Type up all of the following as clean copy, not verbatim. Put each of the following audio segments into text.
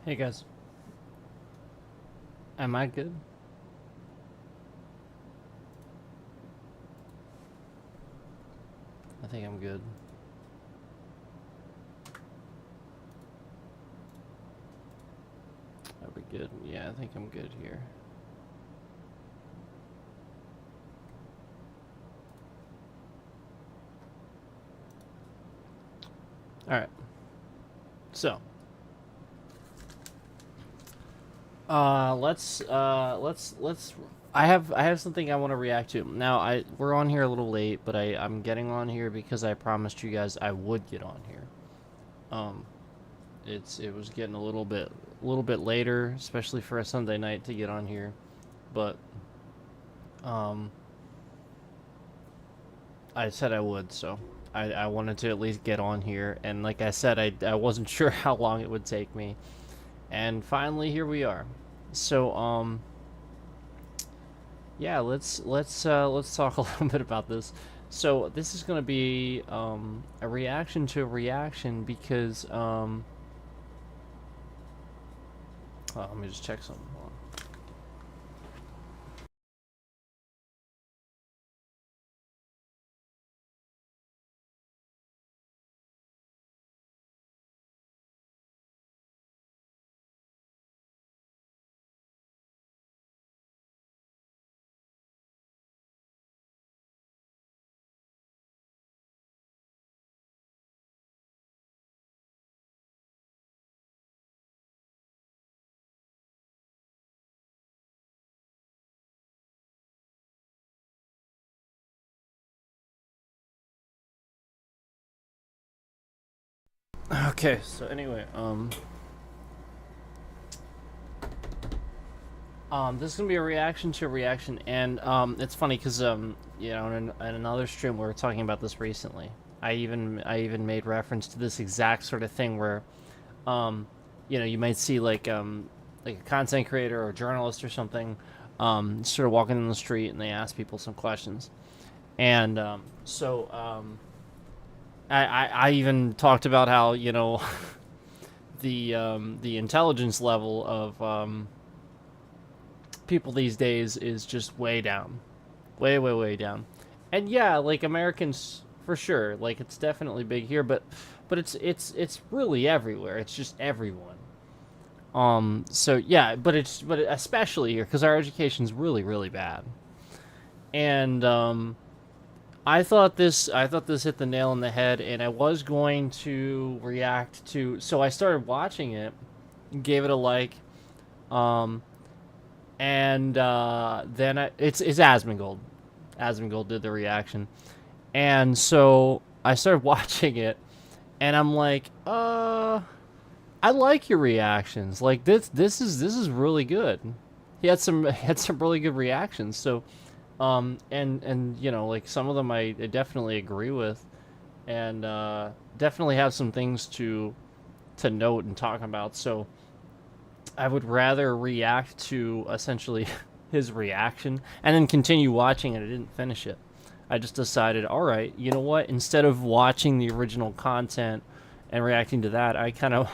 Hey guys, am I good? I think I'm good. Are we good? Yeah, I think I'm good here. All right. So, let's. I have something I want to react to. Now, we're on here a little late, but I'm getting on here because I promised you guys I would get on here. Um, it was getting a little bit later, especially for a Sunday night to get on here, but um, I said I would, so I wanted to at least get on here. And like I said, I wasn't sure how long it would take me. And finally, here we are. So, yeah, let's talk a little bit about this. So this is gonna be a reaction to a reaction because let me just check something. Hold on. Okay, so anyway, this is gonna be a reaction to a reaction, and it's funny because in another stream we were talking about this recently. I even made reference to this exact sort of thing where, you might see like a content creator or journalist or something, sort of walking in the street and they ask people some questions, and I even talked about how the intelligence level of people these days is just way down, way down. And yeah, like Americans for sure, like it's definitely big here, but it's really everywhere. It's just everyone. So yeah, but especially here because our education's really bad. And I thought this hit the nail on the head, and I was going to react to. So I started watching it, gave it a like, um, and then it's Asmongold. Asmongold did the reaction, and so I started watching it, and I'm like, I like your reactions. Like this is really good. He had some really good reactions. So, and like some of them I definitely agree with, and definitely have some things to note and talk about. So I would rather react to essentially his reaction and then continue watching it. I didn't finish it. I just decided, all right, you know what? Instead of watching the original content and reacting to that, I kind of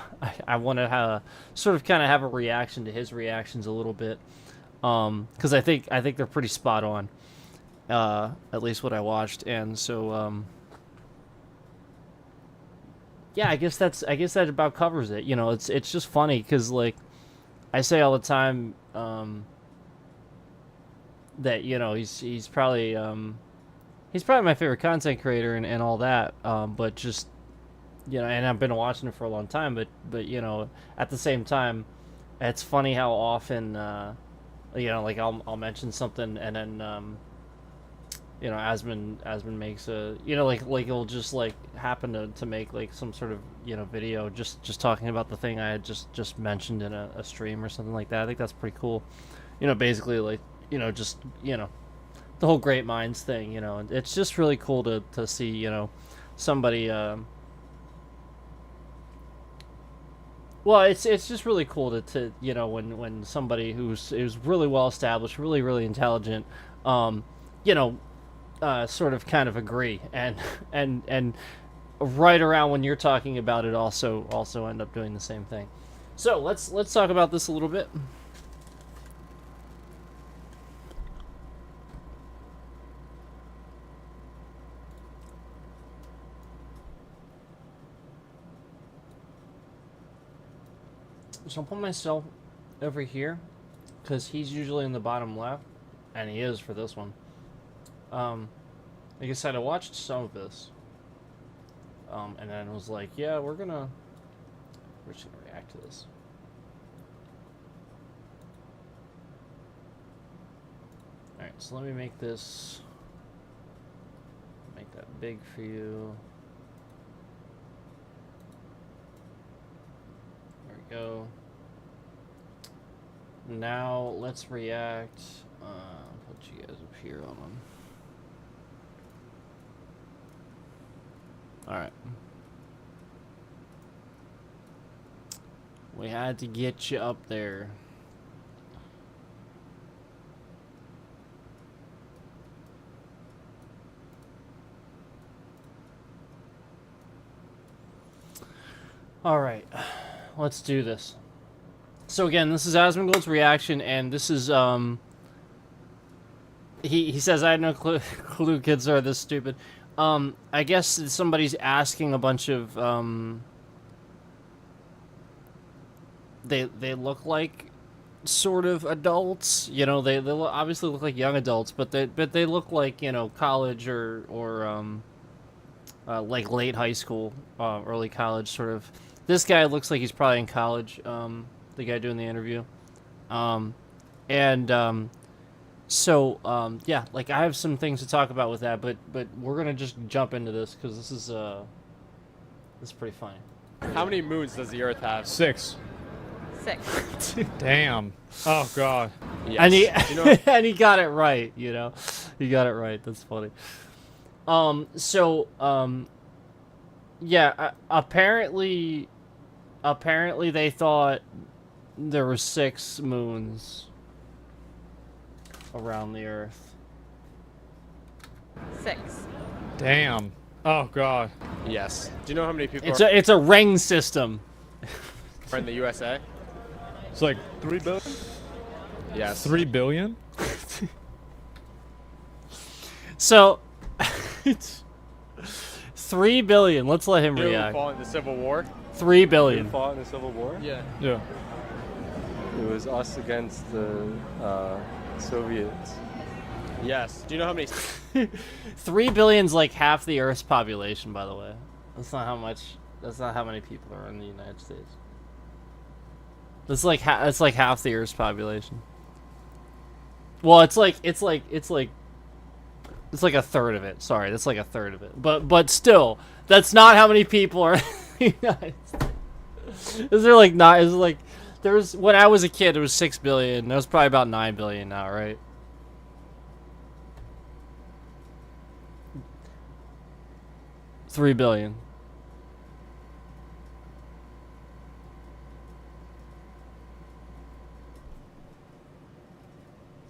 I want to have sort of kind of have a reaction to his reactions a little bit, because I think they're pretty spot on, at least what I watched, and so yeah, I guess that about covers it. It's just funny because like I say all the time, that he's probably my favorite content creator and all that. But just and I've been watching it for a long time. But at the same time, it's funny how often like I'll mention something and then Asmund makes a like he'll just like happen to make like some sort of video just talking about the thing I had just mentioned in a stream or something like that. I think that's pretty cool. Basically like just the whole great minds thing. It's just really cool to see somebody. Well, it's just really cool to when somebody who's really well established, really intelligent, um, you know, sort of kind of agree and right around when you're talking about it also end up doing the same thing. So let's talk about this a little bit. So I'll put myself over here, because he's usually in the bottom left, and he is for this one. Like I said, I watched some of this, and then was like, yeah, we're just gonna react to this. Alright, so let me make that big for you. There we go. Now let's react. Put you guys up here on them. Alright. We had to get you up there. Alright. Let's do this. So again, this is Asmongold's reaction, and this is, he says, I had no clue kids are this stupid. I guess somebody's asking a bunch of, they look like sort of adults, you know, they obviously look like young adults, but they look like, you know, college or like late high school, early college sort of. This guy looks like he's probably in college, the guy doing the interview. So, yeah, like I have some things to talk about with that, but we're gonna just jump into this because this is pretty funny. How many moons does the Earth have? 6. 6. Damn. Oh god. Yes. And he You know, and he got it right, you know. He got it right. That's funny. Yeah, apparently they thought there were 6 moons around the Earth. 6. Damn. Oh god. yes. Do you know how many people It's a ring system. are in the USA? It's like 3 billion? Yes. 3 billion? So it's 3 billion. Let's let him You know who react. fought in the Civil War? 3 Who billion. fought in the Civil War? Yeah. Yeah. It was us against the Soviets. Yes. Do you know how many? 3 billion's like half the Earth's population, by the way. That's not how much. That's not how many people are in the United States. That's like it's like half the Earth's population. Well, it's like a third of it. Sorry, that's like a third of it. But still, that's not how many people are in the United States. Is there like not? Is like there's when I was a kid, it was 6 billion. There's probably about 9 billion now, right? $3 billion.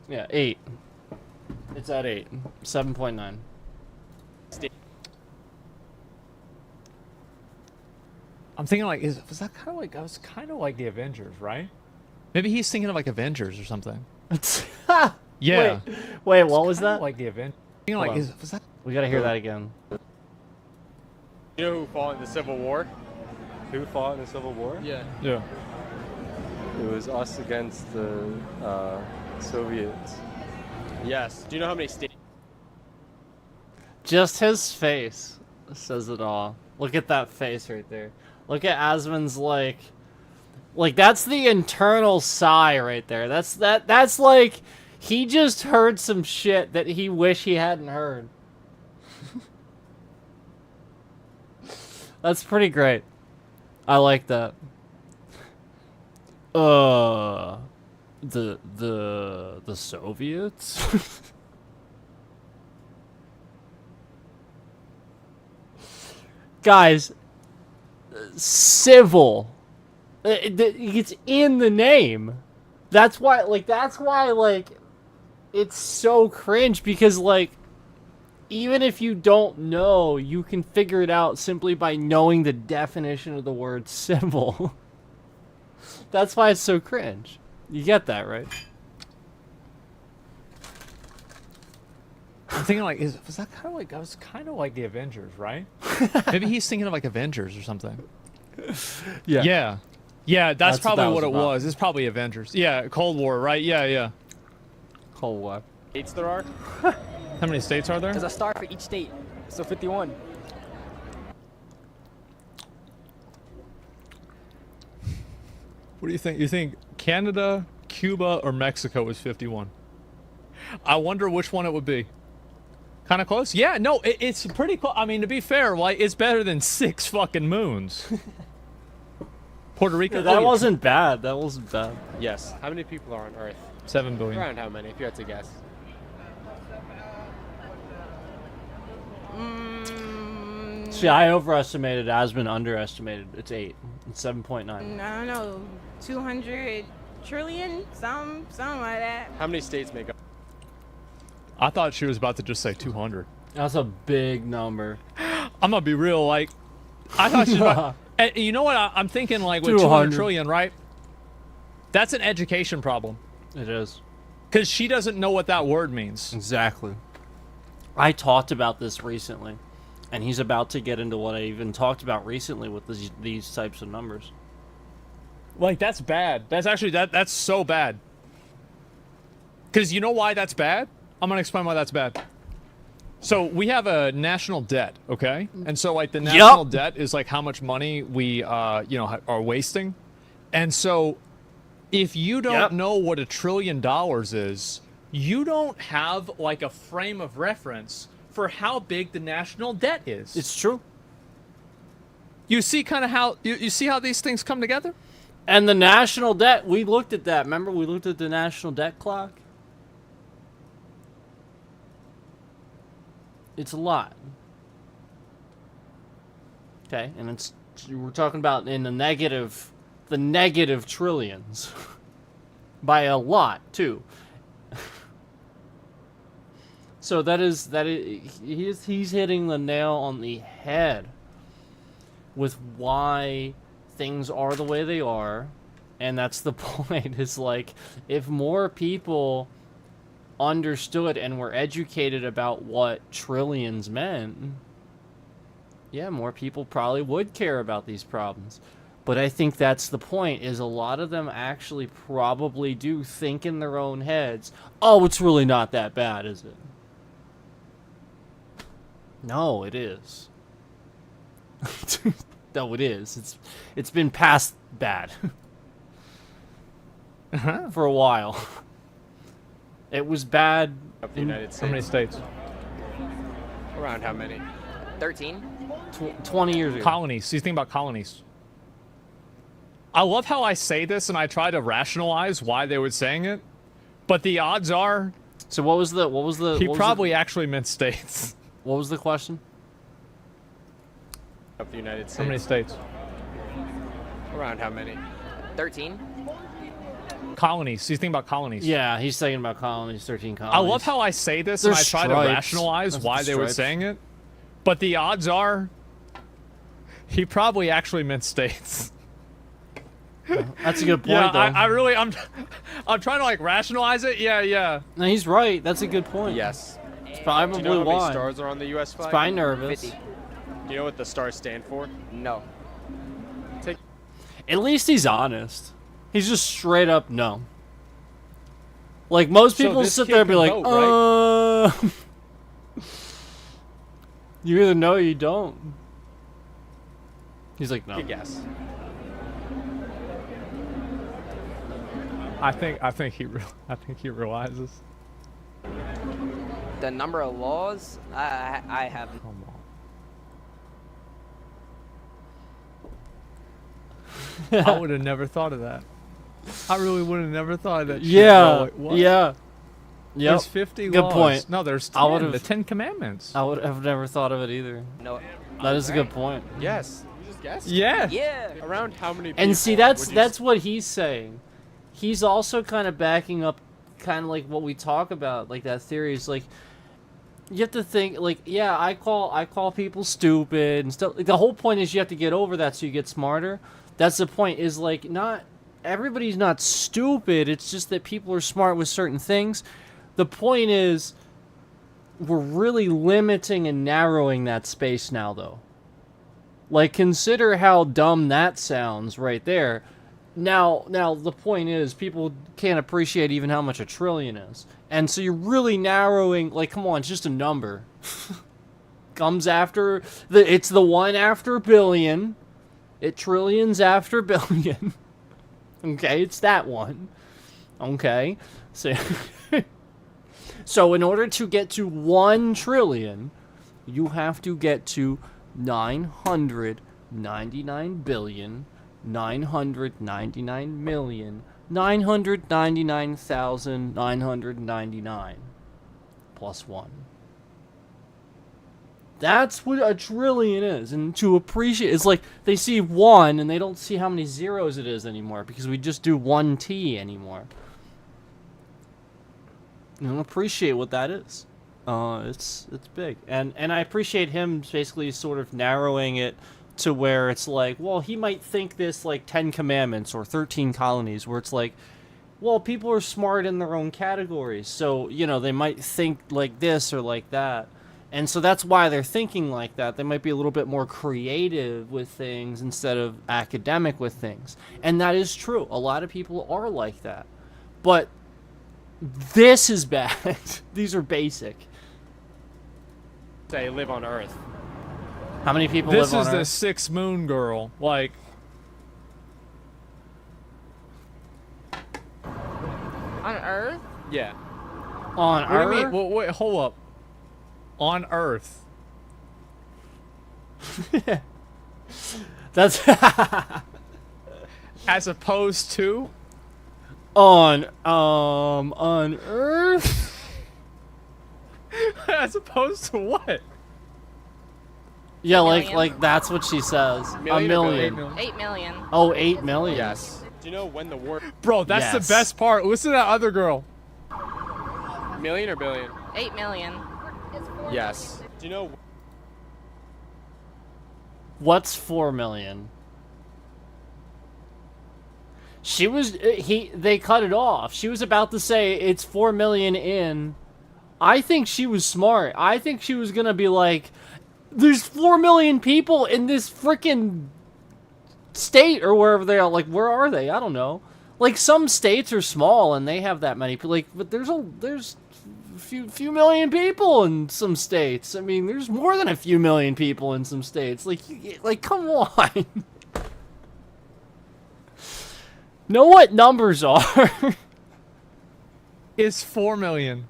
Yeah, 8. It's at 8. 7.9. I'm thinking like, was that kind of like, I was kind of like the Avengers, right? Maybe he's thinking of like Avengers or something. Yeah. Wait, what was Kinda that? like the Avengers. Thinking like, Hold on. was that? We gotta hear that again. You know who fought in the Civil War? Who fought in the Civil War? Yeah. Yeah. It was us against the Soviets. Yes. Do you know how many states? Just his face says it all. Look at that face right there. Look at Asmon's like that's the internal sigh right there. That's like he just heard some shit that he wish he hadn't heard. That's pretty great. I like that. The Soviets? Guys, civil. It's in the name. That's why it's so cringe because even if you don't know, you can figure it out simply by knowing the definition of the word civil. That's why it's so cringe. You get that, right? I'm thinking like, was that kind of like, I was kind of like the Avengers, right? Maybe he's thinking of like Avengers or something. Yeah. Yeah, that's That's what probably that what was it about. was. It's probably Avengers. Yeah, Cold War, right? Yeah. Cold War. States there are? How many states are there? There's a star for each state, so 51. What do you think? You think Canada, Cuba, or Mexico is 51? I wonder which one it would be. Kind of close? Yeah, no, it's pretty close. I mean, to be fair, like, it's better than 6 fucking moons. Puerto Rico? That oh, yeah. wasn't bad. That wasn't bad. Yes. How many people are on Earth? 7 billion. Around how many, if you had to guess? See, I overestimated. Asbin underestimated. It's 8. It's 7.9. I don't know, 200 trillion, something like that. How many states make up? I thought she was about to just say 200. That's a big number. I'm gonna be real, like, I thought she was about, and you know what, I'm thinking, like, with 200 200 trillion, right? That's an education problem. It is. Because she doesn't know what that word means. Exactly. I talked about this recently, and he's about to get into what I even talked about recently with these types of numbers. Like, that's bad. That's actually, that's so bad. Because you know why that's bad? I'm going to explain why that's bad. So, we have a national debt, okay? And so, like, the national debt is, like, how much money we, are wasting. And so, if you don't know what $1 trillion is, you don't have, like, a frame of reference for how big the national debt is. It's true. You see kind of how, you see how these things come together? And the national debt, we looked at that. Remember, we looked at the national debt clock? It's a lot. Okay, and it's, we're talking about in the negative trillions. By a lot, too. So he's hitting the nail on the head with why things are the way they are, and that's the point. Is like, if more people understood and were educated about what trillions meant, yeah, more people probably would care about these problems. But I think that's the point, is a lot of them actually probably do think in their own heads, oh, it's really not that bad, is it? No, it is. No, it is. It's been past bad. For a while. It was bad. Of the United States. How many states? Around how many? 13. 20 years ago. Colonies. So you think about colonies. I love how I say this and I try to rationalize why they were saying it, but the odds are So what was the he probably actually meant states. what was the question? Of the United States. How many states? Around how many? 13. Colonies. So you think about colonies. Yeah, he's thinking about colonies, 13 colonies. I love how I say this and I There's try to stripes. rationalize That's why the they were stripes. saying it, but the odds are he probably actually meant states. That's a good point, Yeah, though. I'm trying to like rationalize it. Yeah. No, he's right. That's a good point. Yes. It's Do probably you know how many why. stars are on the U.S. It's flag? probably nervous. 50. Do you know what the stars stand for? No. At least he's honest. He's just straight up no. Like, most So people this sit kid there and be can like, vote, You either know or you don't. He's like, no. Good guess. I think he realizes. The number of laws, I have. Come on. I would have never thought of that. I really would have never thought of that. Shit, Yeah. bro. Like, what? Yeah. Yep. There's 50 Good laws. point. No, there's 10. I would've- The 10 Commandments. I would have never thought of it either. No. That is a good point. Yes. You just guessed? Yeah. Yeah. Around how many people? And see, would that's you that's what he's saying. He's also kind of backing up kind of like what we talk about, like that theory is like, you have to think like, yeah, I call people stupid and stuff. Like, the whole point is you have to get over that so you get smarter. That's the point, is like, not everybody's not stupid. It's just that people are smart with certain things. The point is, we're really limiting and narrowing that space now, though. Like, consider how dumb that sounds right there. Now, the point is, people can't appreciate even how much a trillion is. And so you're really narrowing, like, come on, it's just a number. Comes after, it's the one after billion. It trillions after billion. Okay, it's that one. Okay, so... So in order to get to 1 trillion, you have to get to 999,999,999,999 plus 1. That's what a trillion is. And to appreciate, it's like they see 1 and they don't see how many zeros it is anymore because we just do 1T anymore. You don't appreciate what that is. It's big, and I appreciate him basically sort of narrowing it to where it's like, well, he might think this like 10 Commandments or 13 Colonies, where it's like, well, people are smart in their own categories, so you know they might think like this or like that, and so that's why they're thinking like that. They might be a little bit more creative with things instead of academic with things, and that is true. A lot of people are like that, but this is bad. These are basic. Say live on Earth. How many people This live is on the Earth? 6th moon girl. Like, On Earth? Yeah. On what do you Earth? mean? Wait, hold up. On Earth. That's As opposed to? on Earth. As opposed to what? Yeah, Million? like that's what she says. A Million or million. billion? 8 million. Oh, 8 million. Yes. Do you know when the war? Bro, that's Yes. the best part. Listen to that other girl. Million or billion? 8 million. Yes. Do you know? What's 4 million? She was they cut it off. She was about to say it's 4 million in. I think she was smart. I think she was gonna be like, there's 4 million people in this freaking state or wherever they are. Like, where are they? I don't know. Like, some states are small and they have that many people. Like, but there's a few million people in some states. I mean, there's more than a few million people in some states. Like come on. Know what numbers are. Is 4 million.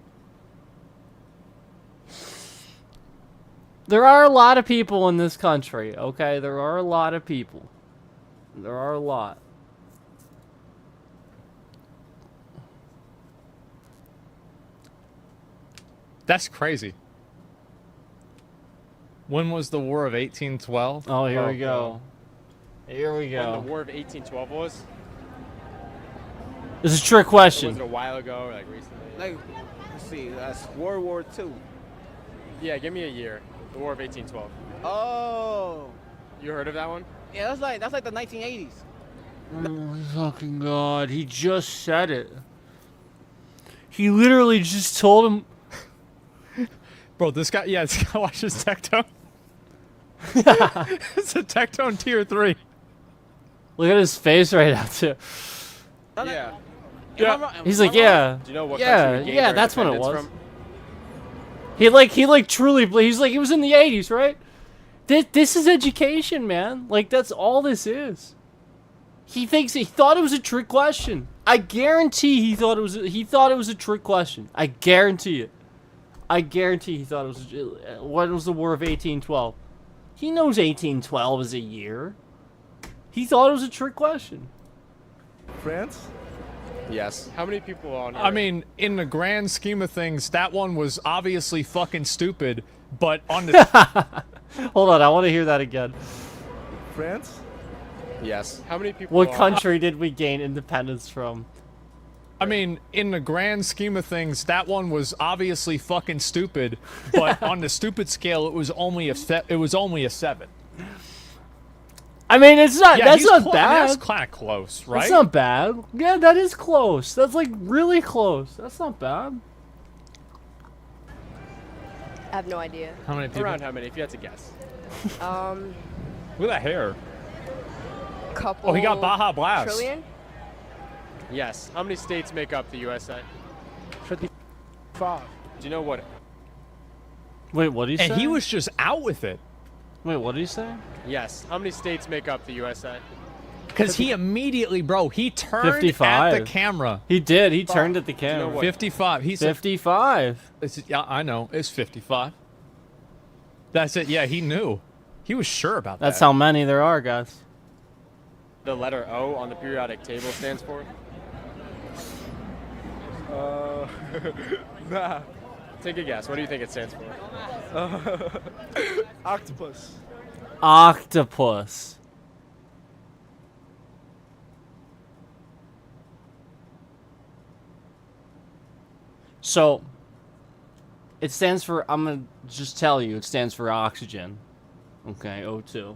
There are a lot of people in this country, okay? There are a lot of people. There are a lot. That's crazy. When was the War of 1812? Oh, here Oh, we go. Here we When go. the War of 1812 was? This is a trick Or question. was it a while ago or like recently? Like, let's see, that's World War II. Yeah, give me a year. The War of 1812. Oh, You heard of that one? yeah, that's like the 1980s. Oh my fucking god, he just said it. He literally just told him. Bro, this guy watches Tectone. It's a Tectone tier 3. Look at his face right now, too. Yeah. He's like, yeah. Do you know what Yeah, country we gained yeah, our that's when it independence was. from? He like truly, he's like, it was in the 80s, right? This is education, man. Like, that's all this is. He thought it was a trick question. I guarantee he thought it was a trick question. I guarantee it. I guarantee he thought it was. What was the War of 1812? He knows 1812 is a year. He thought it was a trick question. France? Yes. How many people on Earth? I mean, in the grand scheme of things, that one was obviously fucking stupid, but on the Hold on, I want to hear that again. France? Yes. How many people What on country did we gain independence from? I mean, in the grand scheme of things, that one was obviously fucking stupid, but on the stupid scale, it was only a 7. I mean, it's not. Yeah, that's he's not clo- bad. That's kind of close, right? That's not bad. Yeah, that is close. That's like really close. That's not bad. I have no idea. How many people? Around how many, if you had to guess? Look at that hair. Couple. Oh, he got Baja Blast. Trillion? Yes. How many states make up the USA? 55. Do you know what? Wait, what did he say? And he was just out with it. Wait, what did he say? Yes. How many states make up the USA? Because he immediately, bro, he turned 55. at the camera. He did. He turned at the you know camera. what? 55. He said, 55. yeah, I know. It's 55. That's it. Yeah, he knew. He was sure about That's that. how many there are, guys. The letter O on the periodic table stands for? Nah. Take a guess. What do you think it stands for? Octopus. Octopus. So, it stands for, I'm going to just tell you, it stands for oxygen. Okay, O2.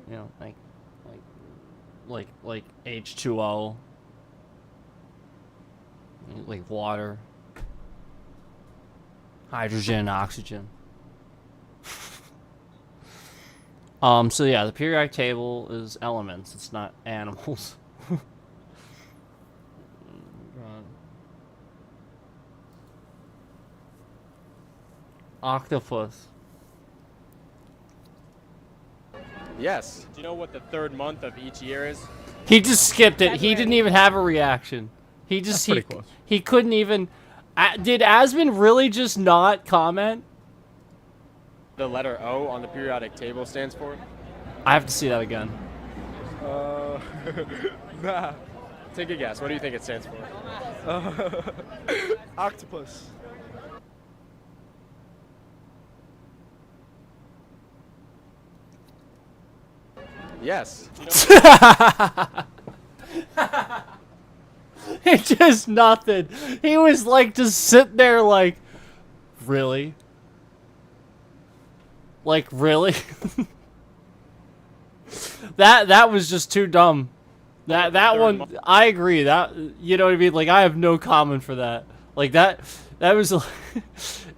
You know, like H2O. Like water. Hydrogen and oxygen. So yeah, the periodic table is elements, it's not animals. Octopus. Yes. Do you know what the third month of each year is? He just skipped it. He didn't even have a reaction. He just That's pretty close. he couldn't even. Did Asmund really just not comment? The letter O on the periodic table stands for? I have to see that again. Nah. Take a guess. What do you think it stands for? Octopus. Yes. Do you know It just nothing. He was like just sitting there like, really? Like really? that was just too dumb. That one, I agree. That, you know what I mean? Like I have no comment for that. Like that was.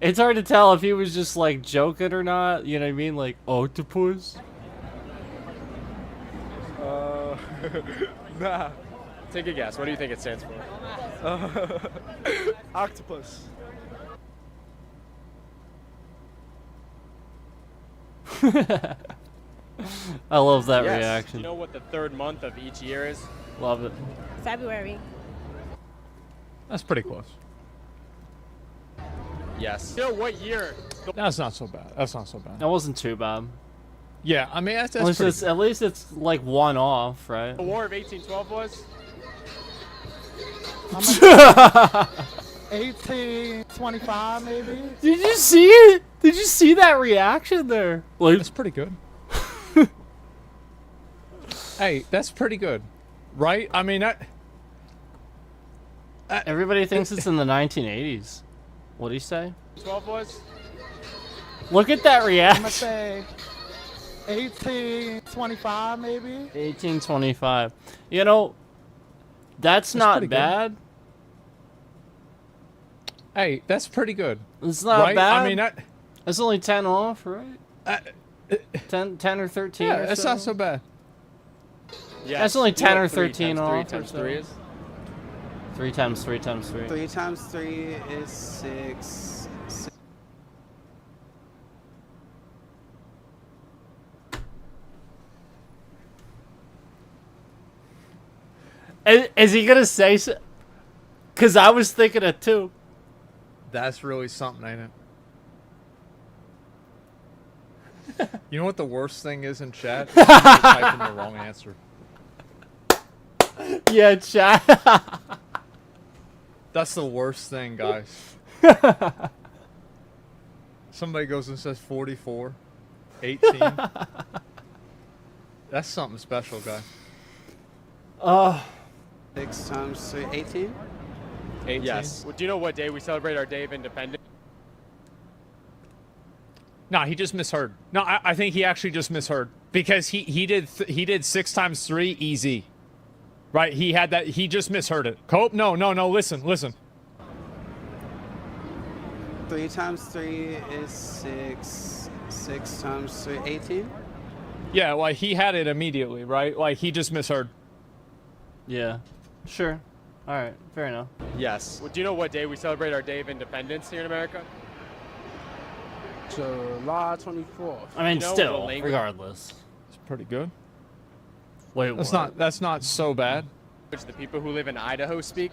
It's hard to tell if he was just like joking or not. You know what I mean? Like octopus. Nah. Take a guess. What do you think it stands for? Octopus. I love that Yes. reaction. Do you know what the third month of each year is? Love it. February. That's pretty close. Yes. Do you know what year That's not so bad. That's not so bad. That wasn't too bad. Yeah, I mean, that's At least, pretty at least it's like one off, right? the War of 1812 was? 1825 maybe. Did you see it? Did you see that reaction there? Like, That's pretty good. Hey, that's pretty good. Right? I mean, everybody thinks it's in the 1980s. What do you say? 12 was? Look at that I'm gonna reaction. say 1825 maybe. 1825. You know, that's not pretty good. bad. hey, that's pretty good. It's not Right? bad. I mean, it's only 10 off, right? 10 or 13 yeah, or it's so? not so bad. Yes. That's only Do you know 10 or what 3 13 times off 3 or times so. 3 is? 3 times 3 times 3. 3 times 3 is 6. Is he gonna say so? Cause I was thinking it too. That's really something, ain't it? You know what the worst thing is in chat? Is typing the wrong answer. Yeah, chat. That's the worst thing, guys. Somebody goes and says 44, 18. That's something special, guys. 6 times 3, 18. 18? Yes. Well, do you know what day we celebrate our Day of Independence? No, he just misheard. No, I think he actually just misheard because he did 6 times 3 easy, right? He had that. He just misheard it. Cope? No. Listen. 3 times 3 is 6. 6 times 3, 18? Yeah, like he had it immediately, right? Like he just misheard. Yeah. Sure. All right. Fair enough. Yes. Well, do you know what day we celebrate our Day of Independence here in America? July 24th. I mean, You know still, what language- regardless. It's pretty good. Wait, That's not so bad. Which the people who live in Idaho speak?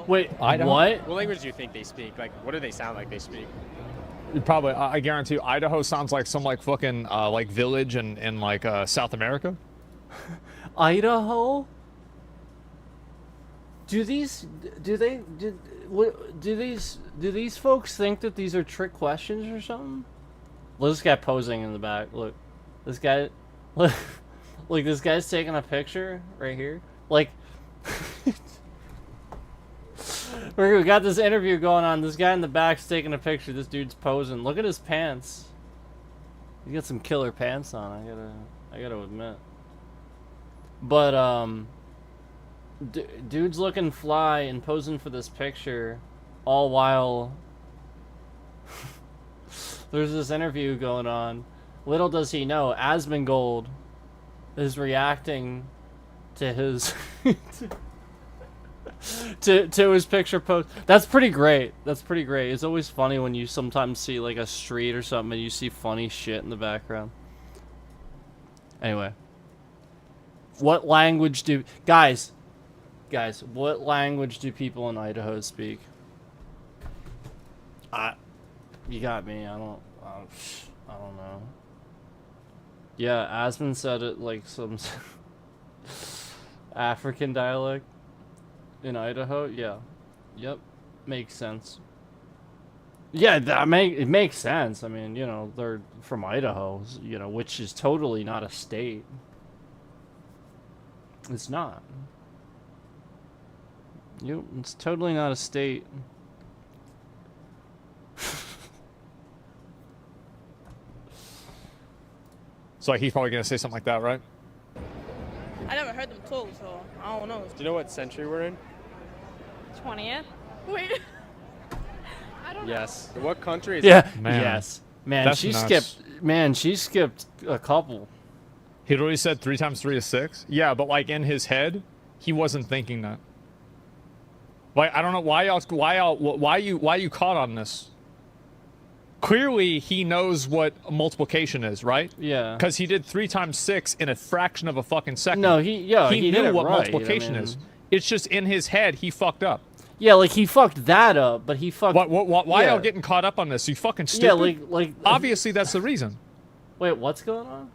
Wait, Idaho? what? What language do you think they speak? Like, what do they sound like they speak? Probably, I guarantee you, Idaho sounds like some like fucking like village in like South America. Idaho? Do these folks think that these are trick questions or something? Look, this guy posing in the back. Look, this guy. Look, this guy's taking a picture right here. Like, we got this interview going on. This guy in the back's taking a picture. This dude's posing. Look at his pants. He got some killer pants on. I gotta admit. But dude's looking fly and posing for this picture, all while there's this interview going on. Little does he know, Asmongold is reacting to his to his picture post. That's pretty great. That's pretty great. It's always funny when you sometimes see like a street or something and you see funny shit in the background. Anyway, what language do guys? What language do people in Idaho speak? You got me. I don't know. Yeah, Asmon said it like some African dialect in Idaho. Yeah. Yep. Makes sense. Yeah, it makes sense. I mean, you know, they're from Idaho, you know, which is totally not a state. It's not. It's totally not a state. So like he's probably gonna say something like that, right? I never heard them talk, so I don't know. Do you know what century we're in? 20th. Wait. Yes. What country is Yeah. Man. Yes. Man, That's she nuts. skipped. Man, she skipped a couple. He literally said 3 times 3 is 6. Yeah, but like in his head, he wasn't thinking that. Like I don't know why you caught on this. Clearly, he knows what multiplication is, right? Yeah. Because he did 3 times 6 in a fraction of a fucking second. No, he knew did it what right, multiplication I mean. is. It's just in his head he fucked up. Yeah, like he fucked that up, but he fucked. Why yeah. y'all getting caught up on this? You fucking stupid. Yeah, like. Obviously, that's the reason. Wait, what's going on?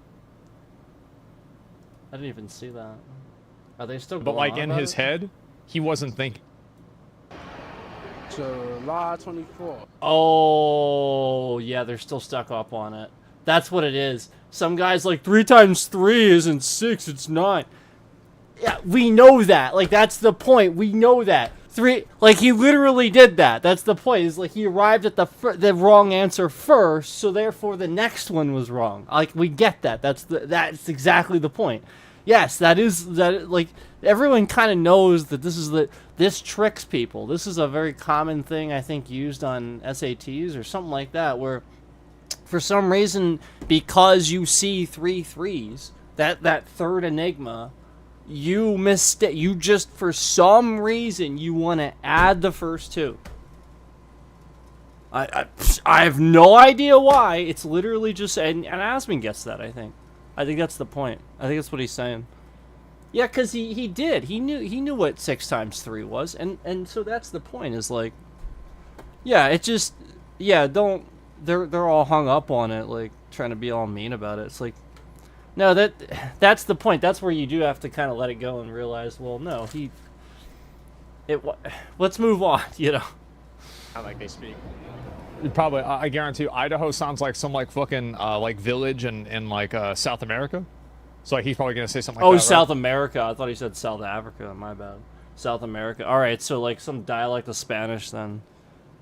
I didn't even see that. Are they still? But going like on in about his it? head, he wasn't thinking. July 24th. Oh, yeah, they're still stuck up on it. That's what it is. Some guy's like 3 times 3 isn't 6, it's 9. Yeah, we know that. Like that's the point. We know that. 3, like he literally did that. That's the point. Is like he arrived at the wrong answer first, so therefore the next one was wrong. Like we get that. That's exactly the point. Yes, that like everyone kind of knows that this tricks people. This is a very common thing I think used on SATs or something like that, where for some reason because you see 3 3s, that third enigma, you mistake. You just for some reason you want to add the first 2. I have no idea why. It's literally just and Asmon gets that. I think that's the point. I think that's what he's saying. Yeah, because he did. He knew what 6 times 3 was, and so that's the point. Is like, yeah, it just don't. They're all hung up on it, like trying to be all mean about it. It's like, no, that's the point. That's where you do have to kind of let it go and realize, well, no, let's move on. You know. Not like they speak. Probably, I guarantee you, Idaho sounds like some like fucking like village in like South America. So like he's probably gonna say something like that. South right? America. I thought he said South Africa. My bad. South America. All right, so like some dialect of Spanish then.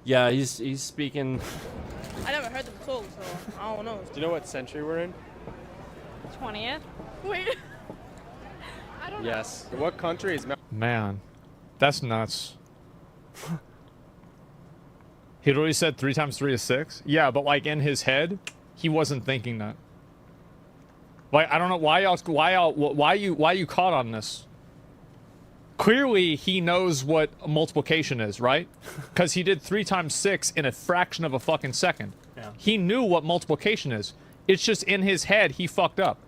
Yeah, he's speaking. I never heard them talk, so I don't know. Do you know what century we're in? 20th. Wait. I don't know. Yes. What country is Man, that's nuts. He literally said 3 times 3 is 6. Yeah, but like in his head, he wasn't thinking that. Like I don't know why you caught on this. Clearly, he knows what multiplication is, right? Because he did 3 times 6 in a fraction of a fucking second. Yeah. He knew what multiplication is. It's just in his head he fucked up.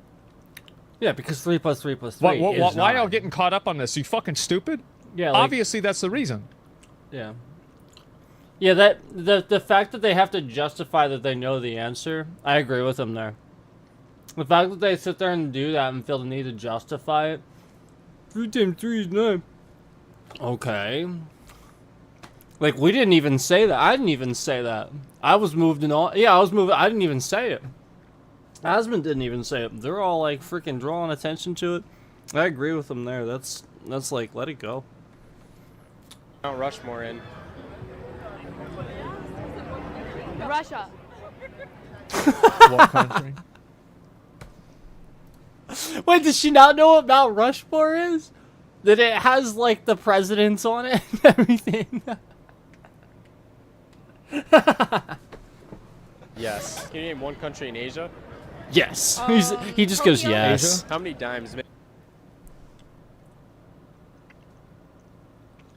Yeah, because 3 plus 3 plus 3 is Why 9. y'all getting caught up on this? You fucking stupid? Yeah, like, Obviously, that's the reason. Yeah. Yeah, that the fact that they have to justify that they know the answer, I agree with them there. The fact that they sit there and do that and feel the need to justify it. 3 times 3 is 9. Okay. Like, we didn't even say that. I didn't even say that. I was moved and all. Yeah, I was moving. I didn't even say it. Asmund didn't even say it. They're all like freaking drawing attention to it. I agree with them there. That's like, let it go. Mount Rushmore in? Russia. What country? Wait, does she not know what Mount Rushmore is? That it has like the presidents on it and everything. Yes. Can you name one country in Asia? Yes. He just goes Tokyo? yes. How many dimes?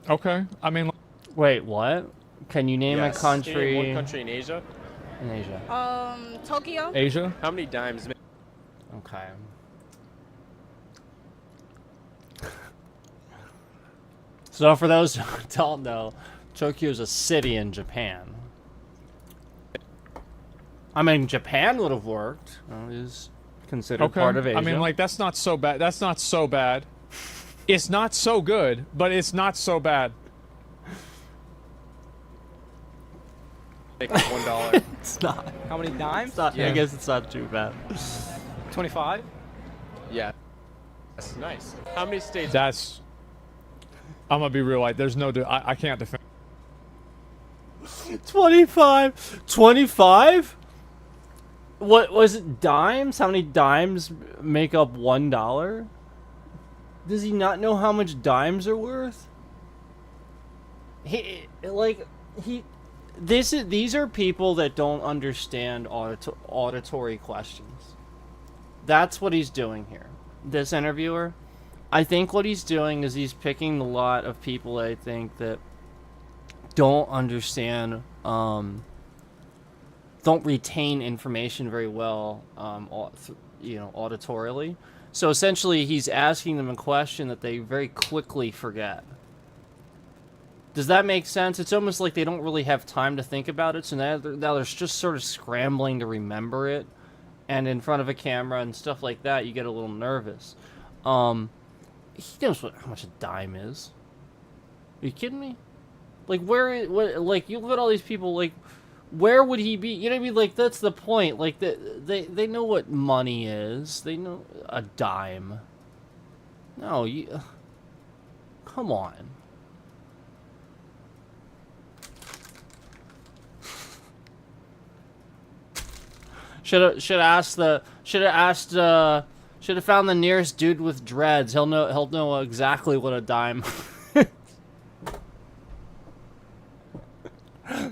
Okay. I mean, Wait, what? Can you name Yes. a Can you country name one country in Asia? in Asia? Tokyo. Asia? How many dimes? Okay. So for those who don't know, Tokyo is a city in Japan. I mean, Japan would have worked. It is considered Okay. part of Asia. I mean, like, that's not so bad. That's not so bad. It's not so good, but it's not so bad. Make up $1. it's not. How many dimes? It's not I Yeah. guess it's not too bad. 25. Yeah. That's nice. How many states? That's. I'm gonna be real. Like, there's no. I can't defend. 25. 25? What was it? Dimes? How many dimes make up $1? Does he not know how much dimes are worth? These are people that don't understand auditory questions. That's what he's doing here. This interviewer, I think what he's doing is he's picking a lot of people I think that don't understand, don't retain information very well, auditorily. So essentially, he's asking them a question that they very quickly forget. Does that make sense? It's almost like they don't really have time to think about it, so now they're just sort of scrambling to remember it. And in front of a camera and stuff like that, you get a little nervous. He knows how much a dime is. Are you kidding me? Like, like, you look at all these people, like, where would he be? You know what I mean? Like, that's the point. Like, they know what money is. They know a dime. No, you... come on. Should have found the nearest dude with dreads. He'll know exactly what a dime.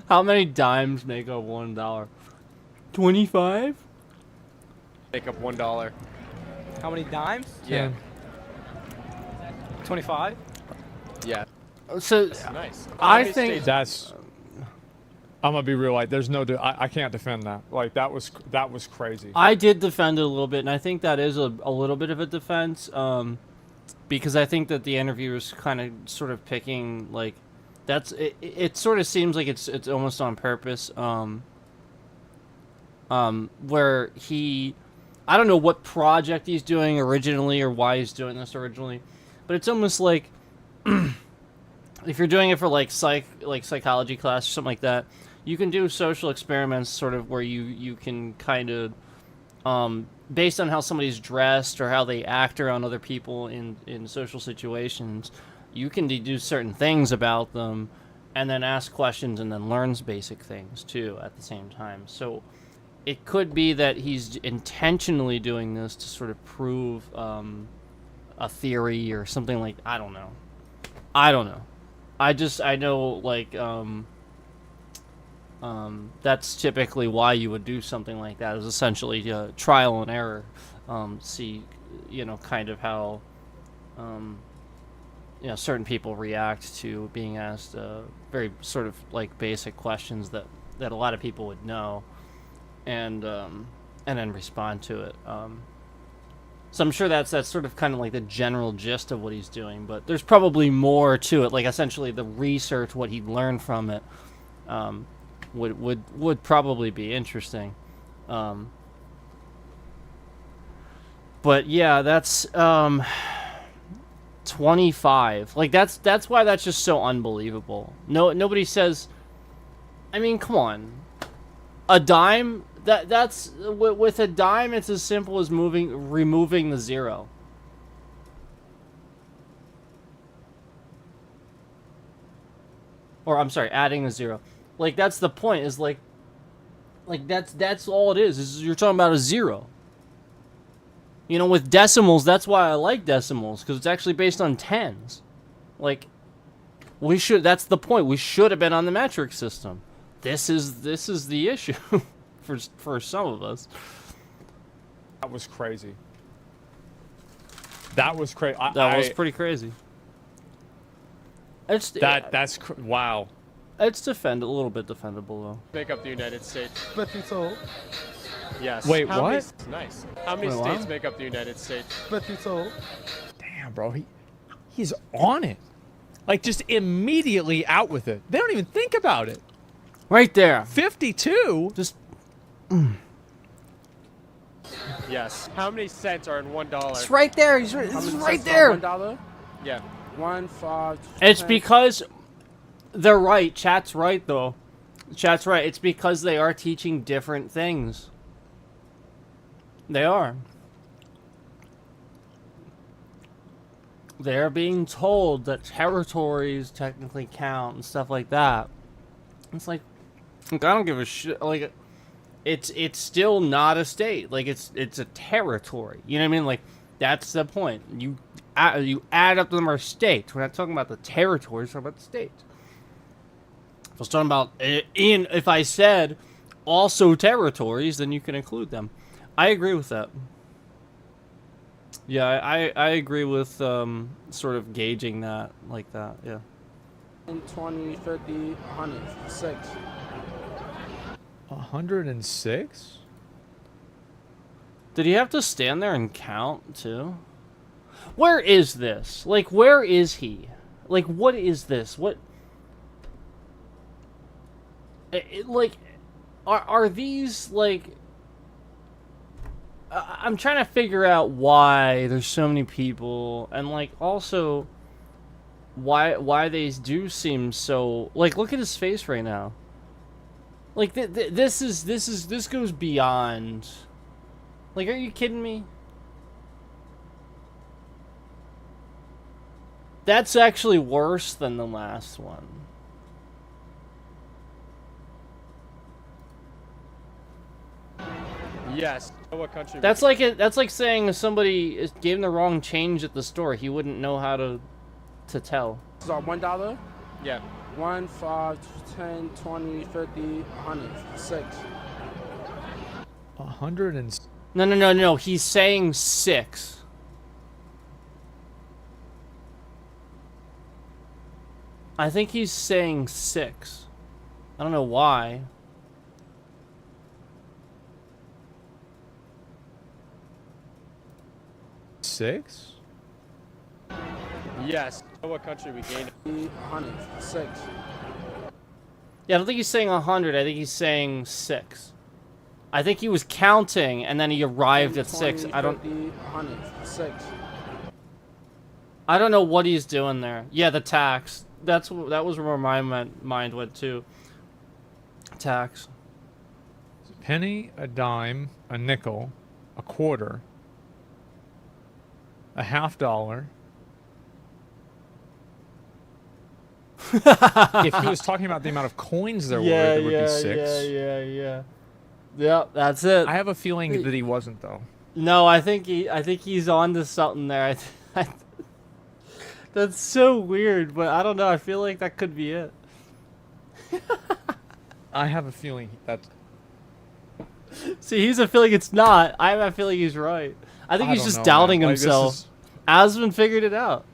How many dimes make up $1? 25? Make up $1. How many dimes? Yeah. 25. Yeah. So That's nice. How I many think states- That's. I'm gonna be real. Like, there's no. I can't defend that. Like, that was crazy. I did defend it a little bit, and I think that is a little bit of a defense, because I think that the interviewer's kind of sort of picking, like, that's it. It sort of seems like it's almost on purpose. Where he, I don't know what project he's doing originally or why he's doing this originally, but it's almost like if you're doing it for like psychology class or something like that, you can do social experiments sort of where you can kind of based on how somebody's dressed or how they act around other people in social situations, you can deduce certain things about them and then asks questions and then learns basic things too at the same time. So it could be that he's intentionally doing this to sort of prove a theory or something like, I don't know. I know like that's typically why you would do something like that, is essentially trial and error. See, kind of how certain people react to being asked very sort of like basic questions that a lot of people would know, and then respond to it. So I'm sure that's sort of kind of like the general gist of what he's doing, but there's probably more to it. Like essentially the research, what he learned from it, would probably be interesting. But yeah, that's 25. Like that's why that's just so unbelievable. Nobody says. I mean, come on. A dime. That's with a dime. It's as simple as removing the zero. Or I'm sorry, adding a zero. Like that's the point. Is like that's all it is. Is you're talking about a zero. With decimals, that's why I like decimals, because it's actually based on tens. Like, that's the point. We should have been on the metric system. This is the issue for some of us. That was crazy. That was crazy. That was pretty crazy. Wow. It's a little bit defendable though. Make up the United States. Petito. Yes. Wait, How what? Nice. How many Wait, states what? make up the United States? Petito. Damn, bro. He's on it. Like, just immediately out with it. They don't even think about it. Right there. 52? Just. Yes. How many cents are in $1? It's right there. It's right there. $1? Yeah. 1, 5. It's 10. because they're right. Chat's right though. Chat's right. It's because they are teaching different things. They are. They're being told that territories technically count and stuff like that. It's like, I don't give a shit. Like, it's still not a state. Like, it's a territory. You know what I mean? Like, that's the point. You add up the number of states. We're not talking about the territories. We're talking about the states. If I was talking about if I said also territories, then you can include them. I agree with that. Yeah, I agree with sort of gauging that like that. Yeah. 20, 50, 100, 6. 106? Did he have to stand there and count too? Where is this? Like, where is he? Like, what is this? What? Like, are these like? I'm trying to figure out why there's so many people, and like also why they do seem so like. Look at his face right now. Like this goes beyond. Like, are you kidding me? That's actually worse than the last one. Yes. What country? That's like saying if somebody gave him the wrong change at the store, he wouldn't know how to tell. So $1? Yeah. 1, 5, 10, 20, 50, 100, 6. 100 and... No. He's saying 6. I think he's saying 6. I don't know why. Six? Yes. What country we gained? 100, 6. Yeah, I don't think he's saying 100. I think he's saying 6. I think he was counting and then he arrived at 6. 20, I don't. 50, 100, 6. I don't know what he's doing there. Yeah, the tax. That was where my mind went too. Tax. Penny, a dime, a nickel, a quarter, a $50, if he was talking about the amount of coins there were, there would be 6. Yeah. Yep, that's it. I have a feeling that he wasn't though. No, I think he's on to something there. That's so weird, but I don't know. I feel like that could be it. I have a feeling that's. See, he's a feeling it's not. I have a feeling he's right. I think I he's don't just know, doubting man. Like, this himself. is- Asvin figured it out.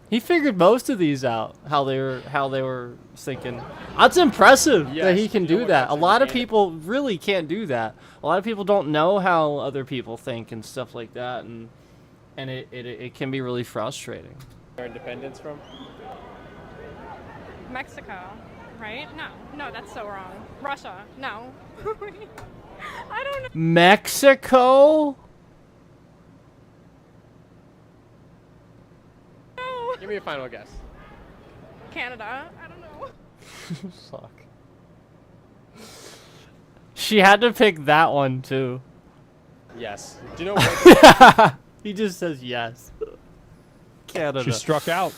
He figured most of these out. How they were thinking. That's impressive that Yes, he can you know do what, that. that's A lot of understandable. people really can't do that. A lot of people don't know how other people think and stuff like that, and it can be really frustrating. Our independence from? Mexico, right? No, that's so wrong. Russia, no. I don't know. Mexico? Give me a final guess. Canada, I don't know. Fuck. She had to pick that one too. Yes. Do you know what? He just says yes. Canada. She struck out.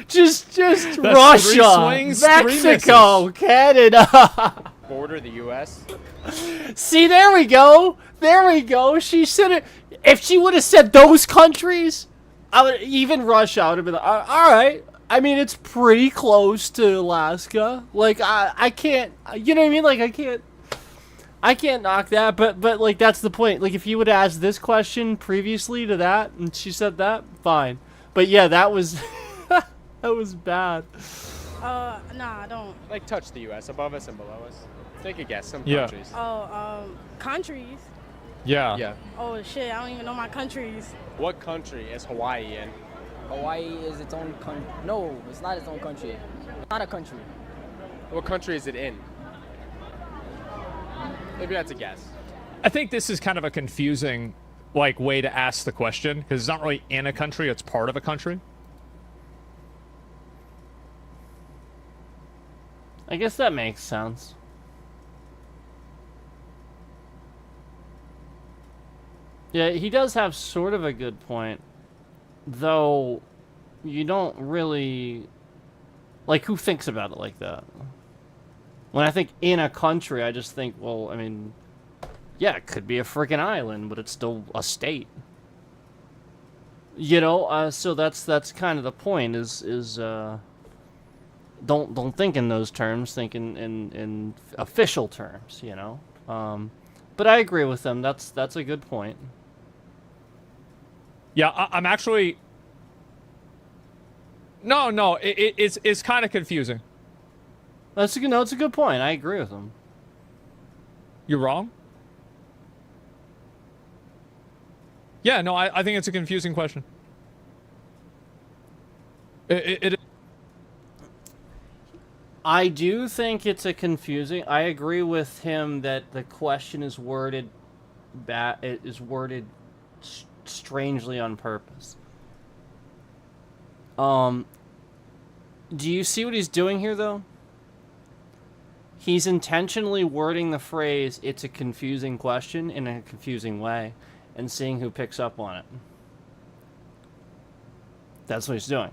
Just That's 3 Russia, swings, 3 Mexico, Canada. Border the U.S. See, there we go. There we go. She said it. If she would have said those countries, I would even Russia. I would have been like, all right. I mean, it's pretty close to Alaska. Like, I can't. You know what I mean? Like, I can't knock that. But like, that's the point. Like, if you would ask this question previously to that, and she said that, fine. But yeah, that was that was bad. Nah, I don't. Like touch the U.S. above us and below us. Take a guess. Some Yeah. countries. Countries. Yeah. Yeah. Oh shit, I don't even know my countries. What country is Hawaii in? Hawaii is its own country. No, it's not its own country. It's not a country. What country is it in? Maybe that's a guess. I think this is kind of a confusing, like, way to ask the question because it's not really in a country; it's part of a country. I guess that makes sense. Yeah, he does have sort of a good point. Though, you don't really... Like, who thinks about it like that? When I think in a country, I just think, well, I mean... Yeah, it could be a freaking island, but it's still a state. You know, so that's kind of the point, is don't think in those terms, think in official terms, you know. But I agree with them. That's a good point. Yeah, I'm actually. No, it's kind of confusing. It's a good point. I agree with them. You're wrong. Yeah, no, I think it's a confusing question. It I do think it's a confusing. I agree with him that the question is worded strangely on purpose. Do you see what he's doing here, though? He's intentionally wording the phrase, it's a confusing question, in a confusing way, and seeing who picks up on it. That's what he's doing.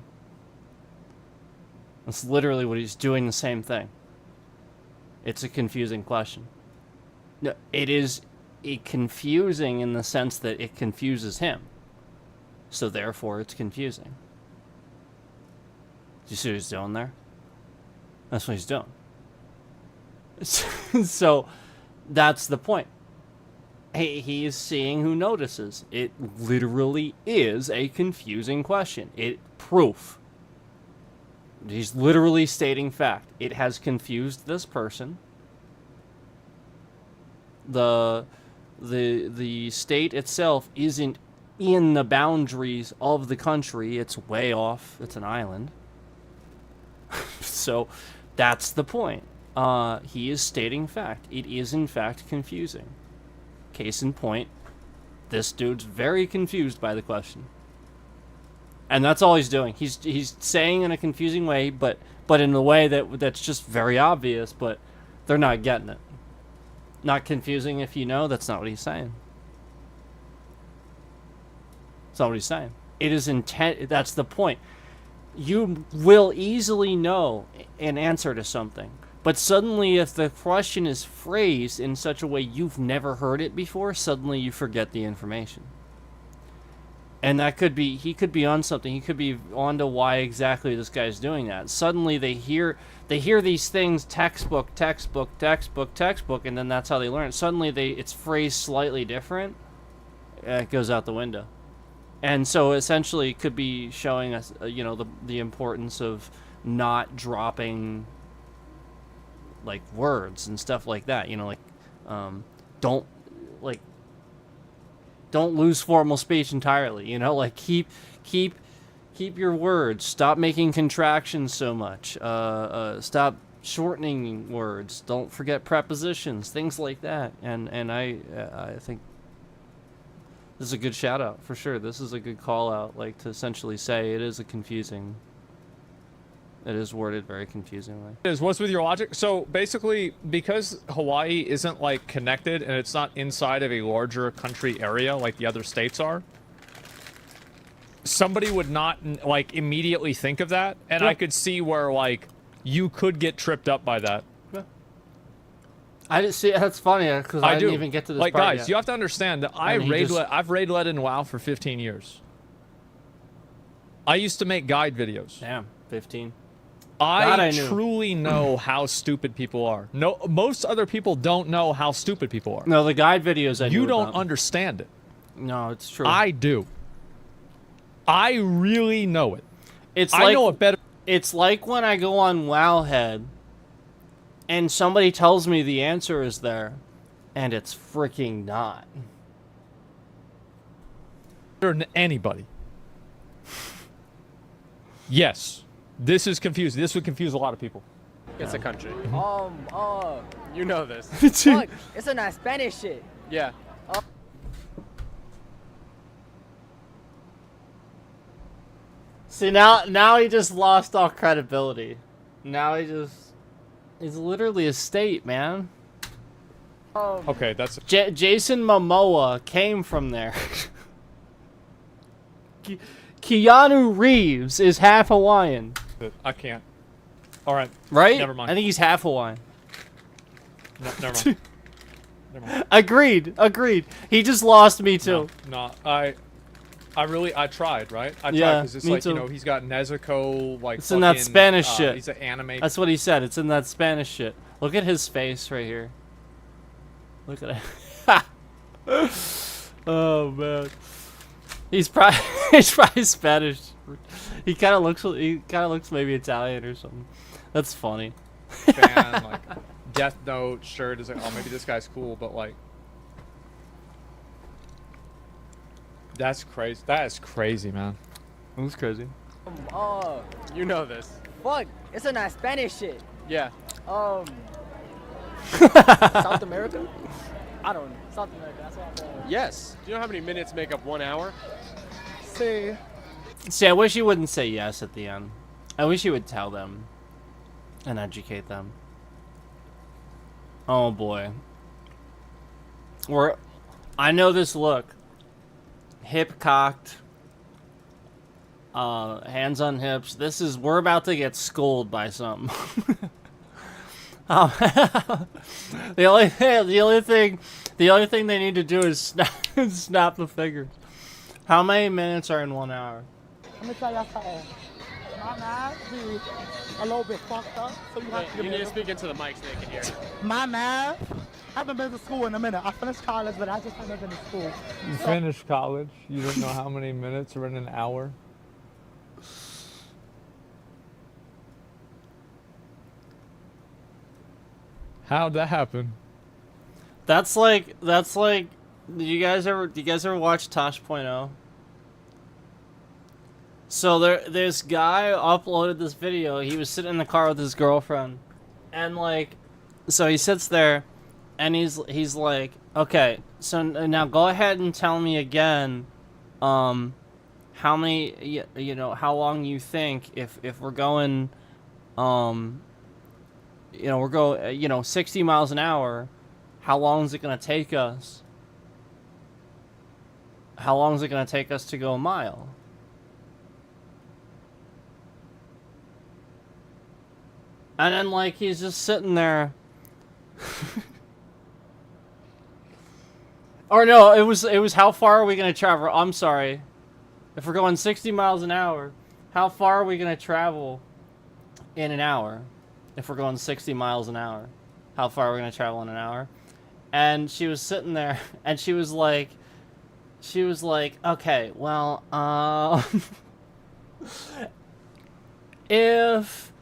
That's literally what he's doing, the same thing. It's a confusing question. No, it is confusing in the sense that it confuses him. So therefore, it's confusing. Do you see what he's doing there? That's what he's doing. So, that's the point. He is seeing who notices. It literally is a confusing question. Proof. He's literally stating fact. It has confused this person. The state itself isn't in the boundaries of the country. It's way off. It's an island. So that's the point. He is stating fact. It is in fact confusing. Case in point, this dude's very confused by the question. And that's all he's doing. He's saying in a confusing way, but in a way that's just very obvious, but they're not getting it. Not confusing if you know, that's not what he's saying. That's not what he's saying. It is intent. That's the point. you will easily know an answer to something. But suddenly, if the question is phrased in such a way you've never heard it before, suddenly you forget the information. And that could be, he could be on something. He could be on to why exactly this guy's doing that. Suddenly they hear these things, textbook, and then that's how they learn it. Suddenly it's phrased slightly different. It goes out the window. And so essentially it could be showing us, the importance of not dropping like words and stuff like that. Don't lose formal speech entirely. Keep your words. Stop making contractions so much. Stop shortening words. Don't forget prepositions. Things like that. And I think this is a good shout out for sure. This is a good call out, to essentially say it is it is worded very confusingly. What's with your logic? So basically, because Hawaii isn't connected and it's not inside of a larger country area like the other states are, somebody would not immediately think of that, and Yeah. I could see where you could get tripped up by that. I didn't see. That's funny because I didn't do. even get to this part guys, yet. you have to understand that I've raid led in WoW for 15 years. I used to make guide videos. Damn, 15. I knew. truly know how stupid people are. No, most other people don't know how stupid people are. No, the guide videos I You knew don't about. understand it. No, it's true. I do. I really know it. I know it better. It's like when I go on Wowhead and somebody tells me the answer is there and it's freaking not. Than anybody. Yes. This is confusing. This would confuse a lot of people. It's a country. You know this. Fuck, it's in that Spanish shit. Yeah. See, now he just lost all credibility. Now he's literally a state, man. Okay, that's Jason Momoa came from there. Keanu Reeves is half Hawaiian. I can't. All right. Right? Never mind. I think he's half Hawaiian. No, never mind. Never mind. Agreed. He just lost me too. No, I tried, right? I tried Yeah, because it's me too. he's got Nezuko, It's in that Spanish shit. He's an anime. That's what he said. It's in that Spanish shit. Look at his face right here. Look at it. Oh man. He's probably Spanish. He kind of looks maybe Italian or something. That's funny. Fan, Death Note shirt is oh, maybe this guy's cool, but that's crazy. That is crazy, man. That's crazy. You know this. Fuck, it's in that Spanish shit. Yeah. South America? I don't know. South America, that's what I'm saying. Yes. Do you know how many minutes make up 1 hour? See, I wish he wouldn't say yes at the end. I wish he would tell them and educate them. Oh boy. I know this look. Hip cocked. Hands on hips. We're about to get schooled by something. The only thing they need to do is snap the fingers. How many minutes are in 1 hour? Let me tell y'all something. My math be a little bit fucked up, so you have to give You me need to speak into the mic so they can hear you. My math, I haven't been to school in a minute. I finished college, but I just haven't been to school. You finished college. You don't know how many minutes are in an hour. How'd that happen? That's like do you guys ever watch Tosh.0? So this guy uploaded this video. He was sitting in the car with his girlfriend, and so he sits there, and he's like, okay, so now go ahead and tell me again, how many, how long you think if we're going, we're going, 60 miles an hour, how long is it gonna take us? How long is it gonna take us to go a mile? And then, like, he's just sitting there. Or no, it was how far are we gonna travel? I'm sorry. If we're going 60 miles an hour, how far are we gonna travel in an hour? If we're going 60 miles an hour, how far are we gonna travel in an hour? And she was sitting there, and she was like, okay, well, if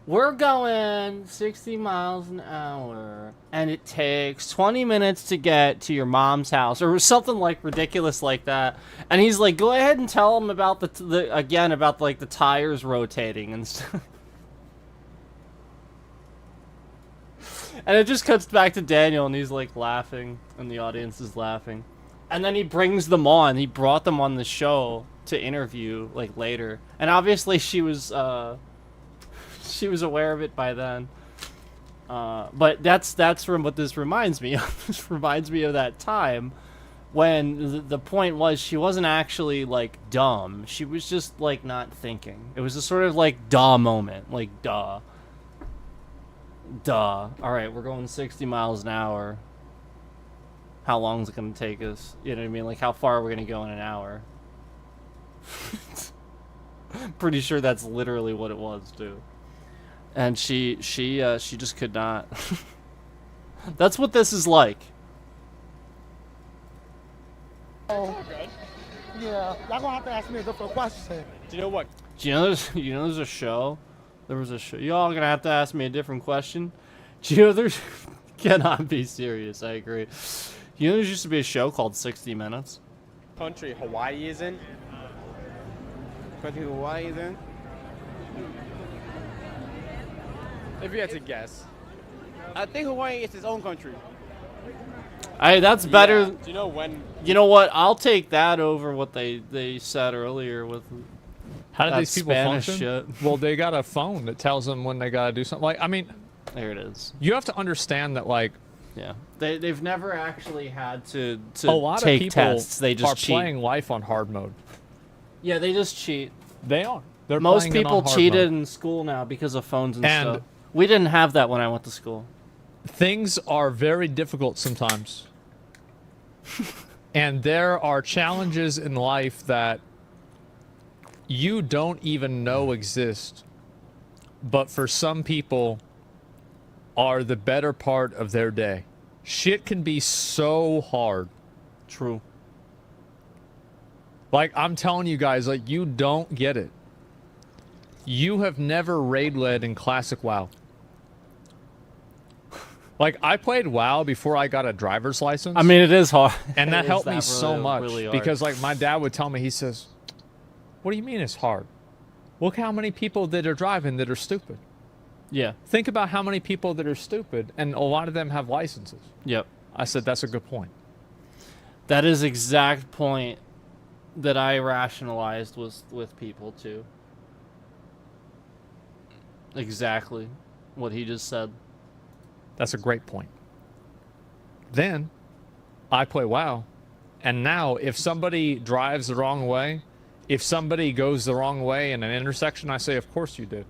we're going 60 miles an hour and it takes 20 minutes to get to your mom's house or something like ridiculous like that, and he's like, go ahead and tell him about about like the tires rotating and stuff. And it just cuts back to Daniel, and he's like laughing, and the audience is laughing. And then he brings them on. He brought them on the show to interview like later, and obviously she was aware of it by then. But that's from what this reminds me of. This reminds me of that time when the point was she wasn't actually like dumb. She was just like not thinking. It was a sort of like duh moment, like duh. All right, we're going 60 miles an hour. How long is it going to take us? You know what I mean? Like, how far are we going to go in an hour? Pretty sure that's literally what it was, too. And she just could not. That's what this is like. Oh, yeah, y'all gonna have to ask me a different question. Do you know what? Do you know there's a show? There was a show. Y'all gonna have to ask me a different question. Do you know there's cannot be serious. I agree. You know there used to be a show called 60 Minutes. Country Hawaii is in? Country Hawaii then? If you had to guess. I think Hawaii is its own country. That's better. Yeah. Do you know when? You know what? I'll take that over what they said earlier with. How do that these people Spanish function? shit. Well, they got a phone that tells them when they gotta do something. Like, I mean, There it is. you have to understand that, like, Yeah, they've never actually had to a lot take of people tests. They just are cheat. playing life on hard mode. Yeah, they just cheat. They are. They're Most playing it people on hard cheated mode. in school now because of phones and And- stuff. We didn't have that when I went to school. Things are very difficult sometimes. And there are challenges in life that you don't even know exist, but for some people are the better part of their day. Shit can be so hard. True. Like, I'm telling you guys, like, you don't get it. You have never raid-led in Classic WoW. Like, I played WoW before I got a driver's license. I mean, it is hard. And that It is helped me so really- much really hard. because, like, my dad would tell me, he says, what do you mean it's hard? Look how many people that are driving that are stupid. Yeah. Think about how many people that are stupid, and a lot of them have licenses. Yep. I said, that's a good point. That is exact point that I rationalized with people too. Exactly what he just said. That's a great point. Then, I play WoW, and now if somebody drives the wrong way, if somebody goes the wrong way in an intersection, I say, of course you did.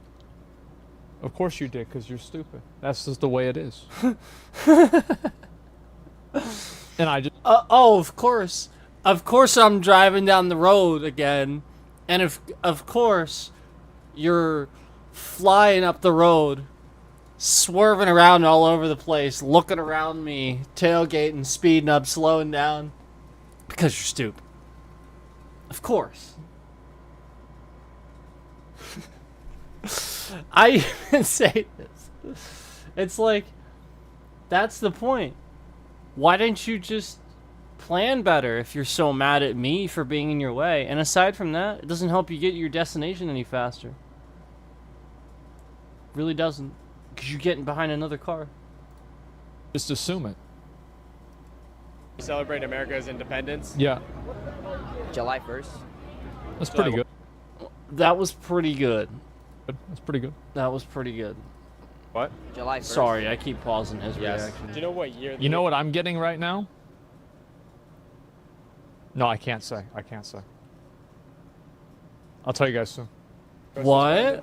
Of course you did, because you're stupid. That's just the way it is. And I just... Oh, of course. Of course I'm driving down the road again. And of course you're flying up the road, swerving around all over the place, looking around me, tailgating, speeding up, slowing down. Because you're stupid. Of course. I even say this. It's like, that's the point. Why didn't you just plan better if you're so mad at me for being in your way? And aside from that, it doesn't help you get to your destination any faster. Really doesn't. Because you're getting behind another car. Just assume it. We celebrate America's independence. Yeah, July 1st. that's pretty good. That was pretty good. That's pretty good. That was pretty good. What? July 1st. Sorry, I keep pausing his Yes. reaction. Do you know what year? You know what I'm getting right now? No, I can't say. I can't say. I'll tell you guys soon. What?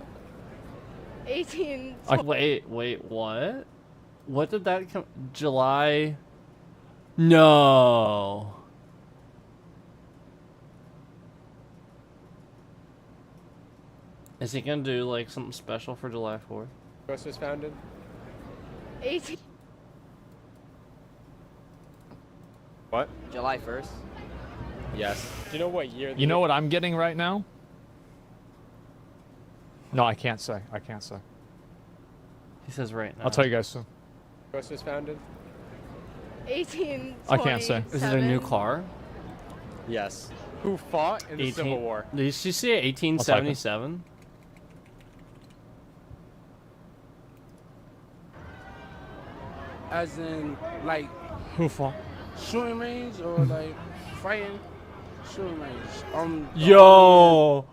18. Wait, what? What did that come? July? No. Is he gonna do like something special for July 4th? US was founded? 18. What? July 1st. Yes. Do you know what year? You know what I'm getting right now? No, I can't say. I can't say. He says right now. I'll tell you guys soon. US was founded? 18. I can't say. Is it a new car? Yes. Who fought in the Civil War? Did you see it? 1877? As in, like, Who fought? shooting range or like fighting? Shooting range. Yo!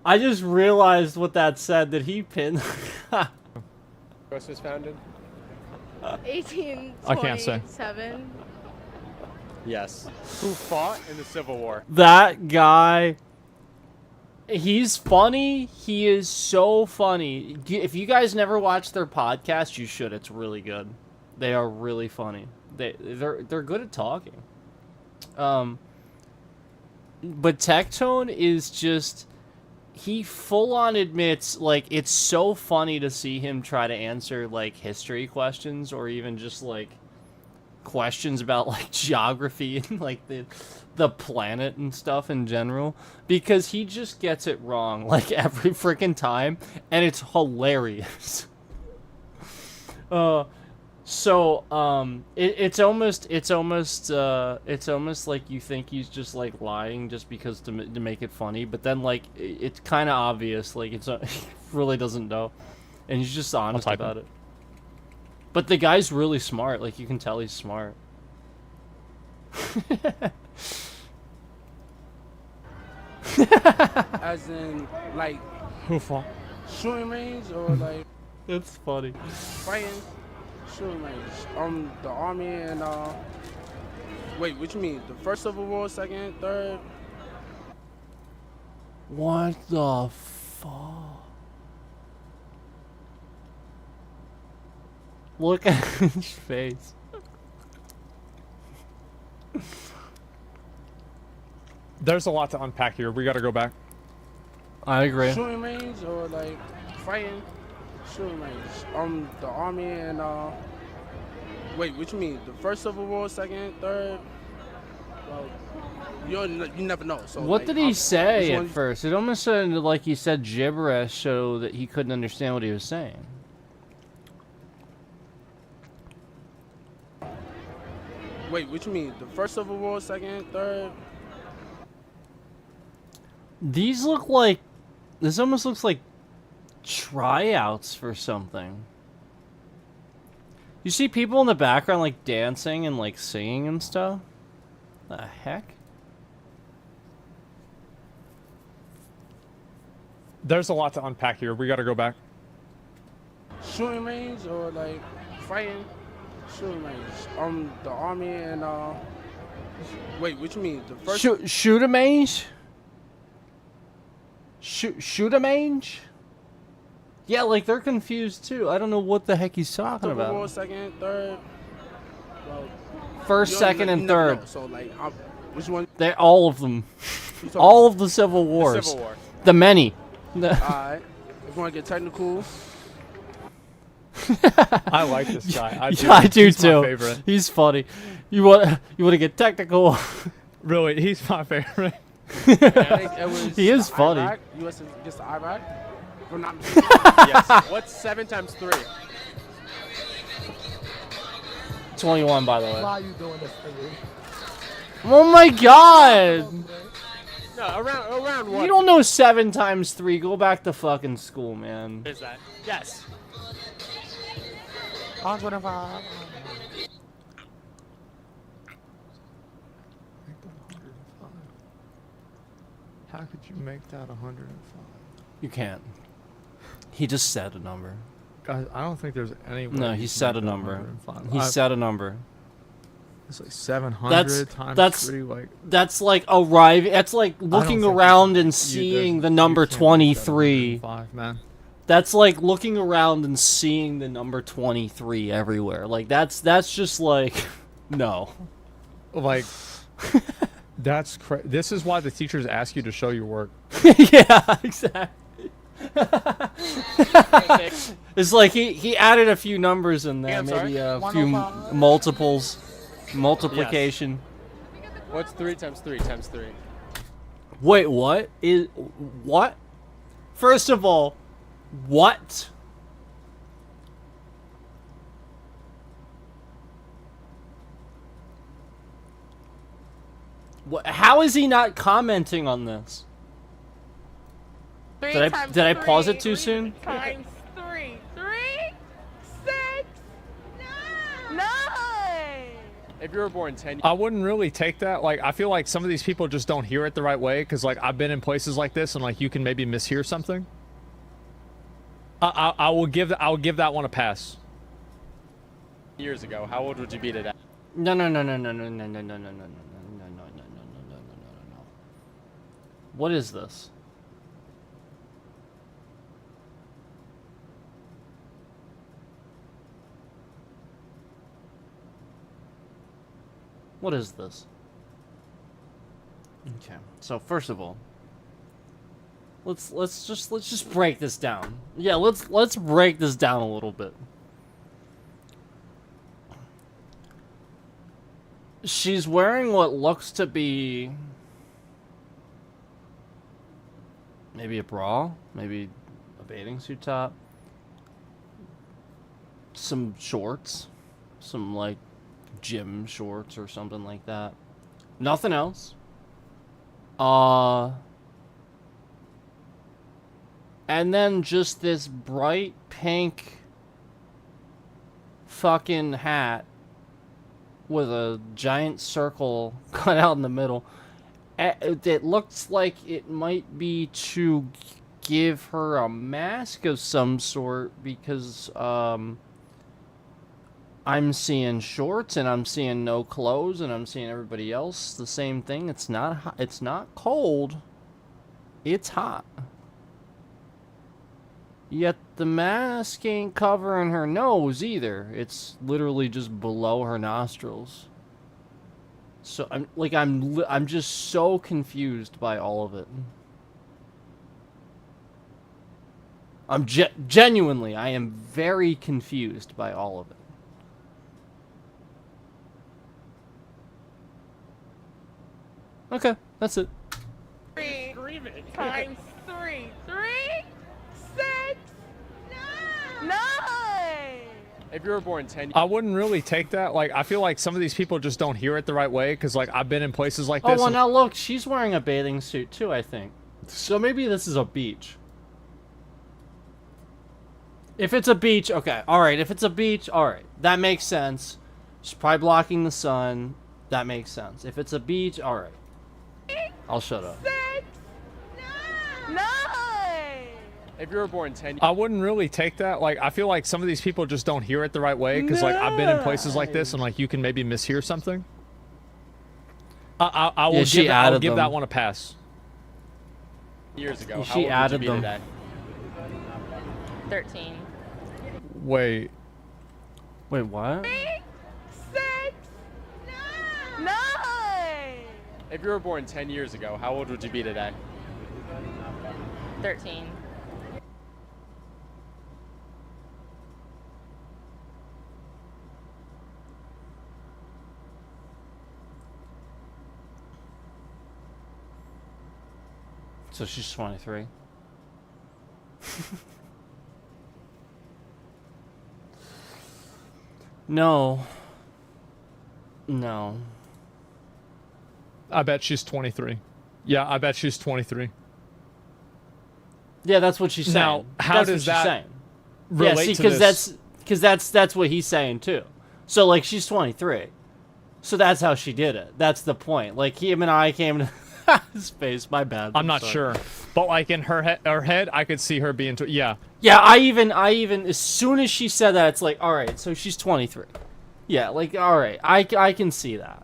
I just realized what that said. Did he pin? US was founded? 18. I can't say. 7. Yes. Who fought in the Civil War? That guy, he's funny. He is so funny. If you guys never watched their podcast, you should. It's really good. They are really funny. They're good at talking. But Tectone is just, he full on admits, like, it's so funny to see him try to answer like history questions or even just like questions about like geography and like the planet and stuff in general, because he just gets it wrong like every freaking time, and it's hilarious. It's almost like you think he's just like lying just because to make it funny, but then like it's kind of obvious, like he really doesn't know, and he's just honest about it. But the guy's really smart. Like, you can tell he's smart. As in, like, Who fought? shooting range or like That's funny. fighting? Shooting range. The army and wait, what you mean? The first Civil War, second, third? What the fuck? Look at his face. There's a lot to unpack here. We gotta go back. I agree. Shooting range or like fighting? Shooting range. The army and wait, what you mean? The first Civil War, second, third? Well, you never know. So What like, did he say which at one- first? It almost sounded like he said gibberish so that he couldn't understand what he was saying. Wait, what you mean? The first Civil War, second, third? These look like... This almost looks like tryouts for something. You see people in the background like dancing and like singing and stuff? The heck? There's a lot to unpack here. We gotta go back. Shooting range or like fighting? Shooting range. The army and wait, what you mean? The first Shoot a mange? Shoot a mange? Yeah, like they're confused too. I don't know what the heck he's talking Civil about. War, second, third? Well, First, you second, you and never third. know. So like, which one? They all of them. You talking All of the Civil Wars. Civil War. The many. Alright. If you want to get technical, I like this guy. Yeah, I do He's too. My favorite. He's funny. You want to get technical? Really, he's my favorite. I think it was He is funny. Iraq, U.S. against Iraq. If I'm not Yes. What's 7 times 3? 21, by the way. Why are you doing this to me? Oh my god! No, around what? You don't know 7 times 3. Go back to fucking school, man. Is that? Yes. 125. How could you make that 105? You can't. He just said a number. Guys, I don't think there's any way. No, you he can said a make that number. 105. He said a number. It's like 700 times that's 3, like That's like arriving. That's like looking think around you- and you- seeing there's- the you number can't make that 23. 105, man. That's like looking around and seeing the number 23 everywhere. Like that's just like no. Like, that's this is why the teachers ask you to show your work. Yeah, exactly. It's like he added a few numbers in there, Yeah, I'm maybe sorry? a few multiples, multiplication. What's 3 times 3 times 3? Wait, what? What? First of all, what? How is he not commenting on this? Did I pause it too soon? Times 3. 3, 6, 9. If you were born 10 I wouldn't really take that. Like, I feel like some of these people just don't hear it the right way, because like I've been in places like this and like you can maybe mishear something. I will give that one a pass. years ago, how old would you be today? No. What is this? What is this? Okay. So first of all, let's just break this down. Yeah, let's break this down a little bit. She's wearing what looks to be maybe a bra, maybe a bathing suit top, some shorts, some like gym shorts or something like that. Nothing else. And then just this bright pink fucking hat with a giant circle cut out in the middle. It looks like it might be to give her a mask of some sort, because I'm seeing shorts and I'm seeing no clothes and I'm seeing everybody else the same thing. It's not hot. It's not cold. It's hot. Yet the mask ain't covering her nose either. It's literally just below her nostrils. So I'm just so confused by all of it. I'm genuinely, I am very confused by all of it. Okay, that's it. 3 times 3. 3, 6, 9. If you were born 10 I wouldn't really take that. Like, I feel like some of these people just don't hear it the right way, because like I've been in places like Oh, this. well, and- now look, she's wearing a bathing suit too, I think. So maybe this is a beach. If it's a beach, okay, alright. If it's a beach, alright. That makes sense. She's probably blocking the sun. That makes sense. If it's a beach, alright. I'll shut up. 6, 9. If you were born 10 I wouldn't really take that. Like, I feel like some of these people just don't hear it the right way, because like I've been in places like this and like you can maybe mishear something. I will give that one a pass. years ago, She how old added would you be them. today? 13. Wait. Wait, what? 6, 9. If you were born 10 years ago, how old would you be today? 13. So she's 23. No. No. I bet she's 23. Yeah, I bet she's 23. Yeah, that's what she's saying. Now, how that's does what she's that saying. relate yeah, see, to because this? that's what he's saying too. So like she's 23. So that's how she did it. That's the point. Like him and I came to his face. My bad. I'm not sorry. sure, but like in her head, I could see her being. Yeah. Yeah, I even as soon as she said that, it's like, all right, so she's 23. Yeah, like all right, I can see that.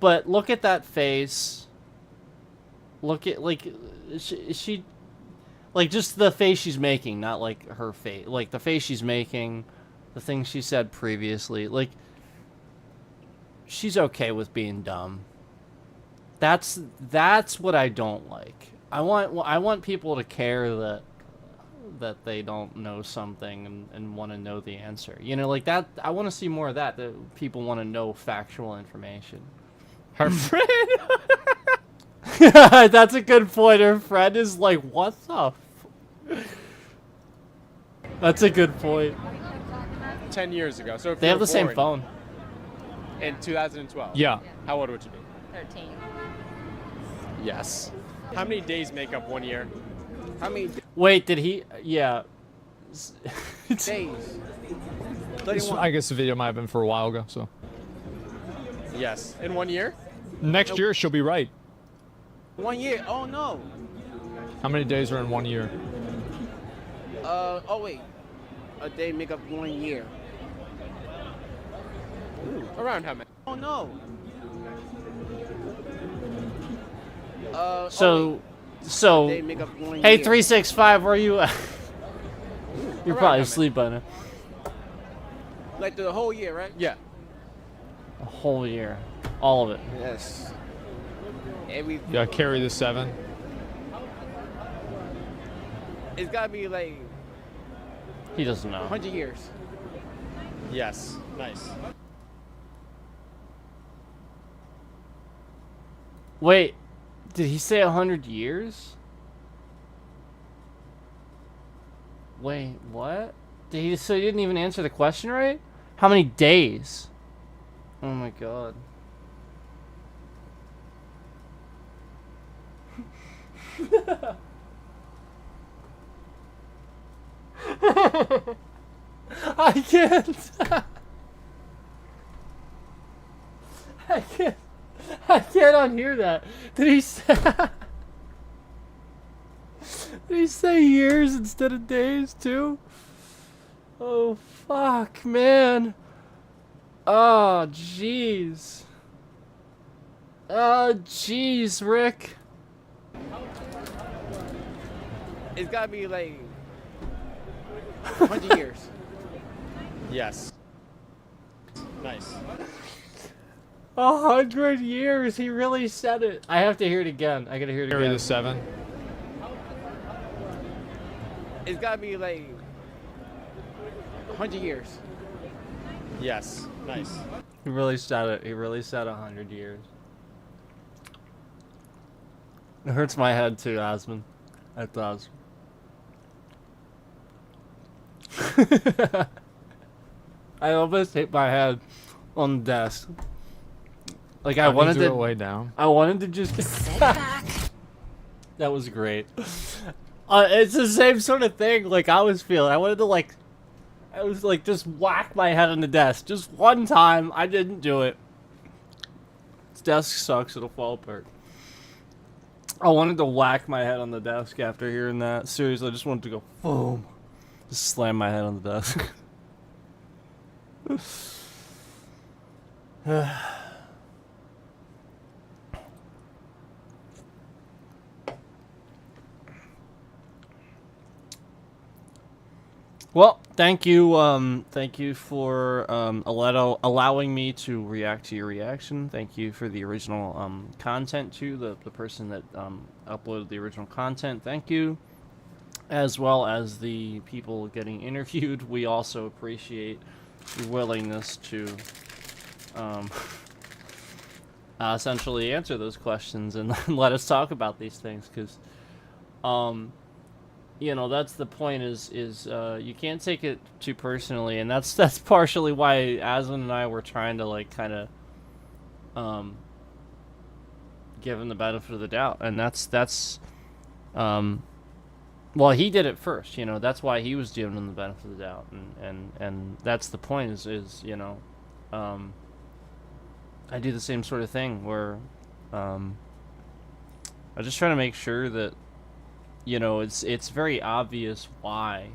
But look at that face. Look at like she Like, just the face she's making, not, like, her face. Like, the face she's making, the things she said previously. Like, she's okay with being dumb. That's what I don't like. I want people to care that they don't know something and want to know the answer. You know, like that. I want to see more of that. That people want to know factual information. Her friend. That's a good point. Her friend is like, what the? That's a good point. 10 years ago. So if They you have were the same born phone. in 2012. Yeah. How old would you be? 13. Yes. How many days make up 1 year? How many Wait, did he? Yeah. days? 31. I guess the video might have been for a while ago. So Yes. In 1 year? next year she'll be right. 1 year. Oh no. How many days are in 1 year? Oh wait. A day make up 1 year. Around how many? Oh no. So, They make up 1 hey, year. 365, where are you at? You're Around probably how asleep by now. Like the whole year, right? Yeah. A whole year. All of it. Yes. Every. Yeah, carry the 7. It's gotta be like He doesn't know. 100 years. Yes. Nice. Wait, did he say 100 years? Wait, what? Did he? So he didn't even answer the question right? How many days? Oh my god. I can't. I can't. I can't unhear that. Did he say? Did he say years instead of days too? Oh fuck, man. Oh jeez. Oh jeez, Rick. It's gotta be like 100 years. Yes. Nice. 100 years. He really said it. I have to hear it again. I gotta hear it Carry again. the 7. It's gotta be like 100 years. Yes. Nice. He really said it. He really said 100 years. It hurts my head too, Asmund. It does. I almost hit my head on the desk. Like I wanted do it to way down. I wanted to just sit back. That was great. It's the same sort of thing like I was feeling. I wanted to like I was like just whack my head on the desk just one time. I didn't do it. This desk sucks, it'll fall apart. I wanted to whack my head on the desk after hearing that. Seriously, I just wanted to go boom. Just slam my head on the desk. Well, thank you for allowing me to react to your reaction. Thank you for the original content too, the person that uploaded the original content. Thank you, as well as the people getting interviewed. We also appreciate your willingness to essentially answer those questions and let us talk about these things, because you know, that's the point, is you can't take it too personally, and that's partially why Aslan and I were trying to like kind of give him the benefit of the doubt, and that's well, he did it first, you know, that's why he was giving him the benefit of the doubt, and that's the point, is you know, I do the same sort of thing where I just try to make sure that, you know, it's very obvious why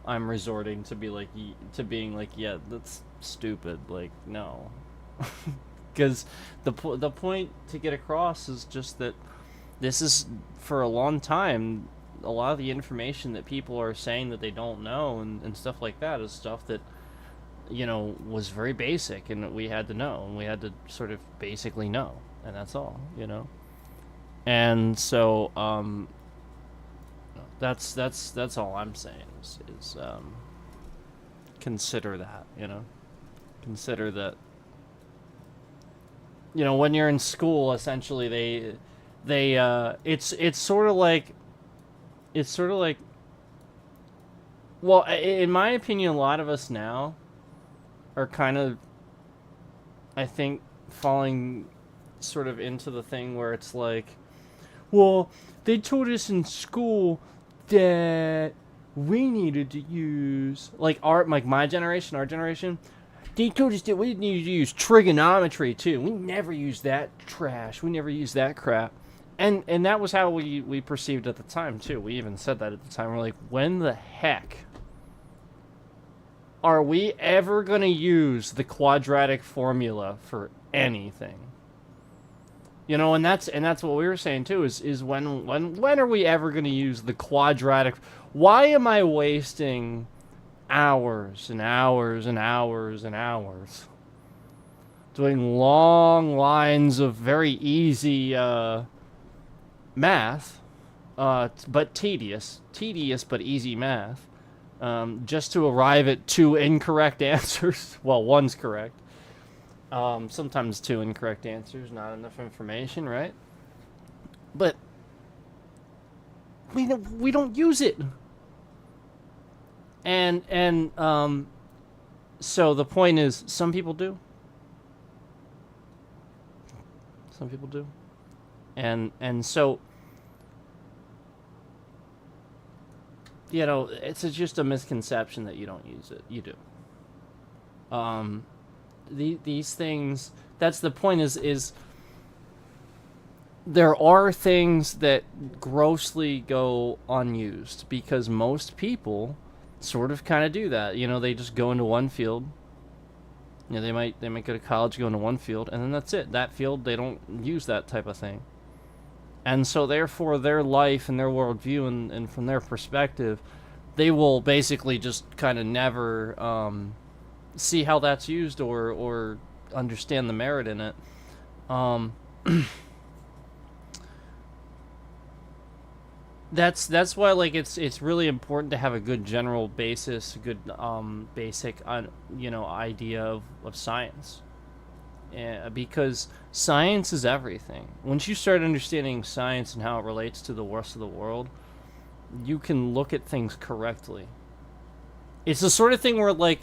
I'm resorting to being like, yeah, that's stupid. Like, no, because the point to get across is just that this is, for a long time, a lot of the information that people are saying that they don't know and stuff like that is stuff that, you know, was very basic and that we had to know, and we had to sort of basically know, and that's all, you know. And so that's all I'm saying is consider that, you know. Consider that, you know, when you're in school, essentially it's sort of like, well, in my opinion, a lot of us now are kind of, I think, falling sort of into the thing where it's like, well, they told us in school that we needed to use, like my generation, our generation, they told us that we needed to use trigonometry too. We never used that trash. We never used that crap. And that was how we perceived at the time too. We even said that at the time. We're like, when the heck are we ever gonna use the quadratic formula for anything? You know, and that's what we were saying too, is when are we ever gonna use the quadratic? Why am I wasting hours and hours and hours and hours doing long lines of very easy math, but tedious but easy math, just to arrive at 2 incorrect answers? Well, one's correct. Sometimes 2 incorrect answers, not enough information, right? But we don't use it. And so the point is, some people do. Some people do. And so, you know, it's just a misconception that you don't use it. You do. These things, that's the point, is there are things that grossly go unused because most people sort of kind of do that. You know, they just go into one field. You know, they might go to college, go into one field, and then that's it. That field, they don't use that type of thing. And so therefore their life and their worldview and from their perspective, they will basically just kind of never see how that's used or understand the merit in it. That's why, like, it's really important to have a good general basis, a good basic you know, idea of science. Because science is everything. Once you start understanding science and how it relates to the rest of the world, you can look at things correctly. It's the sort of thing where, like,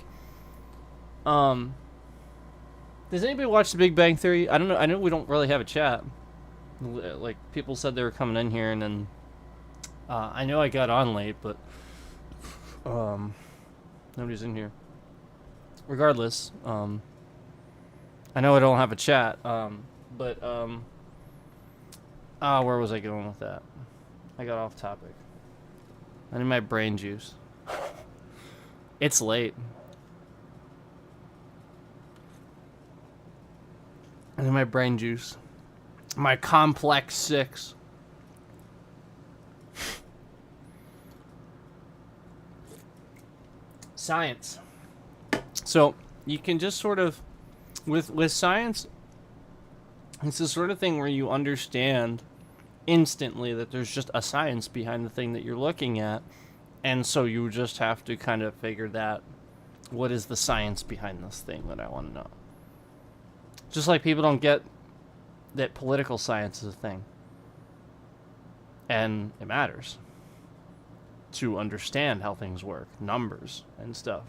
does anybody watch The Big Bang Theory? I don't know. I know we don't really have a chat. Like, people said they were coming in here, and then I know I got on late, but nobody's in here. Regardless, I know I don't have a chat, but where was I going with that? I got off topic. I need my brain juice. It's late. I need my brain juice. My complex 6. Science. So you can just sort of, with science, it's the sort of thing where you understand instantly that there's just a science behind the thing that you're looking at, and so you just have to kind of figure that, what is the science behind this thing that I want to know? Just like people don't get that political science is a thing, and it matters to understand how things work, numbers and stuff.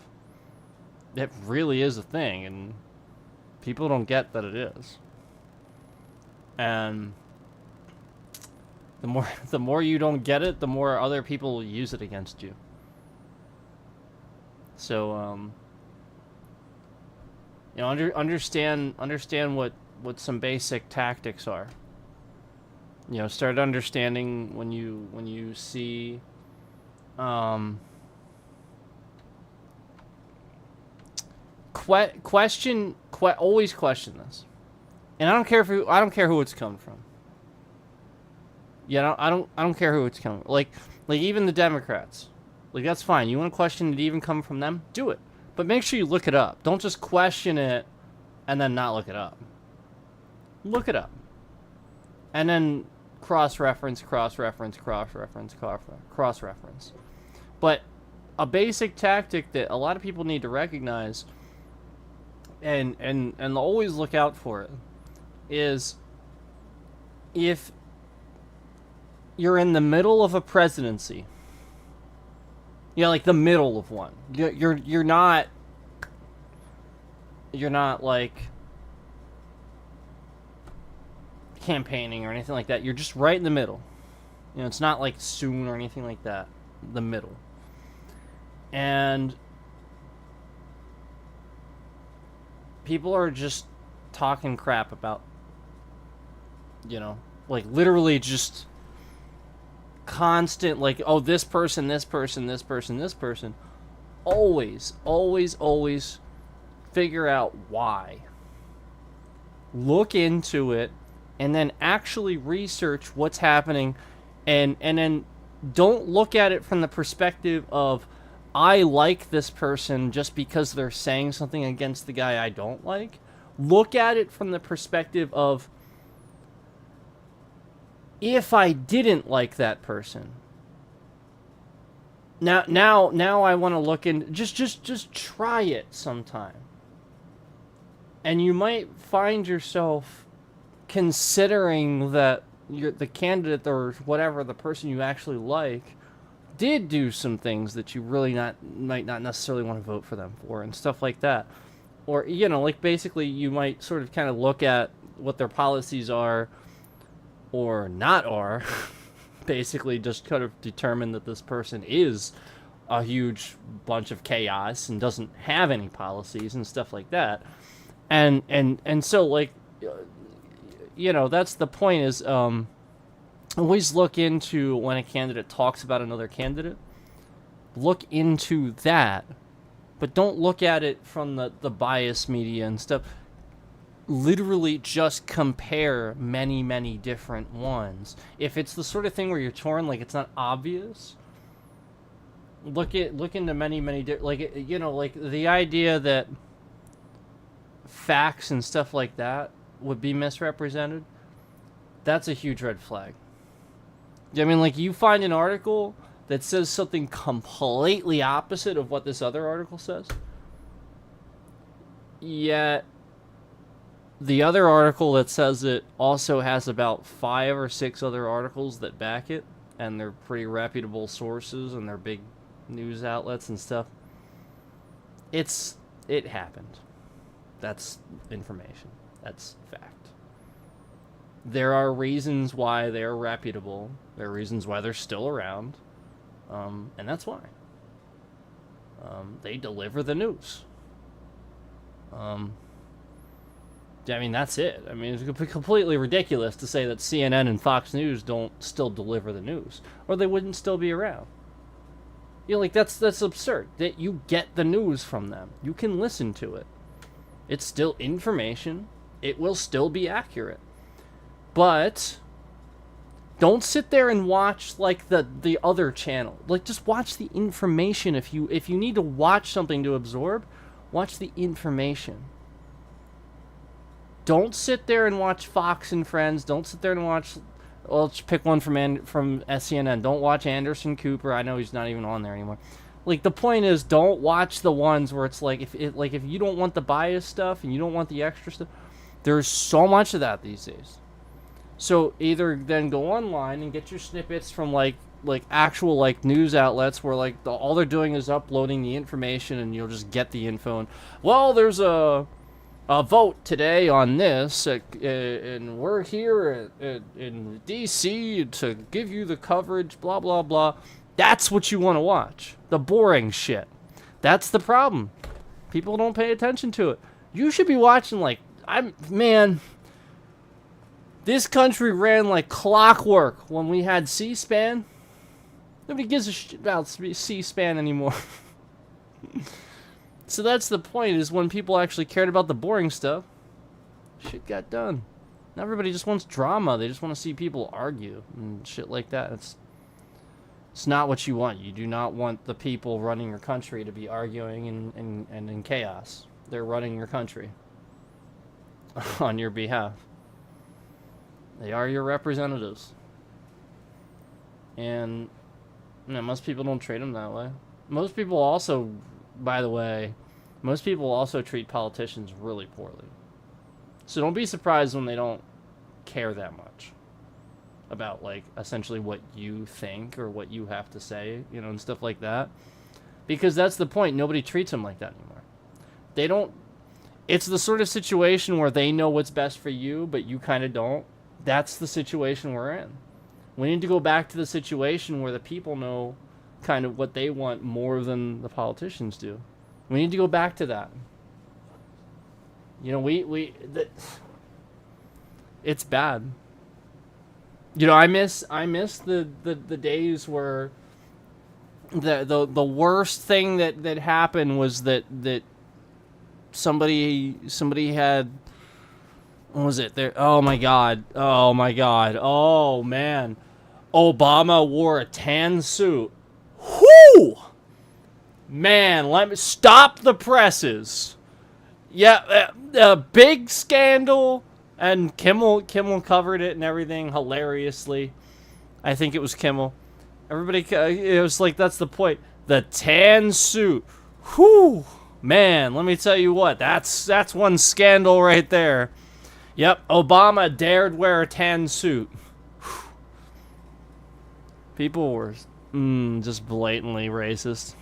It really is a thing, and people don't get that it is. And the more you don't get it, the more other people will use it against you. So you know, understand what some basic tactics are. You know, start understanding when you see always question this. And I don't care who it's come from. Yeah, I don't care who it's coming. Like even the Democrats. Like, that's fine. You want to question it even coming from them? Do it. But make sure you look it up. Don't just question it and then not look it up. Look it up. And then cross-reference. But a basic tactic that a lot of people need to recognize and always look out for it is if you're in the middle of a presidency, like the middle of one, you're not like campaigning or anything like that. You're just right in the middle. It's not like soon or anything like that. The middle. And people are just talking crap about, like literally just constant, like, oh, this person. Always figure out why. Look into it and then actually research what's happening, and then don't look at it from the perspective of, I like this person just because they're saying something against the guy I don't like. Look at it from the perspective of, if I didn't like that person, now I want to look in. Just try it sometime, and you might find yourself considering that the candidate or whatever, the person you actually like, did do some things that you really might not necessarily want to vote for them for, and stuff like that. Or, like basically you might sort of kind of look at what their policies are or not are, basically just kind of determine that this person is a huge bunch of chaos and doesn't have any policies and stuff like that. And so, like, that's the point, is always look into when a candidate talks about another candidate. Look into that, but don't look at it from the biased media and stuff. Literally just compare many different ones. If it's the sort of thing where you're torn, like it's not obvious, look into many different, like, like the idea that facts and stuff like that would be misrepresented, that's a huge red flag. I mean, like, you find an article that says something completely opposite of what this other article says, yet the other article that says it also has about 5 or 6 other articles that back it, and they're pretty reputable sources, and they're big news outlets and stuff. It happened. That's information. That's fact. There are reasons why they're reputable. There are reasons why they're still around. And that's why. They deliver the news. I mean, that's it. I mean, it's completely ridiculous to say that CNN and Fox News don't still deliver the news, or they wouldn't still be around. Like, that's absurd. That you get the news from them. You can listen to it. It's still information. It will still be accurate. But don't sit there and watch, like, the other channel. Like, just watch the information. If you need to watch something to absorb, watch the information. Don't sit there and watch Fox and Friends. Don't sit there and watch, well, let's pick one from CNN. Don't watch Anderson Cooper. I know he's not even on there anymore. Like, the point is, don't watch the ones where it's like, if you don't want the bias stuff and you don't want the extra stuff, there's so much of that these days. So either then go online and get your snippets from like actual, like, news outlets where, like, all they're doing is uploading the information, and you'll just get the info. And, well, there's a vote today on this, and we're here in D.C. to give you the coverage, blah, blah, blah. That's what you want to watch. The boring shit. That's the problem. People don't pay attention to it. You should be watching, like, this country ran like clockwork when we had C-SPAN. Nobody gives a shit about C-SPAN anymore. So that's the point, is when people actually cared about the boring stuff, shit got done. Everybody just wants drama. They just want to see people argue and shit like that. It's not what you want. You do not want the people running your country to be arguing and in chaos. They're running your country on your behalf. They are your representatives. And you know, most people don't treat them that way. Most people also, by the way, most people also treat politicians really poorly. So don't be surprised when they don't care that much about, like, essentially what you think or what you have to say, you know, and stuff like that. Because that's the point. Nobody treats them like that anymore. They don't... It's the sort of situation where they know what's best for you, but you kind of don't. That's the situation we're in. We need to go back to the situation where the people know kind of what they want more than the politicians do. We need to go back to that. You know, it's bad. You know, I miss the days where the worst thing that happened was that somebody had, what was it there? Oh my god, oh man, Obama wore a tan suit. Whoo! Man, let me stop the presses. Yeah, a big scandal, and Kimmel covered it and everything hilariously. I think it was Kimmel. Everybody, it was like, that's the point. The tan suit. Whew, man, let me tell you what. That's one scandal right there. Yep, Obama dared wear a tan suit. Whew. People were just blatantly racist.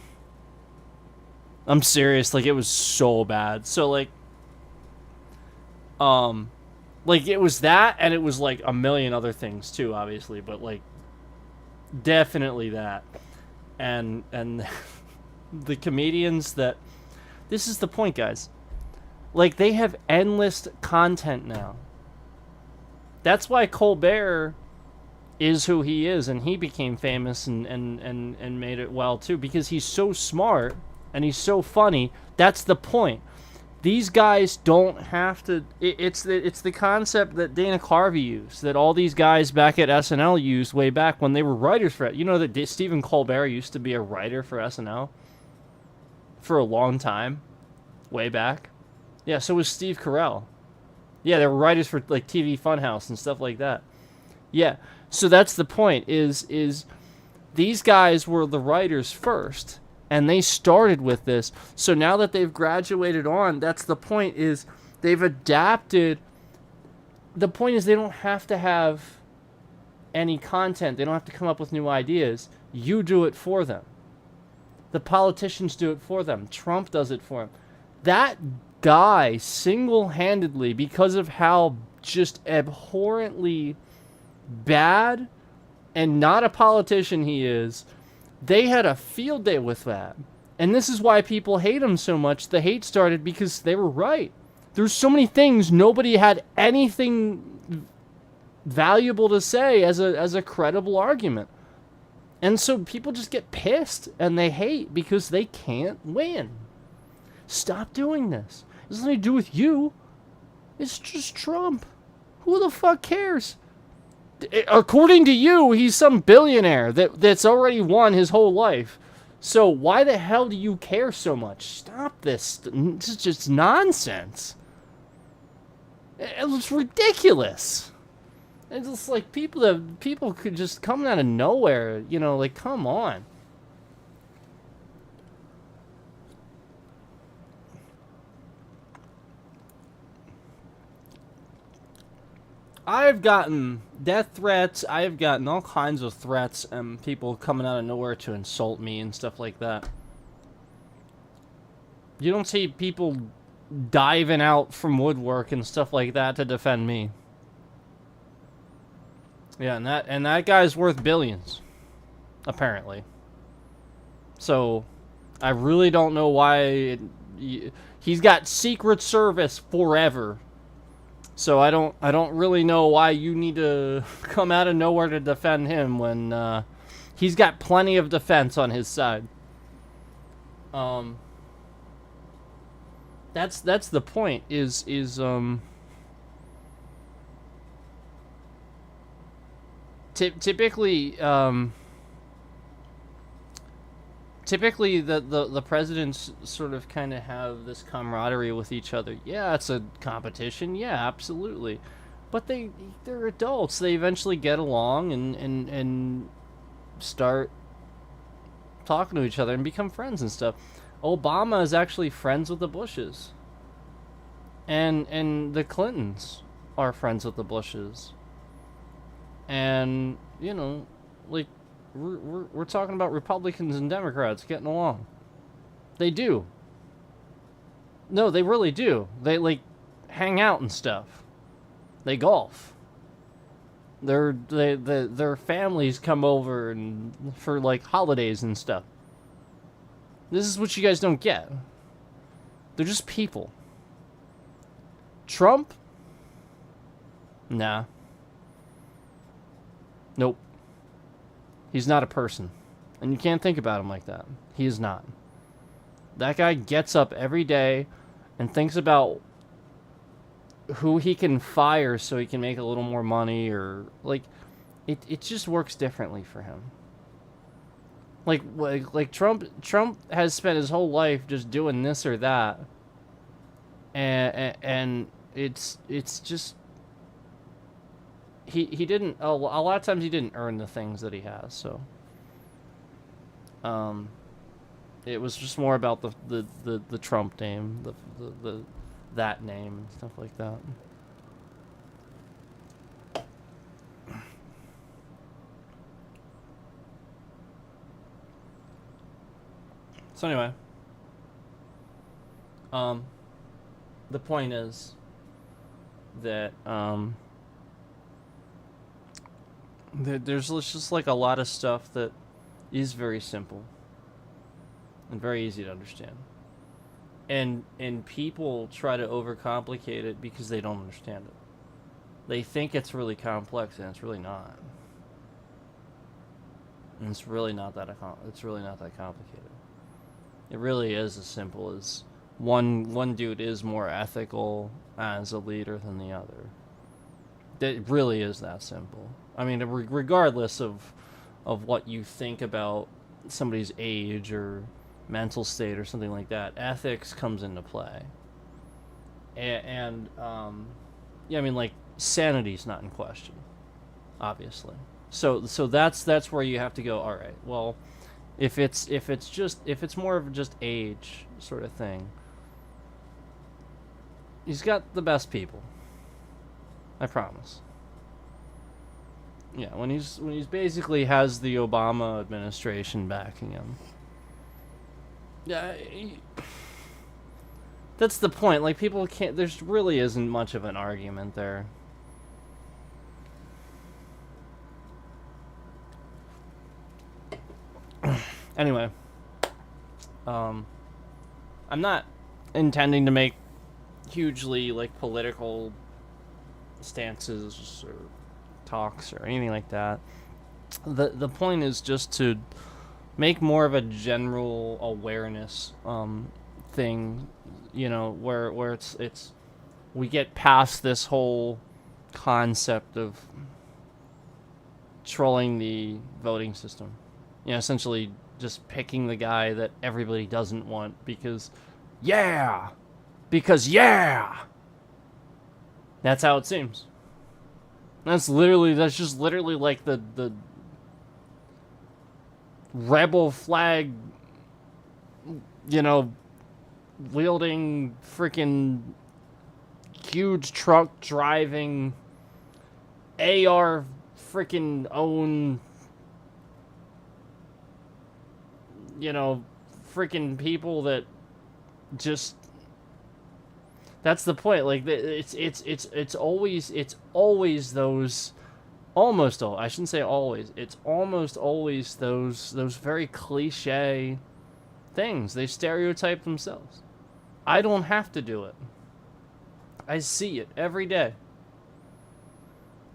I'm serious, like, it was so bad. So, like, it was that, and it was, like, a million other things, too, obviously, but, like, definitely that. And the comedians that... This is the point, guys. Like, they have endless content now. That's why Colbert is who he is, and he became famous and made it well, too, because he's so smart... and he's so funny. That's the point. These guys don't have to... It's the concept that Dana Carvey used, that all these guys back at SNL used way back when they were writers for it. You know that Stephen Colbert used to be a writer for SNL? For a long time. Way back. Yeah, so was Steve Carell. Yeah, they were writers for, like, TV Funhouse and stuff like that. Yeah, so that's the point, is these guys were the writers first... and they started with this. So now that they've graduated on, that's the point, is they've adapted. The point is they don't have to have any content. They don't have to come up with new ideas. You do it for them. The politicians do it for them. Trump does it for them. That guy, single-handedly, because of how just abhorrently bad and not a politician he is, they had a field day with that. And this is why people hate him so much. The hate started because they were right. There's so many things nobody had anything valuable to say as a credible argument. And so people just get pissed and they hate because they can't win. Stop doing this. It has nothing to do with you. It's just Trump. Who the fuck cares? According to you, he's some billionaire that's already won his whole life. So why the hell do you care so much? Stop this. This is just nonsense. It's ridiculous. It's just like people could just come out of nowhere, you know, like, come on. I've gotten death threats. I've gotten all kinds of threats and people coming out of nowhere to insult me and stuff like that. You don't see people diving out from woodwork and stuff like that to defend me. Yeah, and that guy's worth billions, apparently. So, I really don't know why he's got Secret Service forever. So I don't really know why you need to come out of nowhere to defend him when he's got plenty of defense on his side. That's the point. Is typically, the presidents sort of kind of have this camaraderie with each other. Yeah, it's a competition. Yeah, absolutely. But they're adults. They eventually get along and start talking to each other and become friends and stuff. Obama is actually friends with the Bushes. And the Clintons are friends with the Bushes. And, you know, like, we're talking about Republicans and Democrats getting along. They do. No, they really do. They, like, hang out and stuff. They golf. Their families come over and for, like, holidays and stuff. This is what you guys don't get. They're just people. Trump? Nah. Nope. He's not a person. And you can't think about him like that. He is not. That guy gets up every day and thinks about who he can fire so he can make a little more money, or like it just works differently for him. Like Trump has spent his whole life just doing this or that. And it's just he didn't a lot of times he didn't earn the things that he has, so it was just more about the Trump name, the that name and stuff like that. So anyway, the point is that there's just like a lot of stuff that is very simple and very easy to understand, and people try to overcomplicate it because they don't understand it. They think it's really complex, and it's really not. And it's really not that complicated. It really is as simple as one dude is more ethical as a leader than the other. It really is that simple. I mean, regardless of what you think about somebody's age or mental state or something like that, ethics comes into play. And yeah, I mean, like, sanity's not in question, obviously. So that's where you have to go. All right, well, if it's more of just age sort of thing, he's got the best people. I promise. Yeah, when he's basically has the Obama administration backing him. Yeah, that's the point. Like, people can't. There's really isn't much of an argument there. Anyway, I'm not intending to make hugely, like, political stances or talks or anything like that. The point is just to make more of a general awareness thing, you know, where it's we get past this whole concept of trolling the voting system. You know, essentially just picking the guy that everybody doesn't want because yeah. That's how it seems. That's just literally like the rebel flag, you know, wielding freaking huge truck driving AR freaking own, you know, freaking people that just, that's the point. Like, it's always those, almost all, I shouldn't say always, it's almost always those very cliche things. They stereotype themselves. I don't have to do it. I see it every day.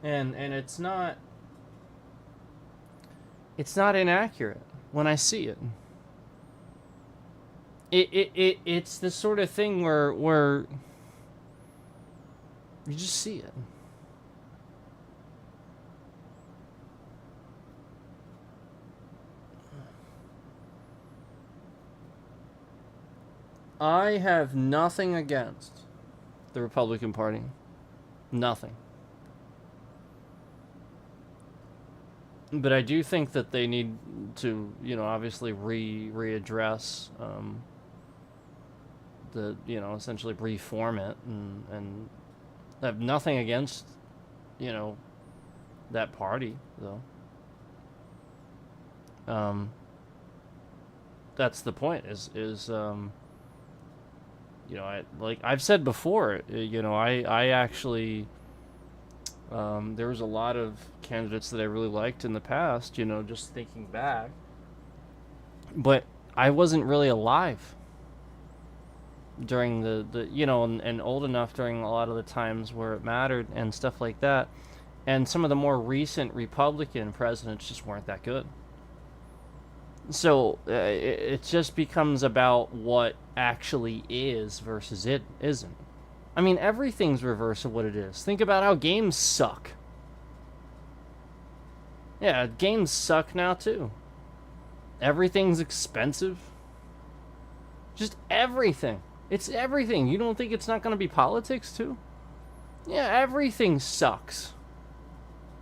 And it's not inaccurate when I see it. It's the sort of thing where you just see it. I have nothing against the Republican Party. Nothing. But I do think that they need to, you know, obviously readdress the, you know, essentially reform it, and I have nothing against, you know, that party though. That's the point. Is you know, I've said before, you know, I actually. There was a lot of candidates that I really liked in the past, you know, just thinking back. But I wasn't really alive during the you know, and old enough during a lot of the times where it mattered and stuff like that. And some of the more recent Republican presidents just weren't that good. So it just becomes about what actually is versus it isn't. I mean, everything's reverse of what it is. Think about how games suck. Yeah, games suck now too. Everything's expensive. Just everything. It's everything. You don't think it's not going to be politics too? Yeah, everything sucks.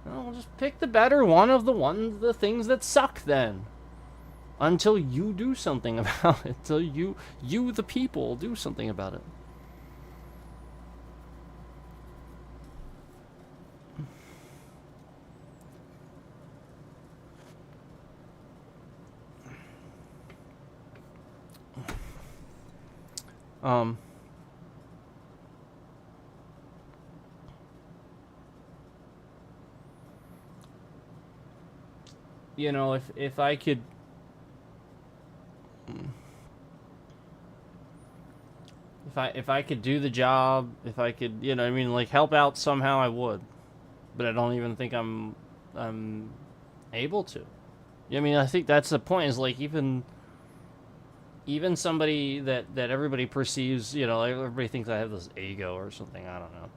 Well, just pick the better one of the things that suck then. Until you do something about it. Until you the people, do something about it. You know, if I could, if I could do the job, if I could, you know, I mean, like, help out somehow, I would. But I don't even think I'm able to. I mean, I think that's the point, is like, even somebody that everybody perceives, you know, everybody thinks I have this ego or something, I don't know.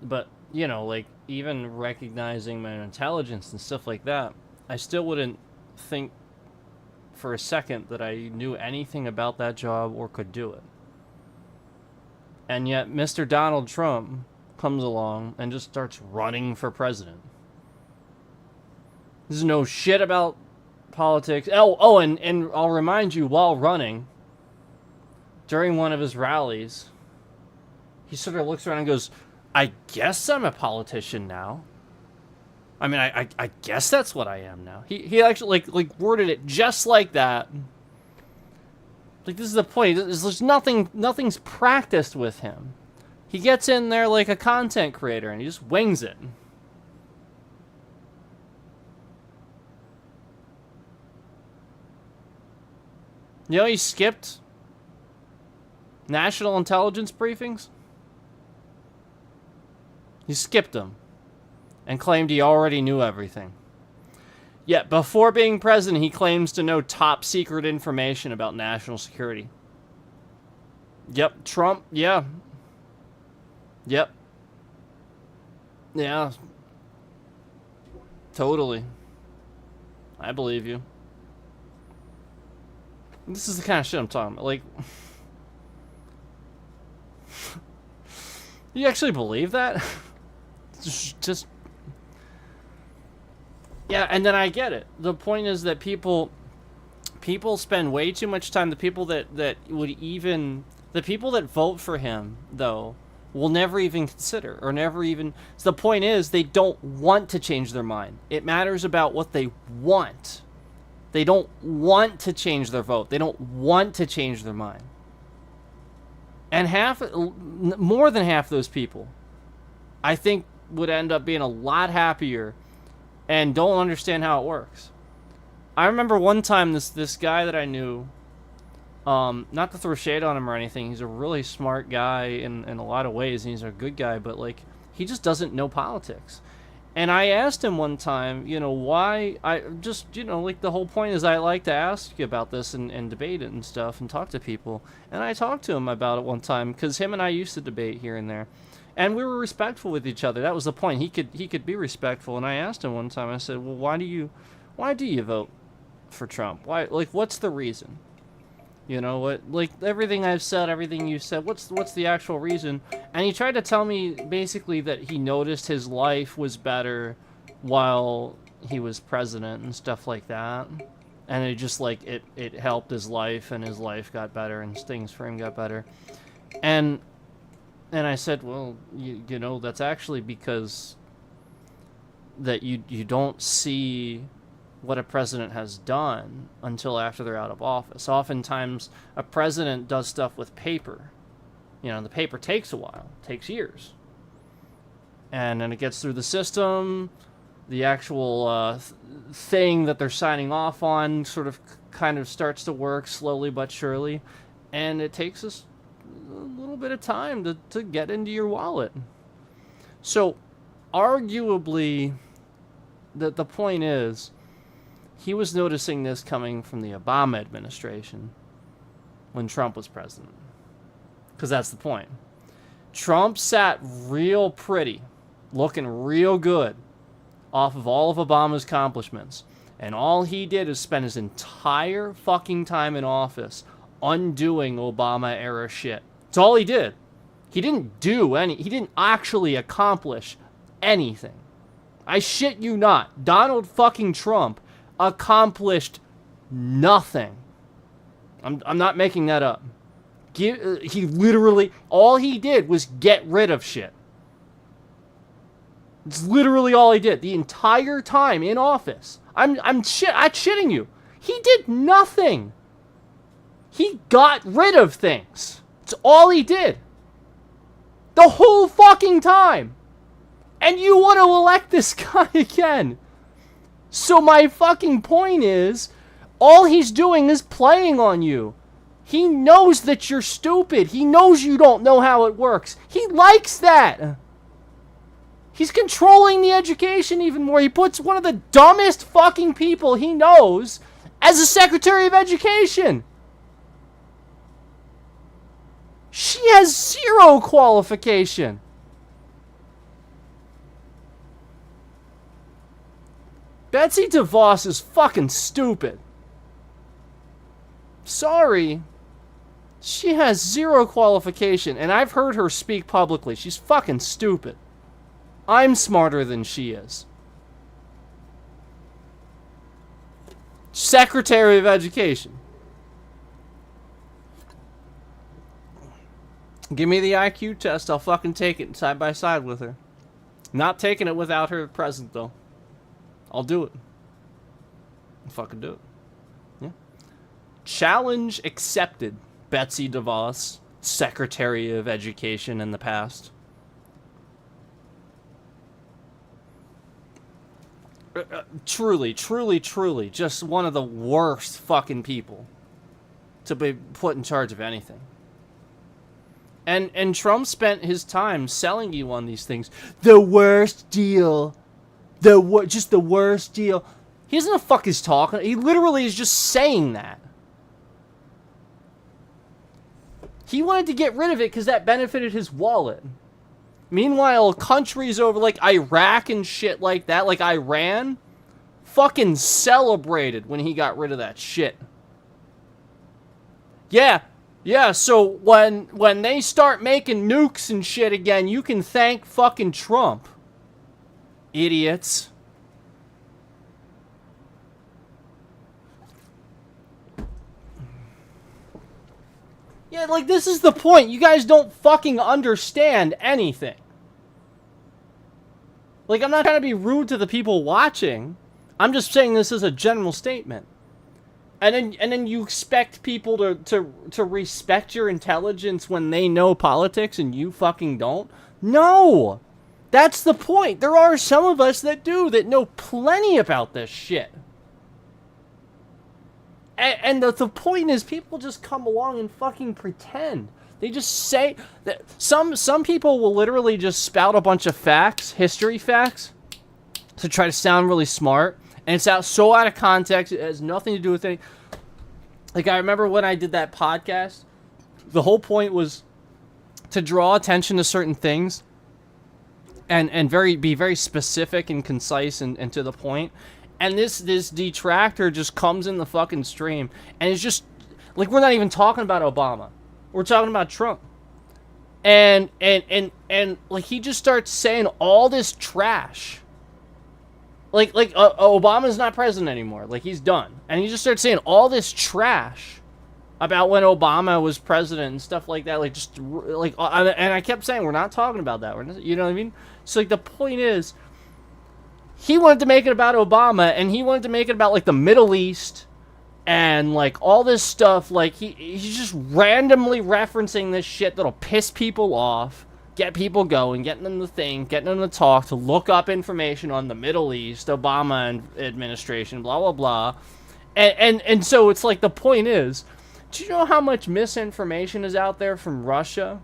But, you know, like, even recognizing my intelligence and stuff like that, I still wouldn't think for a second that I knew anything about that job or could do it. And yet, Mr. Donald Trump comes along and just starts running for president. There's no shit about politics. Oh, and I'll remind you, while running, during one of his rallies, he sort of looks around and goes, I guess I'm a politician now. I mean, I guess that's what I am now. He actually, like worded it just like that. Like, this is the point. There's nothing's practiced with him. He gets in there like a content creator, and he just wings it. You know, he skipped national intelligence briefings. He skipped them and claimed he already knew everything. Yet, before being president, he claims to know top secret information about national security. Yep, Trump, yeah. Yep. Yeah. Totally. I believe you. This is the kind of shit I'm talking about. Like, you actually believe that? just yeah, and then I get it. The point is that people spend way too much time. The people that would even, the people that vote for him, though, will never even consider, or never even, so the point is, they don't want to change their mind. It matters about what they want. They don't want to change their vote. They don't want to change their mind. And more than half those people, I think, would end up being a lot happier and don't understand how it works. I remember one time this guy that I knew, not to throw shade on him or anything, he's a really smart guy in a lot of ways, and he's a good guy, but like, he just doesn't know politics. And I asked him one time, you know, why, I just, you know, like, the whole point is I like to ask you about this and debate it and stuff and talk to people. And I talked to him about it one time, because him and I used to debate here and there. And we were respectful with each other. That was the point. He could be respectful. And I asked him one time, I said, well, why do you vote for Trump? Why, like, what's the reason? You know what? Like everything I've said, everything you said. What's the actual reason? And he tried to tell me basically that he noticed his life was better while he was president and stuff like that. And it just like it helped his life, and his life got better, and things for him got better. And I said, well, you know, that's actually because that you don't see what a president has done until after they're out of office. Oftentimes, a president does stuff with paper. You know, the paper takes a while, takes years. And then it gets through the system, the actual thing that they're signing off on sort of kind of starts to work slowly but surely, and it takes us a little bit of time to get into your wallet. So, arguably, the point is, he was noticing this coming from the Obama administration when Trump was president. Because that's the point. Trump sat real pretty, looking real good, off of all of Obama's accomplishments. And all he did is spend his entire fucking time in office undoing Obama-era shit. That's all he did. He didn't he didn't actually accomplish anything. I shit you not. Donald fucking Trump accomplished nothing. I'm not making that up. He literally, all he did was get rid of shit. It's literally all he did the entire time in office. I'm shitting you. He did nothing. He got rid of things. It's all he did. The whole fucking time. And you want to elect this guy again. So my fucking point is, all he's doing is playing on you. He knows that you're stupid. He knows you don't know how it works. He likes that. He's controlling the education even more. He puts one of the dumbest fucking people he knows as a Secretary of Education. She has zero qualification. Betsy DeVos is fucking stupid. Sorry. She has zero qualification, and I've heard her speak publicly. She's fucking stupid. I'm smarter than she is. Secretary of Education. Give me the IQ test, I'll fucking take it side by side with her. Not taking it without her present, though. I'll do it. I'll fucking do it. Yeah. Challenge accepted. Betsy DeVos, Secretary of Education in the past. Truly, just one of the worst fucking people to be put in charge of anything. And Trump spent his time selling you on these things. The worst deal. Just the worst deal. He doesn't know the fuck he's talking. He literally is just saying that. He wanted to get rid of it because that benefited his wallet. Meanwhile, countries over like Iraq and shit like that, like Iran, fucking celebrated when he got rid of that shit. Yeah, so when they start making nukes and shit again, you can thank fucking Trump. Idiots. Yeah, like, this is the point. You guys don't fucking understand anything. Like, I'm not trying to be rude to the people watching. I'm just saying this is a general statement. And then you expect people to respect your intelligence when they know politics and you fucking don't? No! That's the point. There are some of us that do, that know plenty about this shit. And the point is, people just come along and fucking pretend. They just say that some people will literally just spout a bunch of facts, history facts, to try to sound really smart, and it's so out of context. It has nothing to do with anything. Like, I remember when I did that podcast, the whole point was to draw attention to certain things, and be very specific and concise and to the point. And this detractor just comes in the fucking stream and is just Like, we're not even talking about Obama. We're talking about Trump. And like, he just starts saying all this trash. Like Obama's not president anymore. Like, he's done. And he just starts saying all this trash about when Obama was president and stuff like that. Like, just, like, and I kept saying, we're not talking about that. We're not, you know what I mean? So, like, the point is, he wanted to make it about Obama, and he wanted to make it about, like, the Middle East, and, like, all this stuff. Like, he's just randomly referencing this shit that'll piss people off, get people going, getting them to think, getting them to talk, to look up information on the Middle East, Obama administration, blah, blah, blah. And so it's like, the point is, do you know how much misinformation is out there from Russia?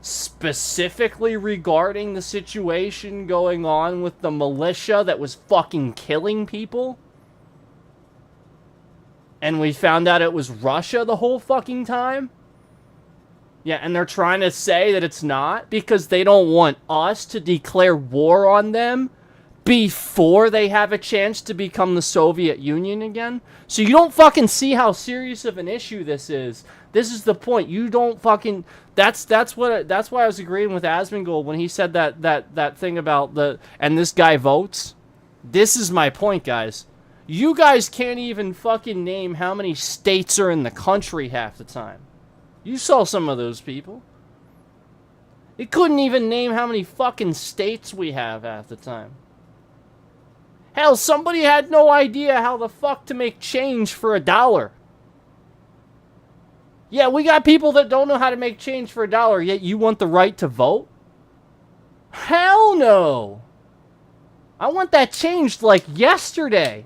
Specifically regarding the situation going on with the militia that was fucking killing people? And we found out it was Russia the whole fucking time? Yeah, and they're trying to say that it's not because they don't want us to declare war on them before they have a chance to become the Soviet Union again. So you don't fucking see how serious of an issue this is. This is the point. You don't fucking... That's why I was agreeing with Asmongold when he said that thing about the... And this guy votes. This is my point, guys. You guys can't even fucking name how many states are in the country half the time. You saw some of those people. It couldn't even name how many fucking states we have half the time. Hell, somebody had no idea how the fuck to make change for $1. Yeah, we got people that don't know how to make change for $1, yet you want the right to vote? Hell no! I want that changed like yesterday.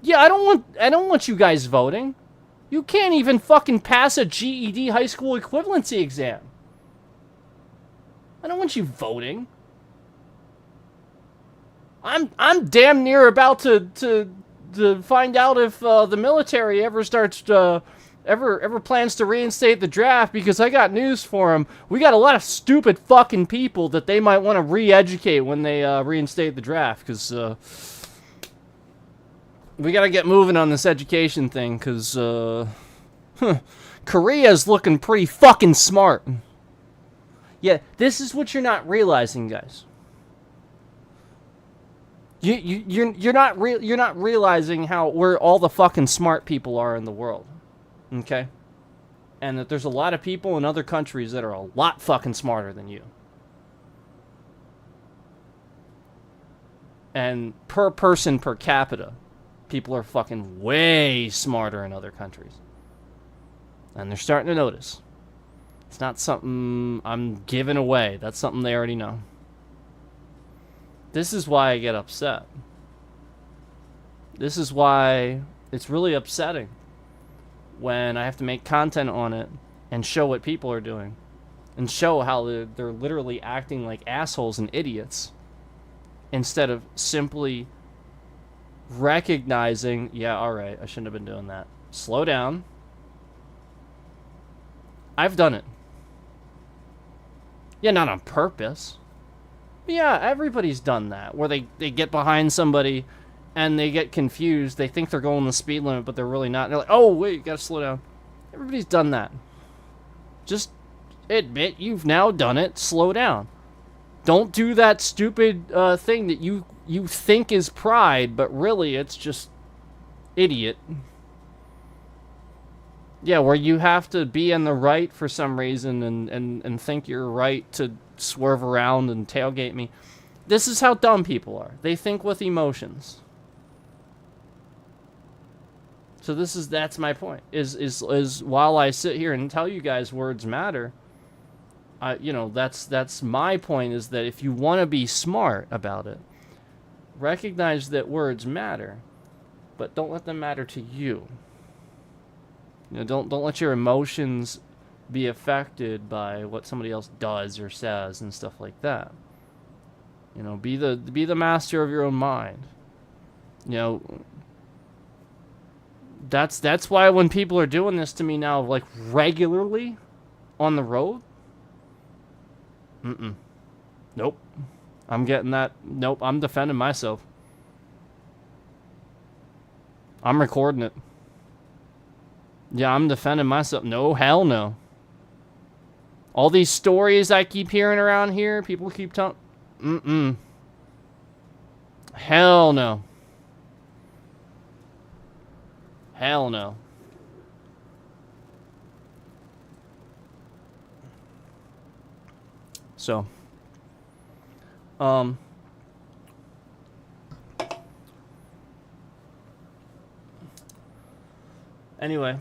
Yeah, I don't want you guys voting. You can't even fucking pass a GED high school equivalency exam. I don't want you voting. I'm damn near about to find out if the military ever starts ever plans to reinstate the draft, because I got news for them. We got a lot of stupid fucking people that they might want to re-educate when they reinstate the draft, because we got to get moving on this education thing, because Korea's looking pretty fucking smart. Yeah, this is what you're not realizing, guys. You're not realizing where all the fucking smart people are in the world, okay? And that there's a lot of people in other countries that are a lot fucking smarter than you. And per person per capita, people are fucking way smarter in other countries. And they're starting to notice. It's not something I'm giving away. That's something they already know. This is why I get upset. This is why it's really upsetting when I have to make content on it and show what people are doing. And show how they're literally acting like assholes and idiots. Instead of simply recognizing, yeah, alright, I shouldn't have been doing that. Slow down. I've done it. Yeah, not on purpose. But yeah, everybody's done that. Where they get behind somebody and they get confused. They think they're going the speed limit, but they're really not. They're like, oh, wait, you gotta slow down. Everybody's done that. Just admit you've now done it. Slow down. Don't do that stupid thing that you think is pride, but really it's just idiot. Yeah, where you have to be in the right for some reason and think you're right to swerve around and tailgate me. This is how dumb people are. They think with emotions. So that's my point. Is while I sit here and tell you guys words matter, that's my point, is that if you want to be smart about it, recognize that words matter, but don't let them matter to you. Don't let your emotions be affected by what somebody else does or says and stuff like that. Be the master of your own mind. That's why when people are doing this to me now, like regularly on the road, nope. I'm getting that. Nope, I'm defending myself. I'm recording it. Yeah, I'm defending myself. No, hell no. All these stories I keep hearing around here, people keep telling... Mm-mm. Hell no. Hell no. So, anyway,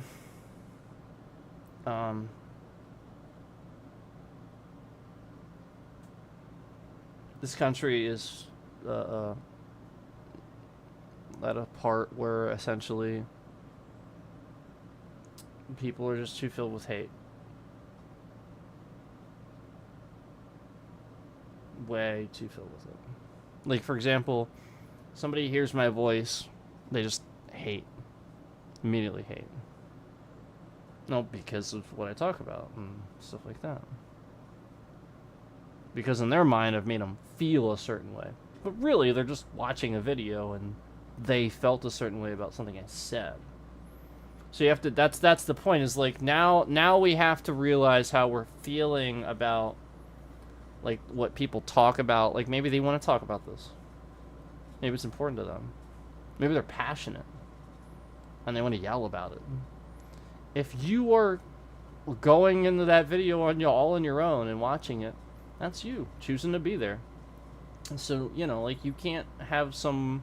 this country is at a part where essentially people are just too filled with hate. Way too filled with it. Like, for example, somebody hears my voice, they just hate. Immediately hate. No, because of what I talk about and stuff like that. Because in their mind, I've made them feel a certain way. But really, they're just watching a video and they felt a certain way about something I said. So you have to, that's the point, is like, now we have to realize how we're feeling about, like, what people talk about. Like, maybe they want to talk about this. Maybe it's important to them. Maybe they're passionate and they want to yell about it. If you are going into that video on all on your own and watching it, that's you choosing to be there. And so, you know, like, you can't have some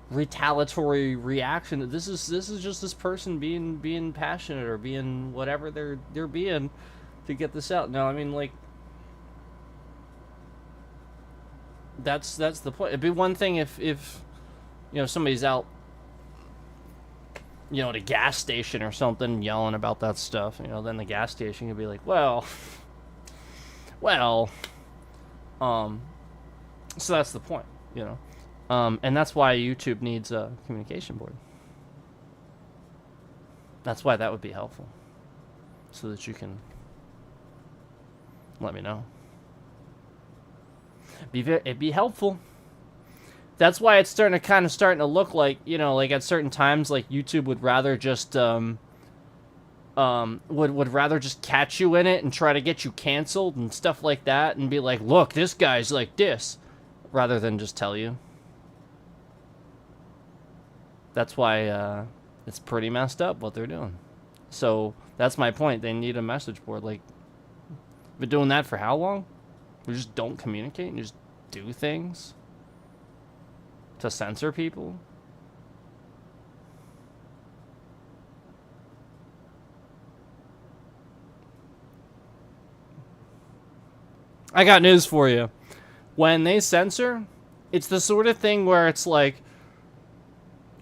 retaliatory reaction. This is just this person being passionate or being whatever they're being to get this out. No, I mean, like, that's the point. It'd be one thing if you know, somebody's out, you know, at a gas station or something yelling about that stuff, you know, then the gas station could be like, well, so that's the point, you know. And that's why YouTube needs a communication board. That's why that would be helpful, so that you can let me know. It'd be helpful. That's why it's starting to look like, you know, like at certain times, like YouTube would rather just would rather just catch you in it and try to get you canceled and stuff like that, and be like, look, this guy's like this, rather than just tell you. That's why it's pretty messed up what they're doing. So that's my point. They need a message board. Like, been doing that for how long? We just don't communicate and just do things to censor people. I got news for you. When they censor, it's the sort of thing where it's like,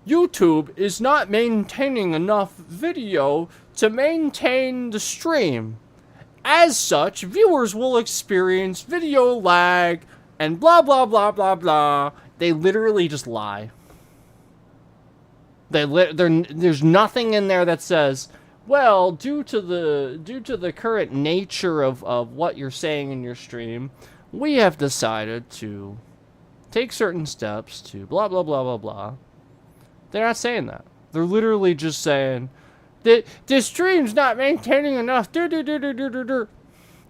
YouTube is not maintaining enough video to maintain the stream. As such, viewers will experience video lag and blah blah blah blah blah. They literally just lie. There's nothing in there that says, well, due to the current nature of what you're saying in your stream, we have decided to take certain steps to blah blah blah blah blah. They're not saying that. They're literally just saying that the stream's not maintaining enough. They're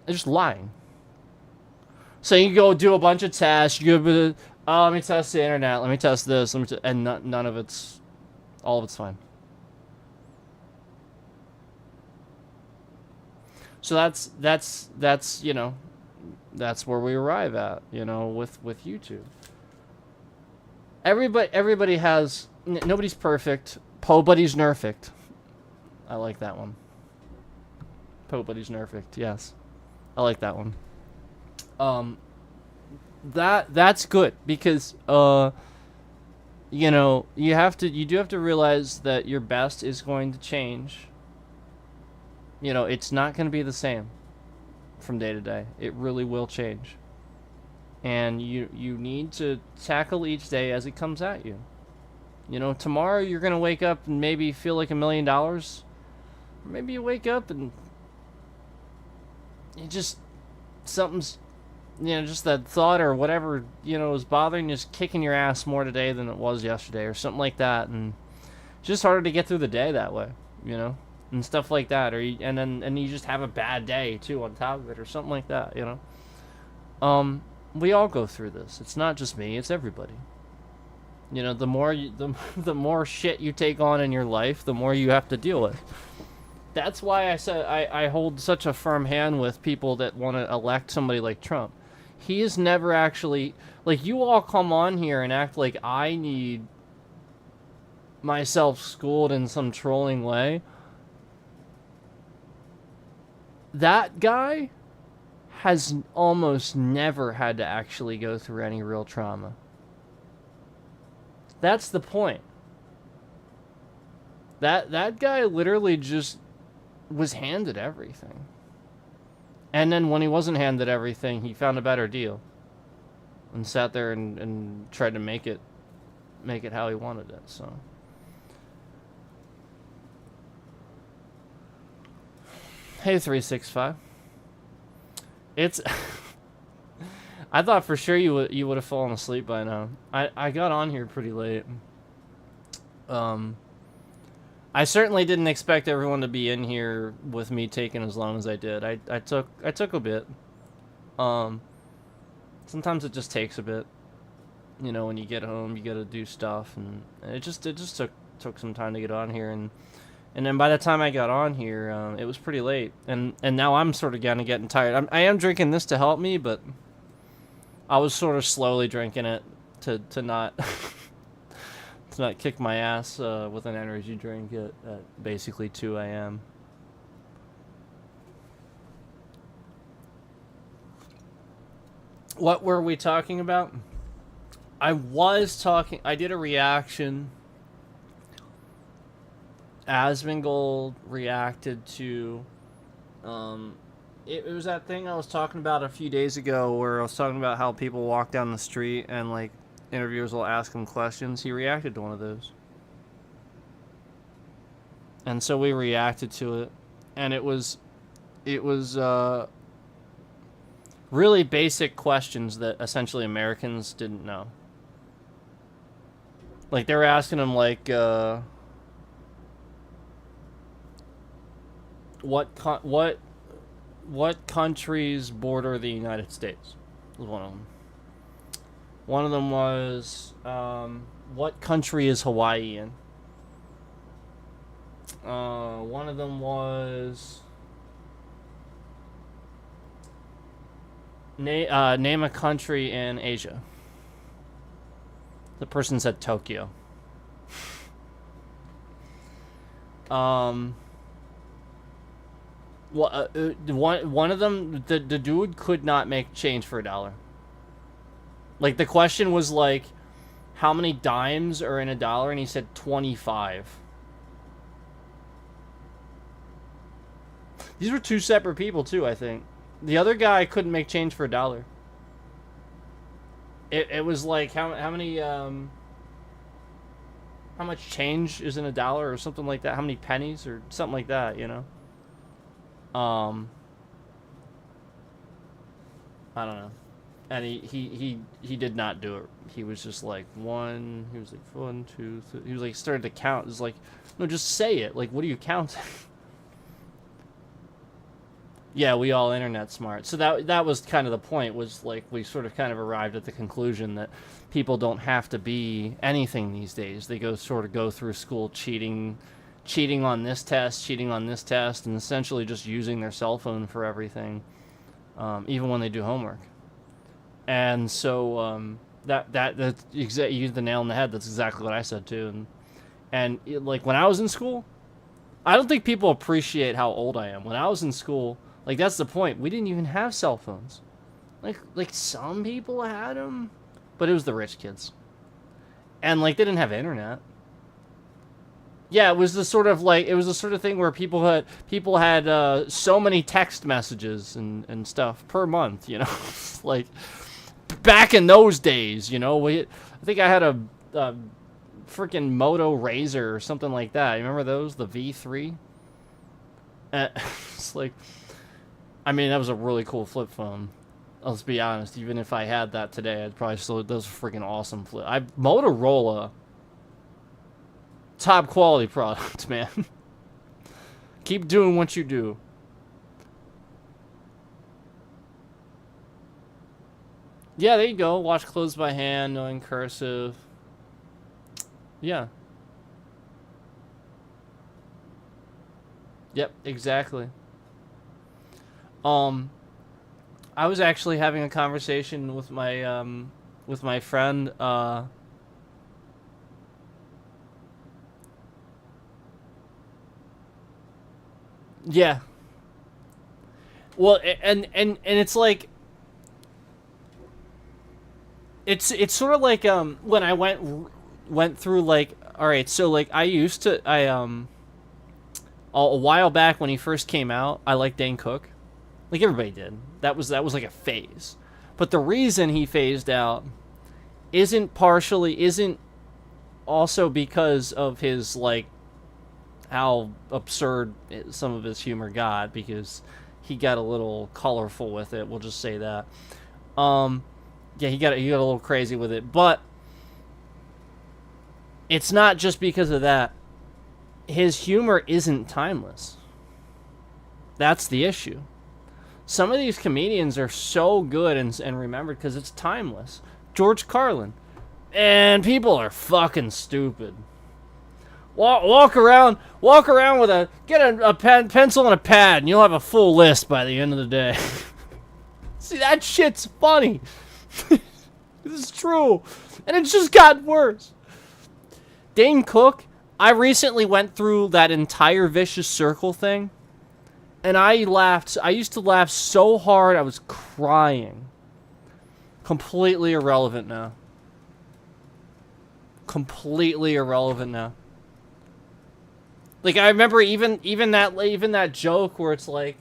just lying. So you go do a bunch of tests. You go, oh, let me test the internet. Let me test this. And none of it's, all of it's fine. So that's you know, that's where we arrive at, you know, with YouTube. Everybody has, nobody's perfect. Pobody's nerfect. I like that one. Pobody's nerfect. Yes, I like that one. That's good, because you know, you do have to realize that your best is going to change. You know, it's not going to be the same from day to day. It really will change. And you need to tackle each day as it comes at you. You know, tomorrow you're going to wake up and maybe feel like $1 million. Maybe you wake up and you just, something's, you know, just that thought or whatever, you know, is bothering you, is kicking your ass more today than it was yesterday or something like that. And it's just harder to get through the day that way, you know. and stuff like that, and you just have a bad day too on top of it or something like that, you know. We all go through this. It's not just me, it's everybody. You know, the more the more shit you take on in your life, the more you have to deal with. That's why I said I hold such a firm hand with people that want to elect somebody like Trump. He is never actually, like, you all come on here and act like I need myself schooled in some trolling way. That guy has almost never had to actually go through any real trauma. That's the point. That guy literally just was handed everything. And then when he wasn't handed everything, he found a better deal. And sat there and tried to make it how he wanted it, so. Hey, 365. It's... I thought for sure you would have fallen asleep by now. I got on here pretty late. I certainly didn't expect everyone to be in here with me taking as long as I did. I took a bit. Sometimes it just takes a bit. You know, when you get home, you gotta do stuff, and it just took some time to get on here, and then by the time I got on here, it was pretty late, and now I'm sort of getting tired. I am drinking this to help me, but I was sort of slowly drinking it to not to not kick my ass with an energy drink at basically 2 a.m. What were we talking about? I did a reaction. Asmongold reacted to, it was that thing I was talking about a few days ago where I was talking about how people walk down the street and, like, interviewers will ask him questions. He reacted to one of those. And so we reacted to it. And it was really basic questions that essentially Americans didn't know. Like, they were asking him, like, what countries border the United States? Was one of them. One of them was, what country is Hawaii in? One of them was, name a country in Asia. The person said Tokyo. One of them, the dude could not make change for $1. Like, the question was like, how many dimes are in $1? And he said 25. These were two separate people too, I think. The other guy couldn't make change for $1. It was like, how many, how much change is in $1 or something like that? How many pennies or something like that, you know? I don't know. And he did not do it. He was just like, he was like 1, 2, 3. He was like, started to count. It was like, no, just say it. Like, what are you counting? Yeah, we all internet smart. So that was kind of the point, was like, we sort of kind of arrived at the conclusion that people don't have to be anything these days. They go through school cheating on this test, and essentially just using their cell phone for everything, even when they do homework. And so that's you hit the nail on the head. That's exactly what I said too. And like, when I was in school, I don't think people appreciate how old I am. When I was in school, like, that's the point. We didn't even have cell phones. Like some people had them, but it was the rich kids, and like, they didn't have internet. Yeah, it was the sort of thing where people had so many text messages and stuff per month, you know. Like, back in those days, you know, I think I had a freaking Moto Razor or something like that. You remember those? The V3? It's like, I mean, that was a really cool flip phone. Let's be honest. Even if I had that today, I'd probably still, those are freaking awesome Motorola, top quality product, man. Keep doing what you do. Yeah, there you go. Watch closed by hand, knowing cursive. Yeah. Yep, exactly. I was actually having a conversation with my friend, yeah. Well, and it's like it's sort of like when I went through, like, all right, so like I a while back when he first came out, I liked Dane Cook. Like everybody did. That was like a phase. But the reason he phased out isn't also because of his, like, how absurd some of his humor got, because he got a little colorful with it, we'll just say that. Yeah, he got a little crazy with it, but it's not just because of that. His humor isn't timeless. That's the issue. Some of these comedians are so good and remembered because it's timeless. George Carlin. And people are fucking stupid. Walk around with get a pencil and a pad, and you'll have a full list by the end of the day. See, that shit's funny. This is true. And it's just gotten worse. Dane Cook, I recently went through that entire Vicious Circle thing, and I laughed. I used to laugh so hard I was crying. Completely irrelevant now. Completely irrelevant now. Like, I remember even that joke where it's like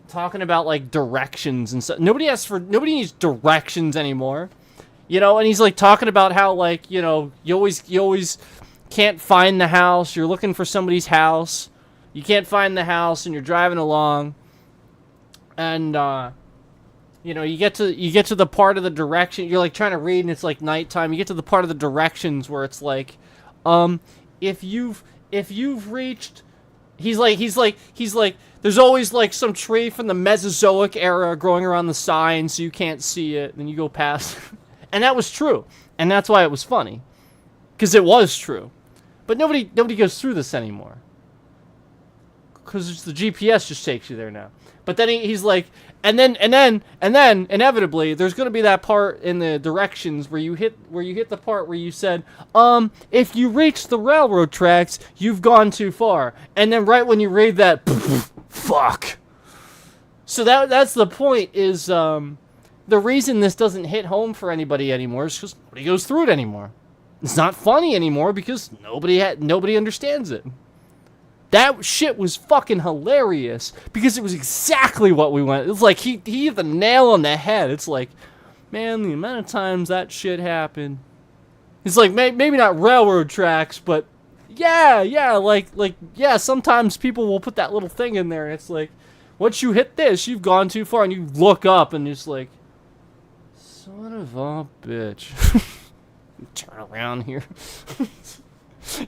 talking about, like, directions and stuff. Nobody needs directions anymore. You know, and he's like talking about how, like, you know, you always can't find the house. You're looking for somebody's house. You can't find the house, and you're driving along, and you know, you get to the part of the direction. You're like trying to read, and it's like nighttime. You get to the part of the directions where it's like, if you've reached, he's like, there's always like some tree from the Mesozoic era growing around the sign, so you can't see it. And then you go past, and that was true, and that's why it was funny, because it was true. But nobody goes through this anymore, because the GPS just takes you there now. But then he's like, and then inevitably there's gonna be that part in the directions where you hit the part where you said, if you reach the railroad tracks, you've gone too far. And then right when you read that, fuck. So that's the point. Is the reason this doesn't hit home for anybody anymore is because nobody goes through it anymore. It's not funny anymore because nobody understands it. That shit was fucking hilarious because it was exactly what we went. It's like he hit the nail on the head. It's like, man, the amount of times that shit happened. It's like maybe not railroad tracks, but yeah, sometimes people will put that little thing in there, and it's like, once you hit this, you've gone too far, and you look up, and it's like, son of a bitch. Turn around here.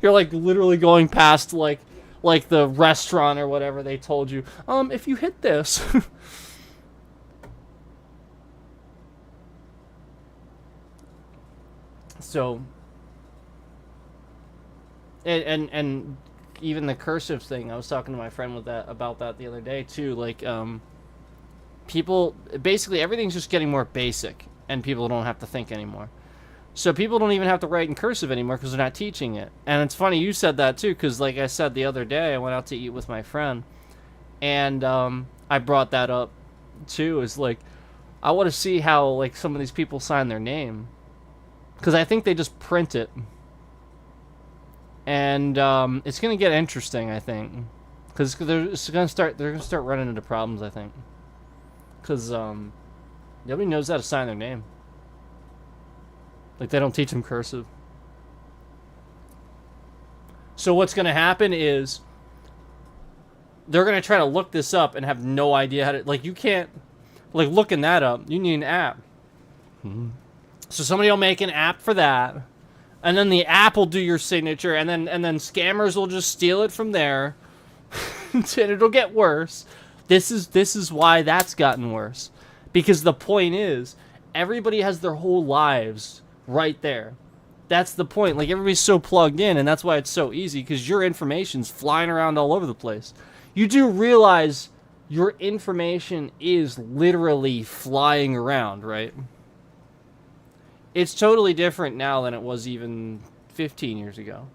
You're like literally going past like the restaurant or whatever they told you. If you hit this. So, and even the cursive thing, I was talking to my friend about that the other day too. Like, people, basically everything's just getting more basic, and people don't have to think anymore. So people don't even have to write in cursive anymore because they're not teaching it. And it's funny you said that too, because like I said the other day, I went out to eat with my friend, and I brought that up too. Is like, I want to see how like some of these people sign their name, because I think they just print it, and it's gonna get interesting. I think because they're gonna start running into problems. I think because nobody knows how to sign their name. Like, they don't teach them cursive. So what's going to happen is they're going to try to look this up and have no idea how to... Like, you can't... Like, looking that up, you need an app. Mm-hmm. So somebody will make an app for that, and then the app will do your signature, and then scammers will just steal it from there. and it'll get worse. This is why that's gotten worse. Because the point is, everybody has their whole lives right there. That's the point. Like, everybody's so plugged in, and that's why it's so easy, because your information's flying around all over the place. You do realize your information is literally flying around, right? It's totally different now than it was even 15 years ago.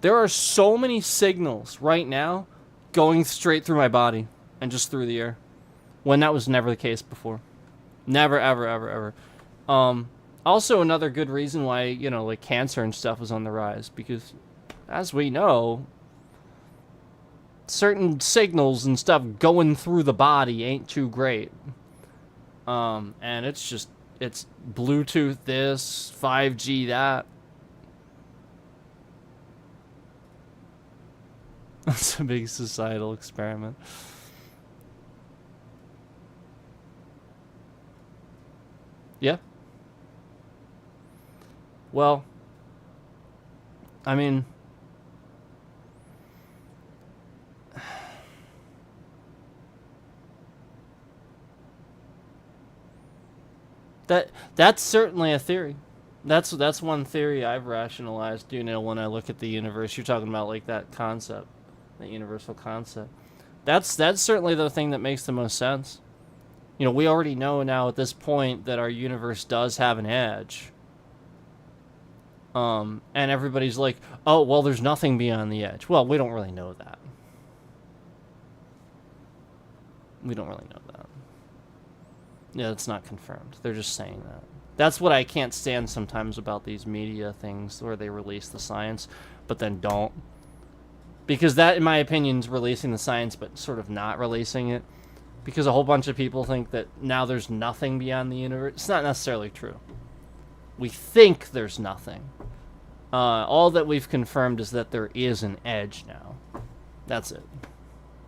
There are so many signals right now going straight through my body and just through the air, when that was never the case before. Never, ever, ever, ever. Also, another good reason why, you know, like, cancer and stuff was on the rise, because, as we know, certain signals and stuff going through the body ain't too great. And it's just, it's Bluetooth this, 5G that. That's a big societal experiment. Yeah. Well, I mean, that's certainly a theory. That's one theory I've rationalized, you know, when I look at the universe. You're talking about, like, that concept, that universal concept. That's certainly the thing that makes the most sense. You know, we already know now at this point that our universe does have an edge. And everybody's like, oh, well, there's nothing beyond the edge. Well, we don't really know that. We don't really know that. Yeah, it's not confirmed. They're just saying that. That's what I can't stand sometimes about these media things where they release the science, but then don't. Because that, in my opinion, is releasing the science, but sort of not releasing it. Because a whole bunch of people think that now there's nothing beyond the universe. It's not necessarily true. We think there's nothing. All that we've confirmed is that there is an edge now. That's it.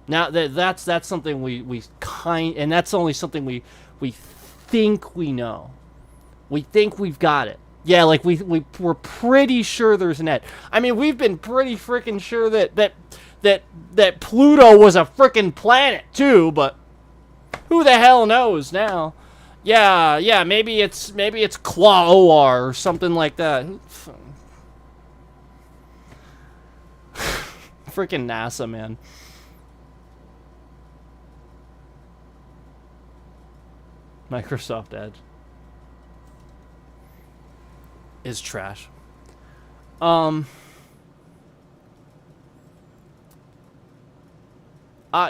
Now that's something and that's only something we think we know. We think we've got it. Yeah, like we're pretty sure there's an edge. I mean, we've been pretty freaking sure that Pluto was a freaking planet too, but who the hell knows now? Yeah, maybe it's Klaoar or something like that. Freaking NASA, man. Microsoft Edge is trash.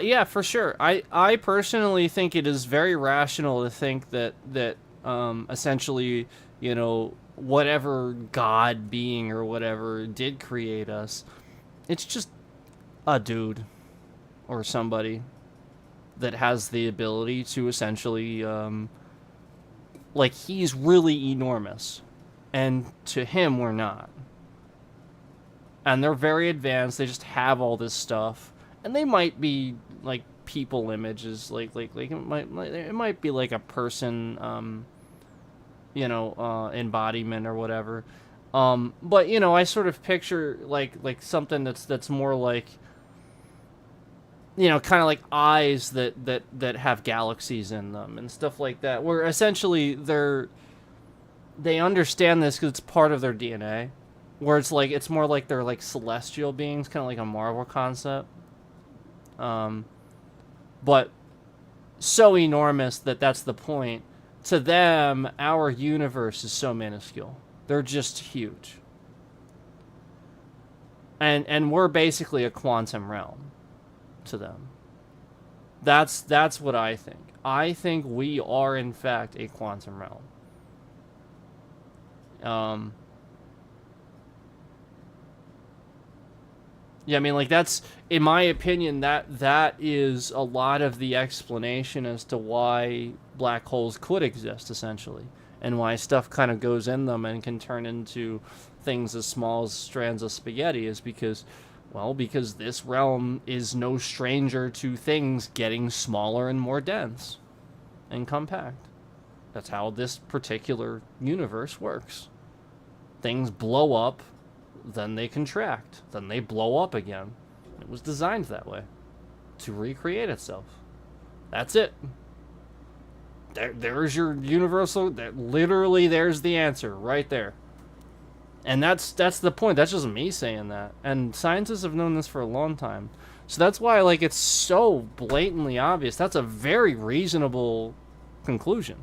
Yeah, for sure. I personally think it is very rational to think that essentially, you know, whatever God being or whatever did create us, it's just a dude or somebody that has the ability to essentially, like, he's really enormous, and to him we're not. And they're very advanced. They just have all this stuff. And they might be, like, people images, like it might be like a person, you know, embodiment or whatever. But, you know, I sort of picture like something that's more like, you know, kind of like eyes that have galaxies in them and stuff like that, where essentially they understand this because it's part of their DNA, where it's like, it's more like they're like celestial beings, kind of like a Marvel concept. But so enormous that's the point. To them, our universe is so minuscule. They're just huge. And we're basically a quantum realm to them. That's what I think. I think we are, in fact, a quantum realm. Yeah, I mean, like, that's, in my opinion, that is a lot of the explanation as to why black holes could exist, essentially, and why stuff kind of goes in them and can turn into things as small as strands of spaghetti, is because, well, because this realm is no stranger to things getting smaller and more dense and compact. That's how this particular universe works. Things blow up, then they contract, then they blow up again. It was designed that way. to recreate itself. That's it. There's your universal. Literally, there's the answer right there. And that's the point. That's just me saying that. And scientists have known this for a long time. So that's why, like, it's so blatantly obvious. That's a very reasonable conclusion.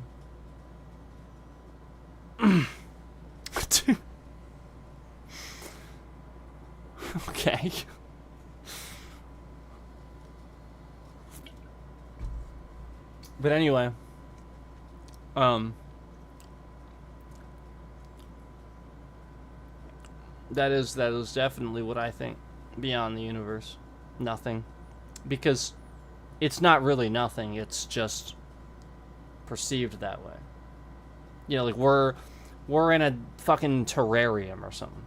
Okay. But anyway, that is definitely what I think beyond the universe. Nothing. Because it's not really nothing, it's just perceived that way. You know, like we're in a fucking terrarium or something.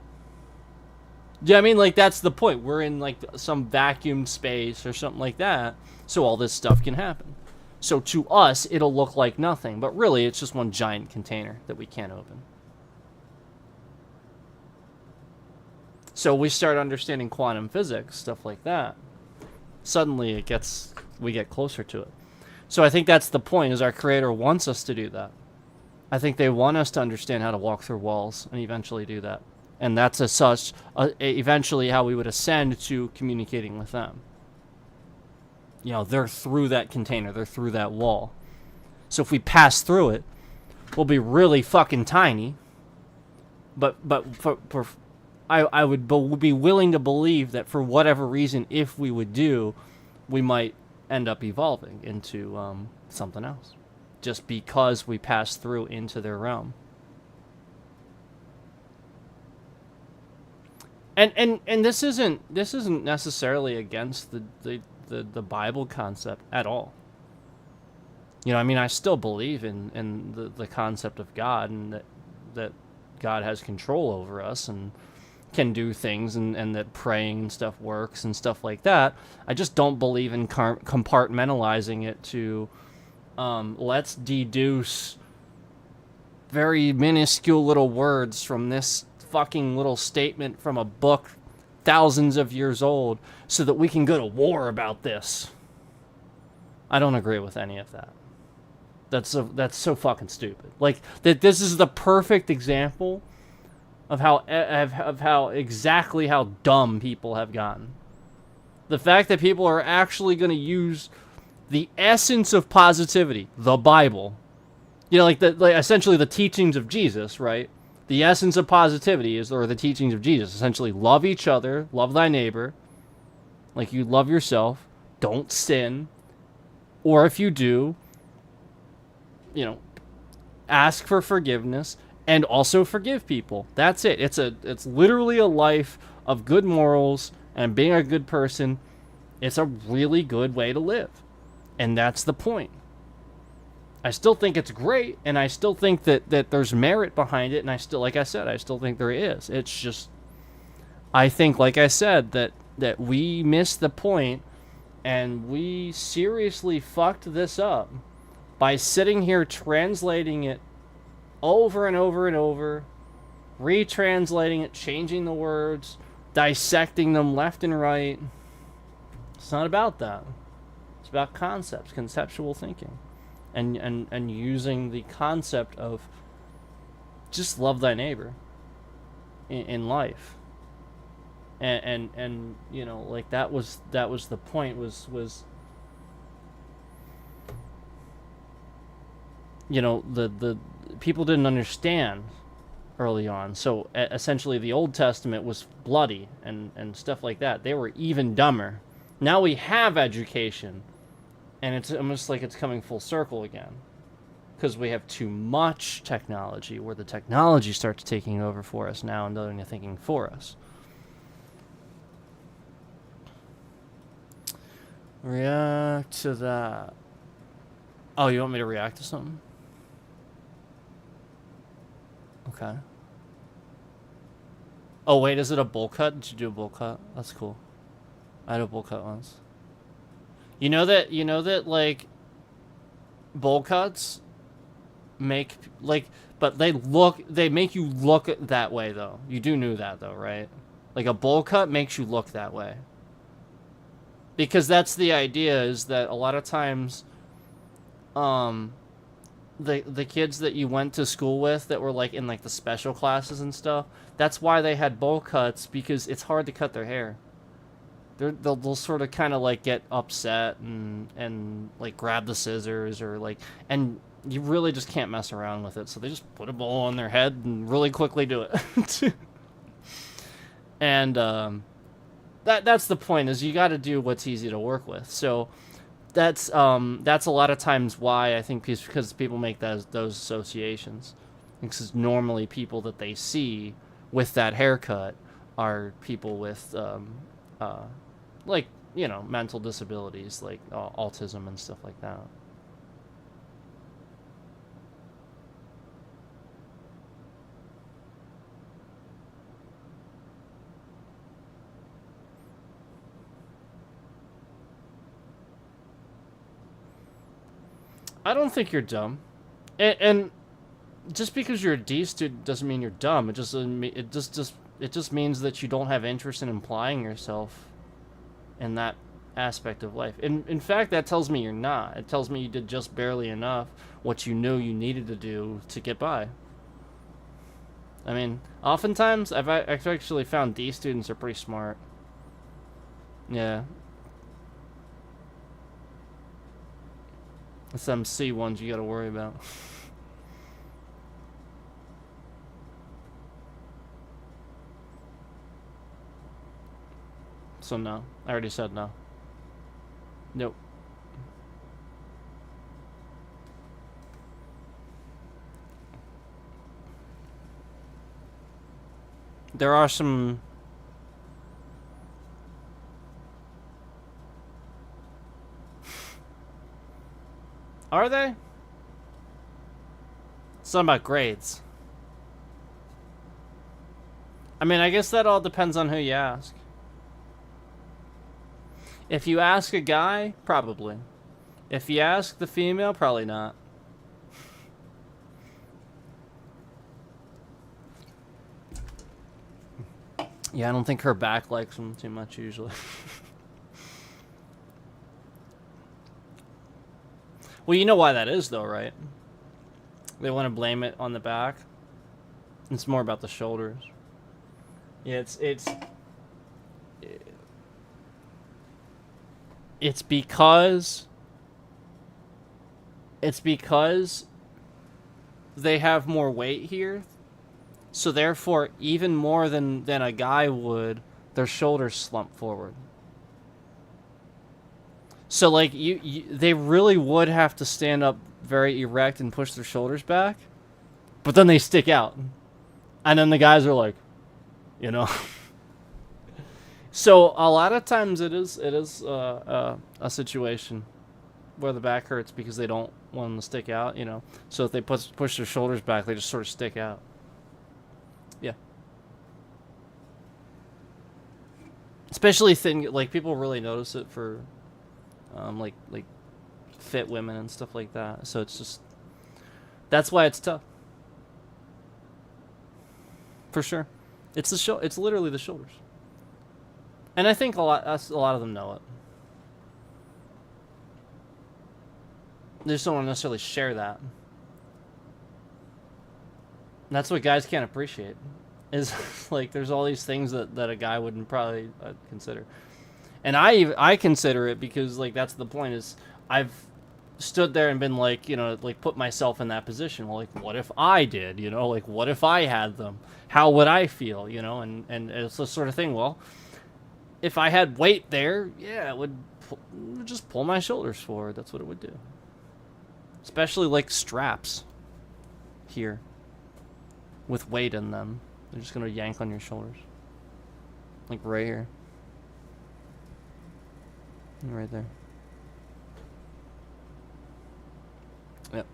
Yeah, I mean, like, that's the point. We're in, like, some vacuum space or something like that, so all this stuff can happen. So to us, it'll look like nothing, but really, it's just one giant container that we can't open. So we start understanding quantum physics, stuff like that. Suddenly, we get closer to it. So I think that's the point, is our Creator wants us to do that. I think they want us to understand how to walk through walls and eventually do that. And that's eventually how we would ascend to communicating with them. You know, they're through that container. They're through that wall. So if we pass through it, we'll be really fucking tiny. But I would be willing to believe that for whatever reason, if we would do, we might end up evolving into something else. Just because we pass through into their realm. And this isn't necessarily against the Bible concept at all. You know, I mean, I still believe in the concept of God, and that God has control over us and can do things, and that praying and stuff works and stuff like that. I just don't believe in compartmentalizing it to let's deduce very minuscule little words from this fucking little statement from a book thousands of years old so that we can go to war about this. I don't agree with any of that. That's so fucking stupid. Like, that this is the perfect example of how exactly how dumb people have gotten. The fact that people are actually going to use the essence of positivity, the Bible, you know, like essentially the teachings of Jesus, right? The essence of positivity or the teachings of Jesus. Essentially, love each other, love thy neighbor, like you love yourself, don't sin, or if you do, you know, ask for forgiveness and also forgive people. That's it. It's literally a life of good morals and being a good person. It's a really good way to live. And that's the point. I still think it's great, and I still think that there's merit behind it, and I still, like I said, I still think there is. It's just, I think, like I said, that we missed the point, and we seriously fucked this up by sitting here translating it over and over and over, retranslating it, changing the words, dissecting them left and right. It's not about that. It's about concepts, conceptual thinking. And using the concept of just love thy neighbor in life, and you know, like that was the point, was you know, the people didn't understand early on, so essentially the Old Testament was bloody and stuff like that. They were even dumber. Now we have education. And it's almost like it's coming full circle again. Because we have too much technology, where the technology starts taking over for us now and doing the thinking for us. React to that. Oh, you want me to react to something? Okay. Oh, wait, is it a bowl cut? Did you do a bowl cut? That's cool. I had a bowl cut once. You know that like bowl cuts make like, but they make you look that way though. You do know that though, right? Like a bowl cut makes you look that way. Because that's the idea, is that a lot of times, the kids that you went to school with that were like in like the special classes and stuff, that's why they had bowl cuts, because it's hard to cut their hair. They'll sort of kind of like get upset and like grab the scissors or like, and you really just can't mess around with it, so they just put a bowl on their head and really quickly do it. And that's the point, is you got to do what's easy to work with. So that's a lot of times why I think because people make those associations, because normally people that they see with that haircut are people with like, you know, mental disabilities, like autism and stuff like that. I don't think you're dumb, and just because you're a D student doesn't mean you're dumb. It just means that you don't have interest in applying yourself in that aspect of life. In fact, that tells me you're not. It tells me you did just barely enough what you knew you needed to do to get by. I mean, oftentimes I've actually found D students are pretty smart. Yeah. It's them C ones you gotta worry about. So no. I already said no. Nope. There are some... Are they? Something about grades. I mean, I guess that all depends on who you ask. If you ask a guy, probably. If you ask the female, probably not. Yeah, I don't think her back likes them too much usually. Well, you know why that is, though, right? They want to blame it on the back. It's more about the shoulders. Yeah, it's because they have more weight here, so therefore, even more than a guy would, their shoulders slump forward. So, like, they really would have to stand up very erect and push their shoulders back, but then they stick out. And then the guys are like, you know. So, a lot of times it is a situation where the back hurts because they don't want them to stick out, you know. So, if they push their shoulders back, they just sort of stick out. Yeah. Especially thin, like, people really notice it for... like fit women and stuff like that. So it's just, that's why it's tough. For sure. It's it's literally the shoulders. And I think a lot of them know it. They just don't want to necessarily share that. And that's what guys can't appreciate. Is like there's all these things that a guy wouldn't probably consider. And I consider it because, like, that's the point, is I've stood there and been like, you know, like, put myself in that position. Well, like, what if I did, you know? Like, what if I had them? How would I feel, you know? And it's the sort of thing, well, if I had weight there, yeah, it would just pull my shoulders forward. That's what it would do. Especially, like, straps here with weight in them. They're just going to yank on your shoulders. Like, right here. Right there. Yep.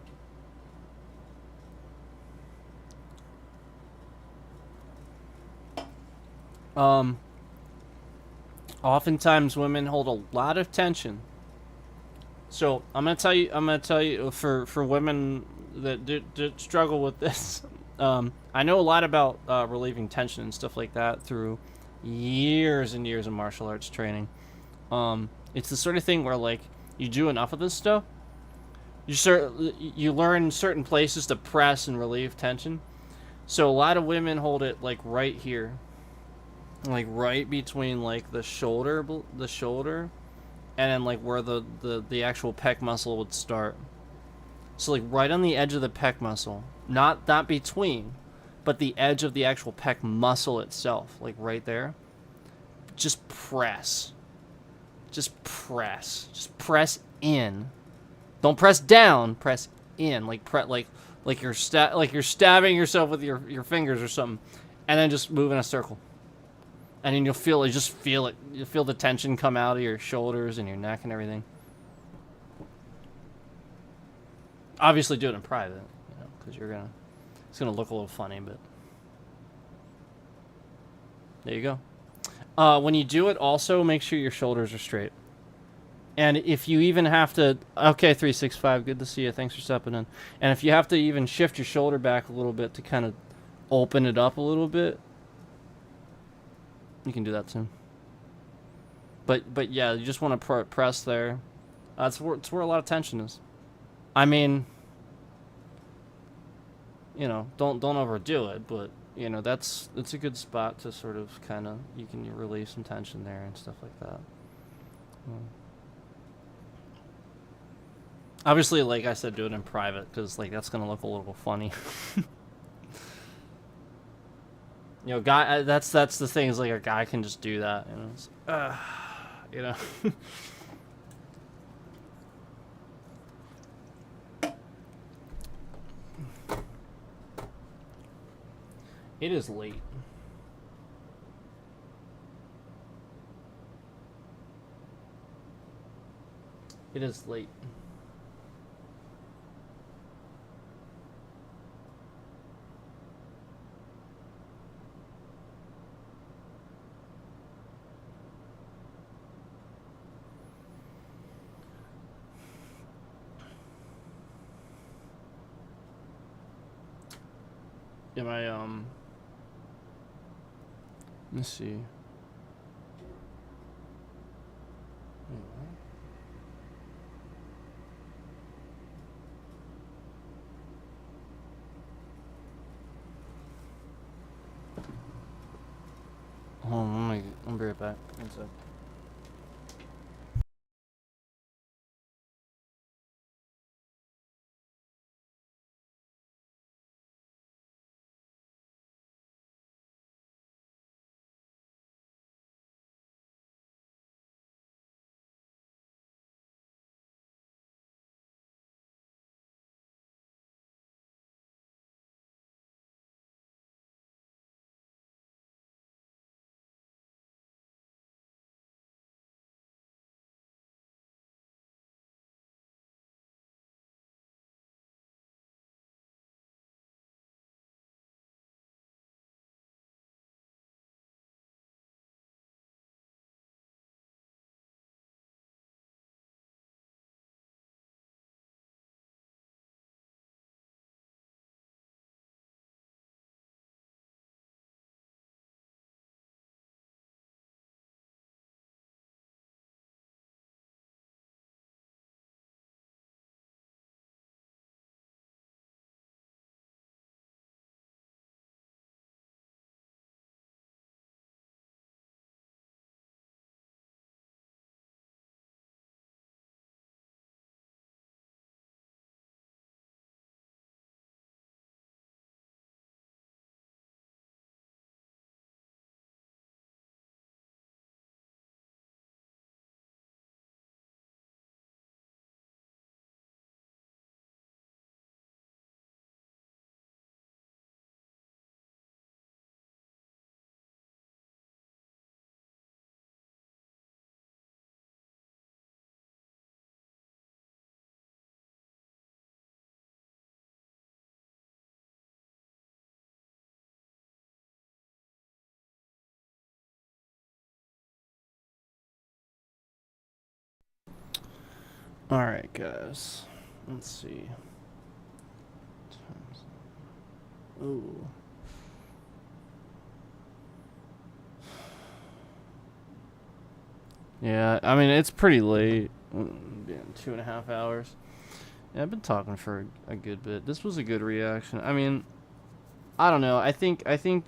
Oftentimes women hold a lot of tension. So I'm gonna tell you for women that struggle with this. I know a lot about relieving tension and stuff like that through years and years of martial arts training. It's the sort of thing where like you do enough of this stuff, you learn certain places to press and relieve tension. So a lot of women hold it like right here, like right between like the shoulder, and then like where the actual pec muscle would start. So like right on the edge of the pec muscle, not between, but the edge of the actual pec muscle itself, like right there. Just press. Just press. Just press in. Don't press down. Press in. Like you're stabbing yourself with your fingers or something, and then just move in a circle. And then you'll feel it. Just feel it. You'll feel the tension come out of your shoulders and your neck and everything. Obviously, do it in private, you know, because it's gonna look a little funny, but there you go. When you do it, also make sure your shoulders are straight. And if you even have to, okay, 365, good to see you. Thanks for stepping in. And if you have to even shift your shoulder back a little bit to kind of open it up a little bit, you can do that too. But yeah, you just want to press there. It's where a lot of tension is. I mean, you know, don't overdo it, but you know, it's a good spot to sort of kind of, you can relieve some tension there and stuff like that. Obviously, like I said, do it in private, because like that's gonna look a little funny. You know, that's the thing, is like a guy can just do that, you know. It's, you know. It is late. It is late. Am I, let's see. Hold on, I'll be right back. One sec. Alright, guys. Let's see. Ooh. Yeah, I mean, it's pretty late. Yeah, 2.5 hours. Yeah, I've been talking for a good bit. This was a good reaction. I mean, I don't know. I think it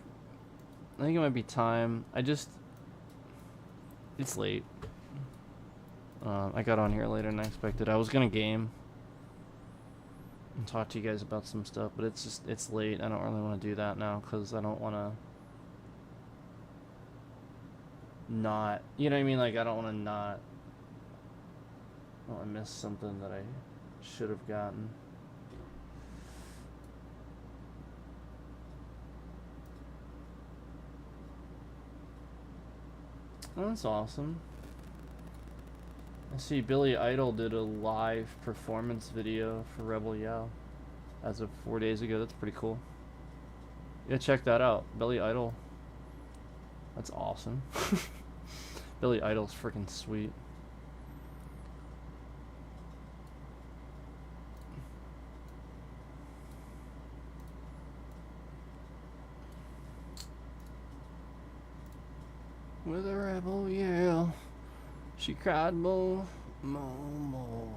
might be time. It's late. I got on here later than I expected. I was gonna game and talk to you guys about some stuff, but it's late. I don't really want to do that now because I don't want to not, you know what I mean? Like, I don't want to not, I don't want to miss something that I should have gotten. Oh, that's awesome. I see Billy Idol did a live performance video for Rebel Yell as of 4 days ago. That's pretty cool. Yeah, check that out. Billy Idol. That's awesome. Billy Idol's freaking sweet. With a rebel yell, she cried more, more.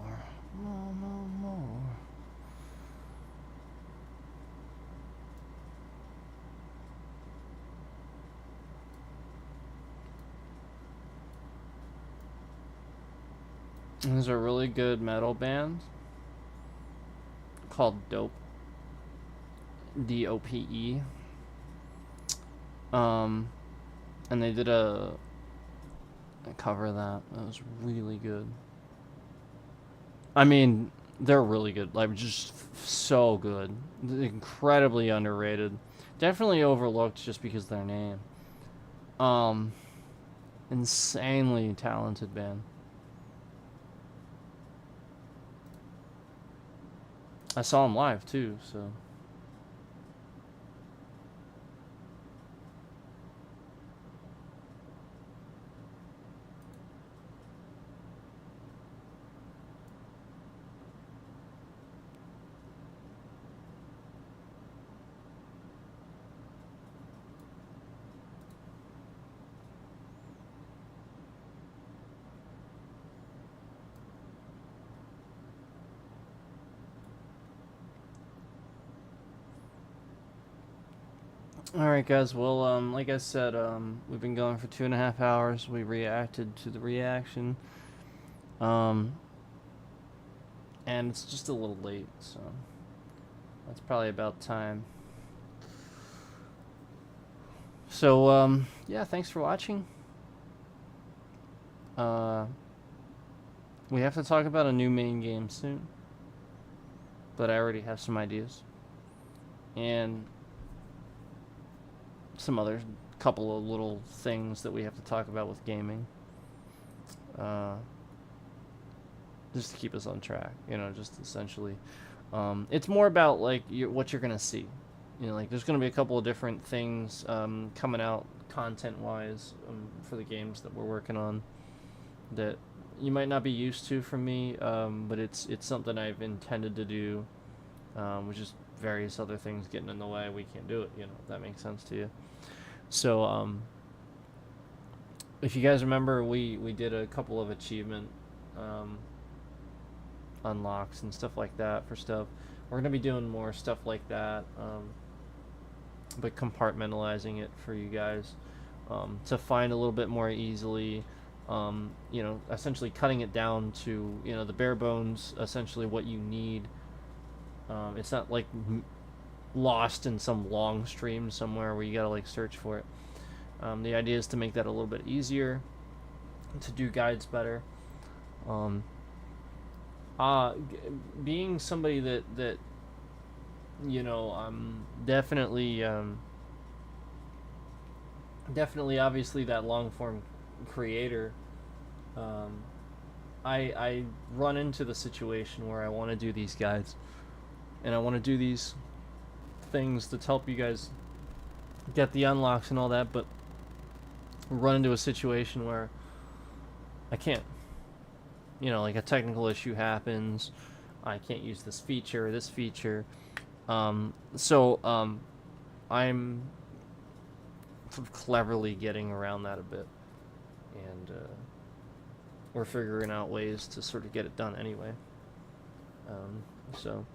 There's a really good metal band called Dope. D-O-P-E. And they did a cover of that. That was really good. I mean, they're really good. Like, just so good. Incredibly underrated. Definitely overlooked just because of their name. Insanely talented band. I saw them live too, so. Alright guys, well, like I said, we've been going for 2.5 hours. We reacted to the reaction. And it's just a little late, so that's probably about time. So, yeah, thanks for watching. We have to talk about a new main game soon. But I already have some ideas. And some other couple of little things that we have to talk about with gaming, just to keep us on track, you know, just essentially. It's more about like what you're gonna see, you know, like there's gonna be a couple of different things coming out content wise for the games that we're working on that you might not be used to from me, but it's something I've intended to do, which is various other things getting in the way. We can't do it, you know, if that makes sense to you. So if you guys remember, we did a couple of achievement unlocks and stuff like that for stuff. We're gonna be doing more stuff like that, but compartmentalizing it for you guys to find a little bit more easily. You know, essentially cutting it down to, you know, the bare bones, essentially what you need. It's not like lost in some long stream somewhere where you gotta like search for it. The idea is to make that a little bit easier, to do guides better. Being somebody that you know, I'm definitely obviously that long form creator. I run into the situation where I want to do these guides, and I want to do these things to help you guys get the unlocks and all that, but run into a situation where I can't. You know, like a technical issue happens, I can't use this feature or this feature. I'm sort of cleverly getting around that a bit, and we're figuring out ways to sort of get it done anyway. So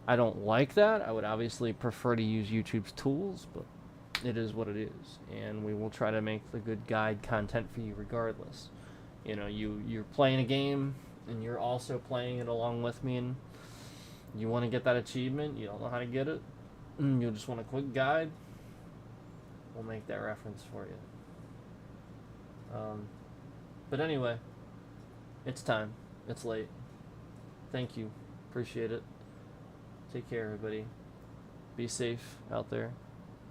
I don't like that. I would obviously prefer to use YouTube's tools, but it is what it is, and we will try to make the good guide content for you regardless. You know, you're playing a game and you're also playing it along with me, and you want to get that achievement, you don't know how to get it, you just want a quick guide, we'll make that reference for you. But anyway, it's time. It's late. Thank you. Appreciate it. Take care, everybody. Be safe out there.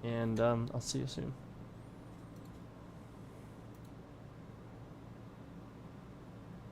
And I'll see you soon.